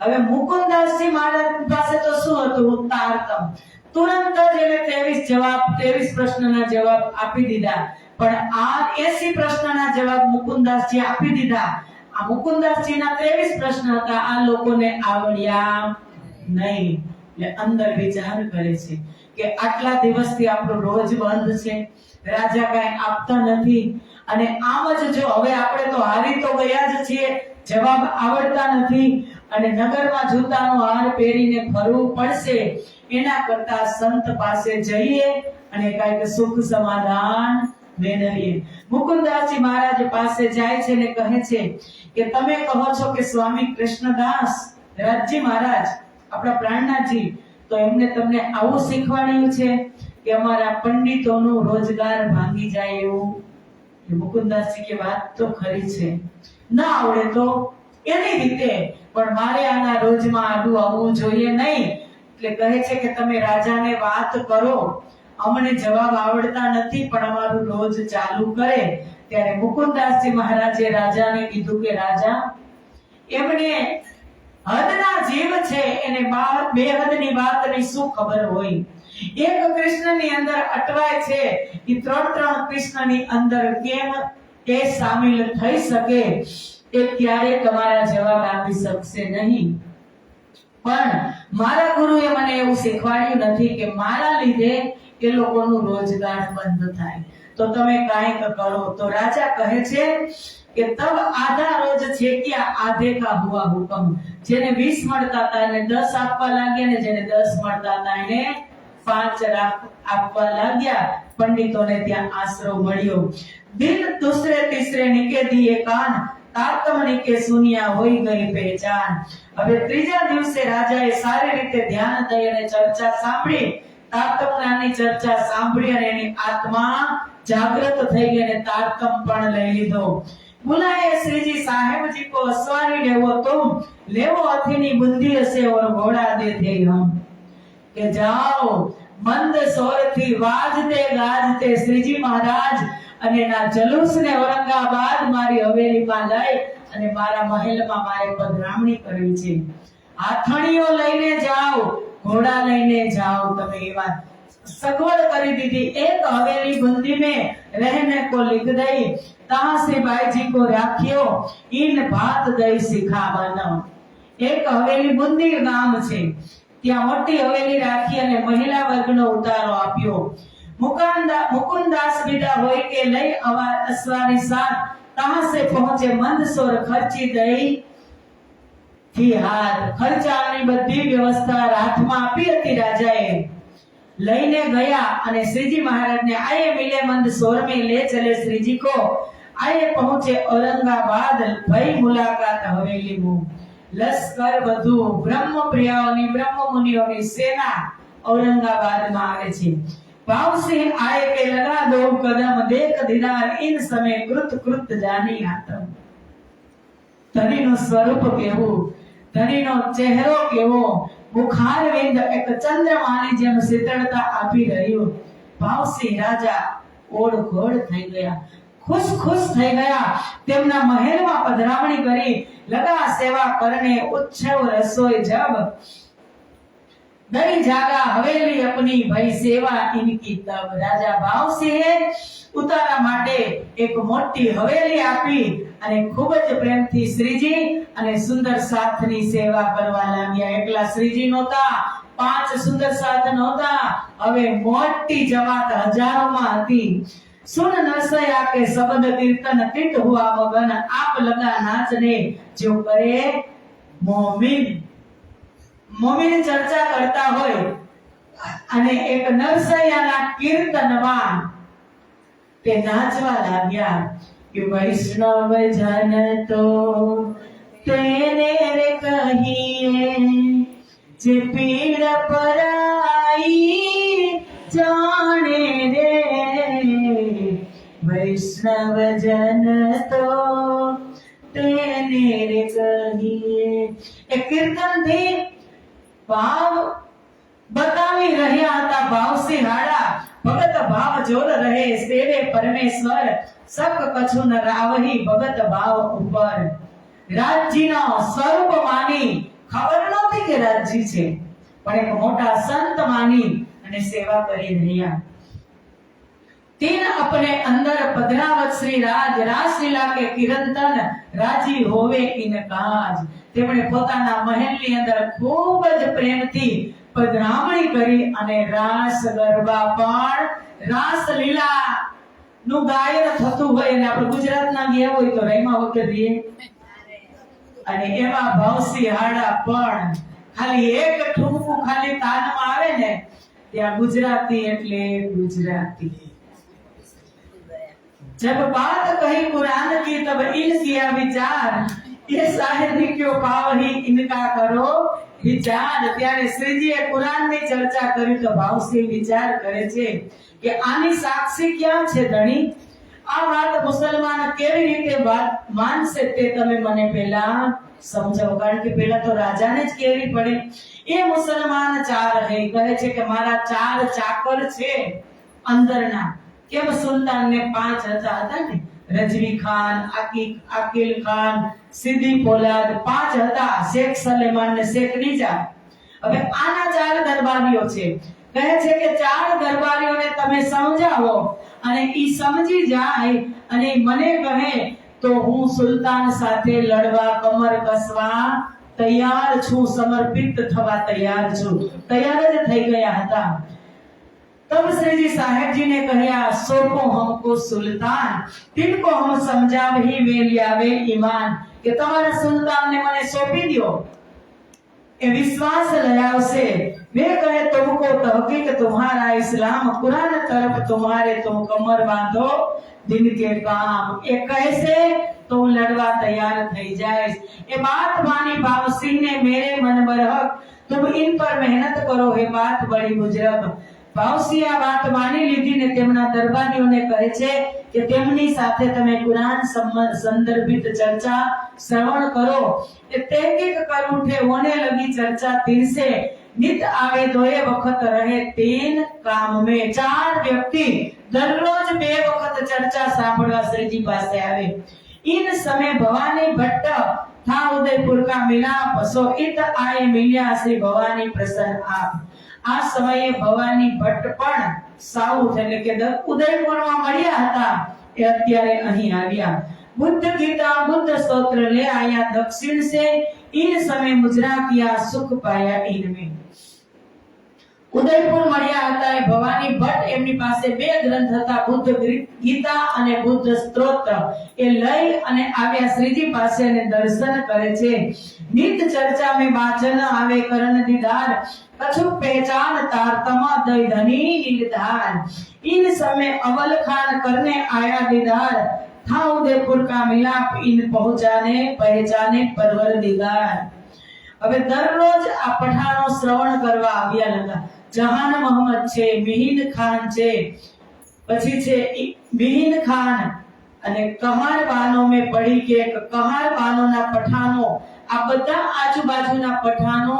Speaker 1: હવે મુકુંદાસજી મહારાજ પાસે તો શું હતું? તારતમ. તુરંત જ એને 23 પ્રશ્નના જવાબ આપી દીધા. પણ આ 80 પ્રશ્નના જવાબ મુકુંદાસજી આપી દીધા. આ મુકુંદાસજીના 23 પ્રશ્ન હતા, આ લોકોને આવડ્યા નહીં. એટલે અંદર વિચાર કરે છે કે આટલા દિવસથી આપણો રોજ બંધ છે, રાજા કઈ આપતા નથી, અને આમ જ જો હવે આપણે તો હારી તો ગયા જ છીએ, જવાબ આવડતા નથી, અને નગરમાં જૂતાનો હાર પહેરીને ફરવું પડશે. એના કરતા સંત પાસે જઈએ અને કઈક સુખ સમાધાન મેળવીએ. મુકુંદાસજી મહારાજ પાસે જાય છે ને કહે છે કે તમે કહો છો કે સ્વામી કૃષ્ણદાસ રાજજી મહારાજ, આપણા પ્રાણનાથજી, તો એમને તમને આવું શીખવાડ્યું છે કે અમારા પંડિતોનો રોજગાર ભાંગી જાય એવું. મુકુંદાસજી કે વાત તો ખરી છે, ના આવડે તો એની રીતે, પણ મારે આના રોજમાં આડું આવવું જોઈએ નહીં. એટલે કહે છે કે તમે રાજાને વાત કરો, અમને જવાબ આવડતા નથી પણ અમારું રોજ ચાલુ કરે. ત્યારે મુકુંદાસજી મહારાજે રાજાને કીધું કે રાજા, એમને હદના જીવ છે, એને બે હદની વાતની શું ખબર હોય? એક કૃષ્ણની અંદર અટવાય છે, એ 3 કૃષ્ણની અંદર કેમ એ સામેલ થઈ શકે? એ ક્યારે તમારા જવાબ આપી શકશે નહીં. પણ મારા ગુરુએ મને એવું શીખવાડ્યું નથી કે મારા લીધે એ લોકોનું રોજગાર બંધ થાય, તો તમે કાંઈક કરો. તો રાજા કહે છે કે તબ આધા રોજ છે ક્યાં આધે કા હુઆ હુકમ. જેને 20 મળતા હતા એને 10 આપવા લાગ્યા, ને જેને 10 મળતા હતા એને 5 આપવા લાગ્યા. પંડિતોને ત્યાં આશરો મળ્યો. દિન દૂસરે તીસરે નિકે દિએ કાન, તાતમ નિકે સુનિયા હોઈ ગઈ પહેચાન. હવે ત્રીજા દિવસે રાજાએ સારી રીતે ધ્યાન દઈ અને ચર્ચા સાંભળી. તારતમ્યની ચર્ચા સાંભળી અને એની આત્મા જાગૃત થઈ ગઈ અને તારતમ પણ લઈ લીધો. बुलाए श्री जी साहेब जी को असवारी लेवो तुम, लेवो अथीनी बुंदी हसे और घोड़ा दे थे हम. કે જાઓ મંદ સ્વરથી વાજતે ગાજતે શ્રીજી મહારાજ અને ના જલુસને ઔરંગાબાદ મારી હવેલીમાં લઈ અને મારા મહેલમાં મારે પધરામણી કરવી છે. હાથણીઓ લઈને જાઓ, ઘોડા લઈને જાઓ. તમે એવા સગવડ કરી દીધી. એક હવેલી બુંદી में रहने को लिख दई, तहां से भाई जी को राखियो इन भात दई सिखा बनो. एक हवेली બુંદી ગામ છે, ત્યાં મોટી હવેલી રાખી અને મહિલા વર્ગનો ઉતારો આપ્યો. મુકુંદાસ બીજા હોય કે લઈ અસવારી સાથ તહાં સે પહોંચે મંદસોર ખર્ચી દઈ થી હાથ. ખર્ચાની બધી વ્યવસ્થા હાથમાં આપી હતી રાજાએ. લઈને ગયા અને શ્રીજી महाराज आए मिले मंदसौर में ले चले श्री जी को. आए पहुंचे औरंगाबाद, भई मुलाकात हवेली में. लश्कर વધુ બ્રહ્મ પ્રિયાઓની બ્રહ્મ મુનિઓની સેના औरंगाबाद માં આવે છે. ભાવસિંહ આए के लगा 2 कदम, देख दीदार इन समय कृत कृत जानी आतम. ધણીનું સ્વરૂપ કેવું, ધણીનો ચહેરો કેવો, મુખારવિંદ એક ચંદ્રમાની જેમ શીતળતા આપી રહ્યું. ભાવસિંહ રાજા ઓળઘોળ થઈ ગયા, ખુશ થઈ ગયા. તેમના મહેલમાં પધરામણી કરી, લગા સેવા કરને ઉત્સવ રસોઈ જબ, દઈ જાગા હવેલી अपनी भई सेवा इनकी तब. રાજા ભાવસિંહે ઉતારા માટે એક મોટી હવેલી આપી અને ખૂબ જ પ્રેમથી શ્રીજી અને સુંદર સાથની સેવા કરવા લાગ્યા. એકલા શ્રીજી નહોતા, 5 સુંદર સાથ નહોતા, હવે મોટી જમાત હજારોમાં હતી. सुन नरसया के शब्द कीर्तन किट हुआ मगन, आप लगा नाचने जो करे मोमिन. મોમીન ચર્ચા કરતા હોય અને એક નરસૈયાના કીર્તનમાં તે નાચવા લાગ્યા કે વૈષ્ણવ જન તો તેને રે કહીએ જે પીડ પરાઈ જાણે રે. વૈષ્ણવ જન તો તેને રે કહીએ. એ કીર્તનથી ભાવ બતાવી રહ્યા હતા. ભાવસિંહ હાડા ભગત ભાવ જોર રહે, સેવે પરમેશ્વર સક કછુ ન રાવહી ભગત ભાવ ઉપર. રાજજીનો સ્વરૂપ માની, ખબર નહોતી કે રાજજી છે, પણ એક મોટા સંત માની અને સેવા કરી રહ્યા. तीन अपने अंदर पधरावत श्री राज रासलीला के किरंतन राजी होवे इन काज. તેમણે પોતાના મહેલની અંદર ખૂબ જ પ્રેમથી પધરામણી કરી અને રાસ ગરબા પણ રાસલીલા નું ગાયન થતું હોય અને આપણે ગુજરાતના ગયા હોય તો રૈમા વખત રહીએ અને એમાં ભાવસિંહ હાડા પણ ખાલી એક ઠુમકું ખાલી તાનમાં આવે ને ત્યાં ગુજરાતી એટલે ગુજરાતી. जब बात कही कुरान की तब इन किया विचार, ये शायरी क्यों पावही इनका करो विचार. ત્યારે શ્રીજીએ કુરાનની ચર્ચા કરી તો ભાવસિંહ વિચાર કરે છે કે આની સાક્ષી ક્યાં છે ધણી? આ વાત મુસલમાન કેવી રીતે માનશે તે તમે મને પહેલા સમજાવો, કારણ કે પહેલા તો રાજાને જ કહેવી પડે. એ મુસલમાન 4 હે, કહે છે કે મારા 4 ચાકર છે અંદરના. કેમ સુલતાન ને 5 હતા ને, રજવી ખાન, આકિલ ખાન, સીદી પોલાદ 5 હતા, શેખ સલેમાન ને શેખ નિજા. હવે આના 4 દરબારીઓ છે. કહે છે કે 4 દરબારીઓને તમે સમજાવો અને ઈ સમજી જાય અને મને કહે તો હું સુલતાન સાથે લડવા કમર કસવા તૈયાર છું, સમર્પિત થવા તૈયાર છું. તૈયાર જ થઈ ગયા હતા. तब श्री जी साहेब जी ने कहा सौंपो हमको सुल्तान, तिनको हम समझाव ही वे लियावे ईमान. કે તમારા સુલતાન ને મને સોંપી દો, એ વિશ્વાસ લયાવશે. वे कहे तुमको तहकीक तुम्हारा इस्लाम, कुरान तरफ तुम्हारे तुम कमर बांधो दिन के काम. એ કહેશે તો હું લડવા તૈયાર થઈ જાઈશ. એ बात मानी भावसिंह ने मेरे मन बरहक, तुम इन पर मेहनत करो, हे बात बड़ी बुजुर्ग. ભાવસિંહ આ વાત માની લીધી ને તેમના દરબારીઓને કહે છે કે તેમની સાથે તમે કુરાન સંદર્ભિત ચર્ચા શ્રવણ કરો. એ તહેકીક કર ઉઠે હોને લગી ચર્ચા તીર से नित आवे 2 वक्त रहे 3 काम में. 4 व्यक्ति दररोज 2 वक्त चर्चा સાંભળવા શ્રીજી પાસે આવે. इन समय भवानी भट्ट था उदयपुर का मिलाप, सो इत आए मिल्या श्री भवानी प्रसन्न आप. આ સમયે ભવાની ભટ્ટ પણ સાઉથ એટલે કે ઉદયપુરમાં મળ્યા હતા, એ અત્યારે અહીં આવ્યા. बुद्ध गीता बुद्ध स्तोत्र ले आया दक्षिण से, इन समय मुजरा किया सुख पाया इनमें. ઉદયપુર મળ્યા હતા એ ભવાની ભટ્ટ, એમની પાસે 2 ગ્રંથ હતા, બુદ્ધ ગીતા અને બુદ્ધ સ્તોત્ર. એ લઈ અને આવ્યા શ્રીજી પાસે અને દર્શન કરે છે. નિત ચર્ચા में वाचन आवे करण दीदार, कछु पहचान तारतमा दई धनी निर्धार. इन समय अवल खान करने आया दीदार, था उदयपुर का मिलाप इन पहुंचाने पहचाने परवरदिगार. હવે દરરોજ આ પઠાણો શ્રવણ કરવા આવ્યા હતા. જહાન મોહમ્મદ છે, મિહિન ખાન છે, પછી છે મિહિન ખાન અને કહાર બાનો મેં પઢી કે કહાર બાનોના પઠાનો, આ બધા આજુબાજુના પઠાનો,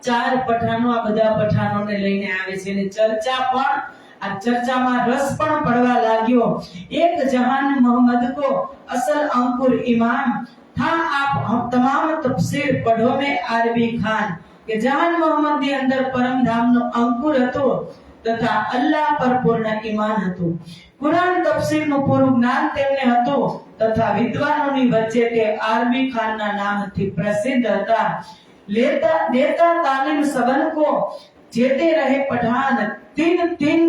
Speaker 1: 4 પઠાનો, આ બધા પઠાનોને લઈને આવે છે અને ચર્ચા પણ, આ ચર્ચામાં રસ પણ પડવા લાગ્યો। એક જહાન मोहम्मद को असल अंकुर इमाम था, आप हम तमाम तफसीर पढ़ो में आरबी खान કે જહાન મોહમ્મદ ની અંદર પરમધામ નો અંકુર હતો તથા અલ્લાહ પર પૂર્ણ ઈમાન હતું। કુરાન તફસીર નું પૂરું જ્ઞાન તેમને હતું તથા વિદ્વાનોની વચ્ચે તે આરબી ખાન ના નામથી પ્રસિદ્ધ હતા। देता तालीम सबन को जेते रहे पठान, तीन तीन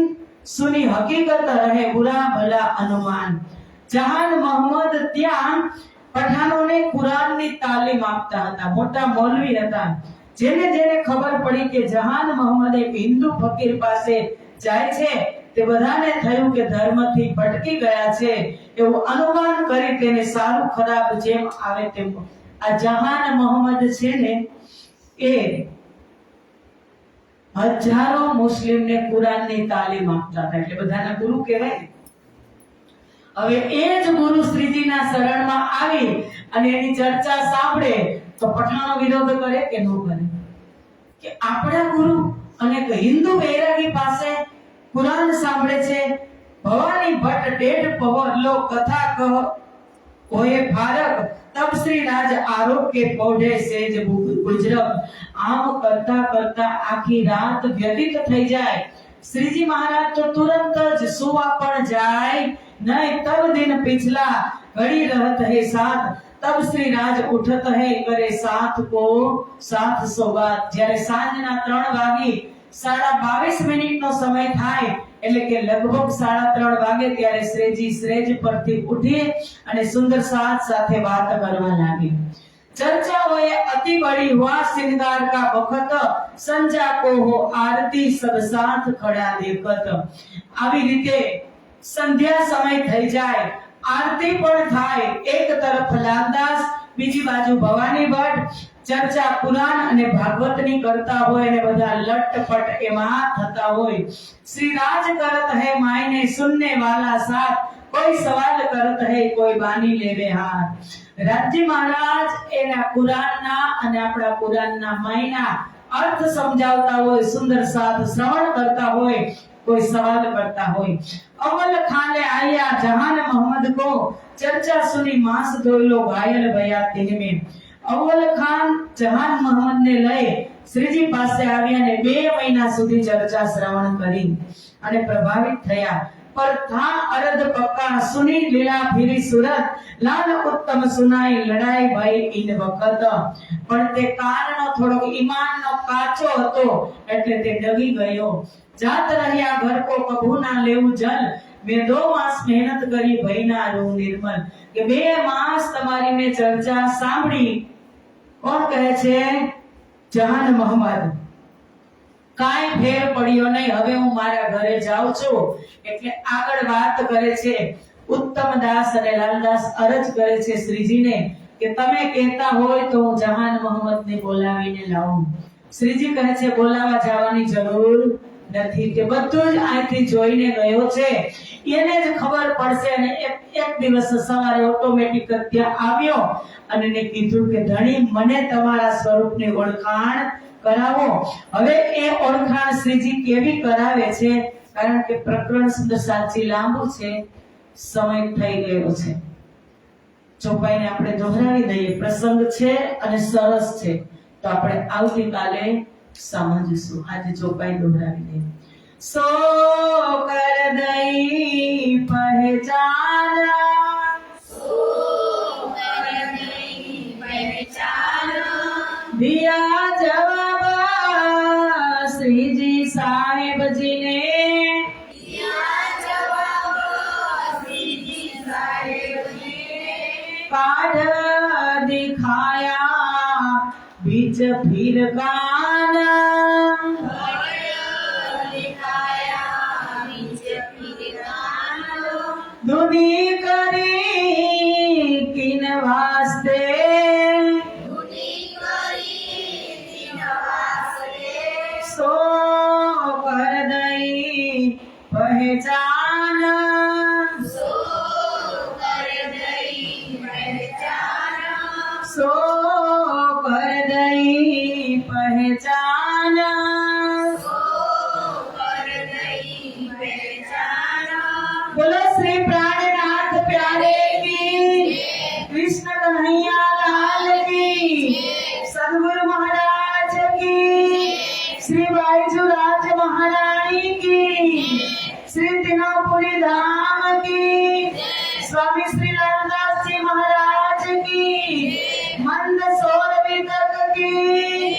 Speaker 1: सुनी हकीकत रहे बुरा भला अनुमान। जहान मोहम्मद ત્યાં પઠાનોને કુરાનની તાલીમ આપતા હતા, મોટા મૌલવી હતા। જેને જેને ખબર પડી કે જહાન મોહમ્મદ એક હિન્દુ ફકીર પાસે જાય છે તે બધાને થયું કે ધર્મથી ભટકી ગયા છે એવું અનુમાન કરી તેને સારું ખરાબ જેમ આવે તેમ આ જહાન મોહમ્મદ છે ને એ હજારો મુસ્લિમને કુરાનની તાલીમ આપતા હતા, એટલે બધાના ગુરુ કહેવાય ને। હવે એ જ ગુરુ શ્રીજીના શરણમાં આવી અને એની ચર્ચા સાંભળે તો પઠાણો વિરોધ કરે કે ન કરે કે આપણા ગુરુ અને હિન્દુ વૈરાગી પાસે કુરાન સાંભળે છે। ભવાની ભટ્ટ ડેઢ પવર લો કથા કહ કોએ ફારક, तब श्री राज आरोप के पौधे सेज गुजरब। आम करता करता आखी रात व्यतीत થઈ જાય। श्रीजी महाराज तो तुरंत ज सुवा पण जाय नहीं, तब दिन पिछला घड़ी रहत है साथ, तब श्री राज उठत है करे साथ को 700 बात। જ્યારે સાંજના 3 વાગી 22:30 નો સમય થાય એટલે કે લગભગ 3:30 વાગે ત્યારે શ્રીજી શ્રેજ પરથી ઉઠી અને સુંદર સાથ સાથે વાત કરવા લાગી। चर्चा होए अति बड़ी हुआ श्रृंगार का वखत, संजा को हो आरती सब साथ खड़ा देखत। આવી રીતે સંધ્યા સમય થઈ જાય, આરતી પણ થાય। એક તરફ લાલદાસ, બીજી બાજુ ભવાની ભટ્ટ ચર્ચા કુરાન અને ભાગવતની કરતા હોય અને બધા લટપટ એમાં થતા હોય। શ્રી રાજ કરત હે માયને સુનને વાલા સાથ, કોઈ સવાલ કરત હે કોઈ બાની લેવે હાથ। રાજ્ય મહારાજ એના કુરાનના અને આપણા કુરાનના માયના अर्थ समझावता होय, सुंदर साथ श्रवण करता होय, कोई सवाल करता होय। अव्वल खान ले आया जहान मोहम्मद को, चर्चा सुनी मांस धोइलो घायल भया दिन में। अव्वल खान जहान मोहम्मद ने लई श्रीजी પાસે આવ્યા અને 2 મહિના સુધી ચર્ચા શ્રવણ કરી અને પ્રભાવિત થયા। पर था अरद पक्का सुनी लीला फिरी सूरत, लाल उत्तम सुनाई लड़ाई भाई इन वखत। पण ते काननो थोड़ो ईमाननो काचो હતો એટલે તે ડગી ગયો। જાત રહ્યા घर को कभू ना लेવું जल, मैं 2 मास मेहनत કરી ભઈના રૂ निर्मल। કે 2 માસ તમારી મેં ચર્ચા સાંભળી। કોણ કહે છે? જહાન મોહમ્મદ। કાઈ ફેર પડ્યો નહીં, હવે હું મારા ઘરે જાઉં છું। એટલે આગળ વાત કરે છે ઉત્તમ દાસ અને લાલદાસ અરજ કરે છે શ્રીજીને કે તમે કહેતા હોય તો હું જહાન મોહમ્મદને બોલાવીને લાવું। શ્રીજી કહે છે બોલાવા જવાની જરૂર નથી, કે બધું જ અહીંથી જોઈને ગયો છે, એને જ ખબર પડશે। અને એક દિવસ સવારે ઓટોમેટિક ત્યાં આવ્યો અને એને કીધું કે ધણી મને તમારા સ્વરૂપની ઓળખાણ કરાવો। હવે એ ઓળખાણ શ્રીજી કેવી કરાવે છે, કારણ કે પ્રકરણ સુંદર સાચી લાંબુ છે, સમય થઈ ગયો છે। ચોપાઈને આપણે દોહરાવી દઈએ, પ્રસંગ છે અને સરસ છે, તો આપણે આવતીકાલે સમજીશું। આજે ચોપાઈ દોહરાવી દઈએ। सो कर दई पहचाना,
Speaker 4: सो कर दई पहचाना,
Speaker 1: दिया जवाब श्री जी साहेब जी ने,
Speaker 4: दिया जवाब श्री जी साहेब जी ने।
Speaker 1: काढ़ दिखाया बीच फिर काना, धुनी करी किन वास्ते,
Speaker 4: धुनी करी किन वास्ते,
Speaker 1: सो कर दई पहचान,
Speaker 4: सो कर
Speaker 1: की, कृष्ण कन्हैया लाल की, सदगुरु महाराज की, श्री बाईजूराज महारानी की, श्री तीनोपुरी धाम की, स्वामी श्री रामदास जी महाराज की, मंदसौर वितक की,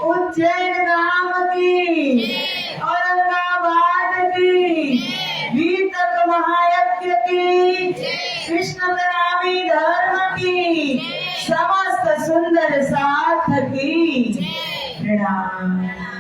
Speaker 1: उज्जैन धाम की, औरंगाबाद की, वितक महायज्ञ की, कृष्ण प्रणामी धर्म की, समस्त सुंदर साथ की प्रणाम।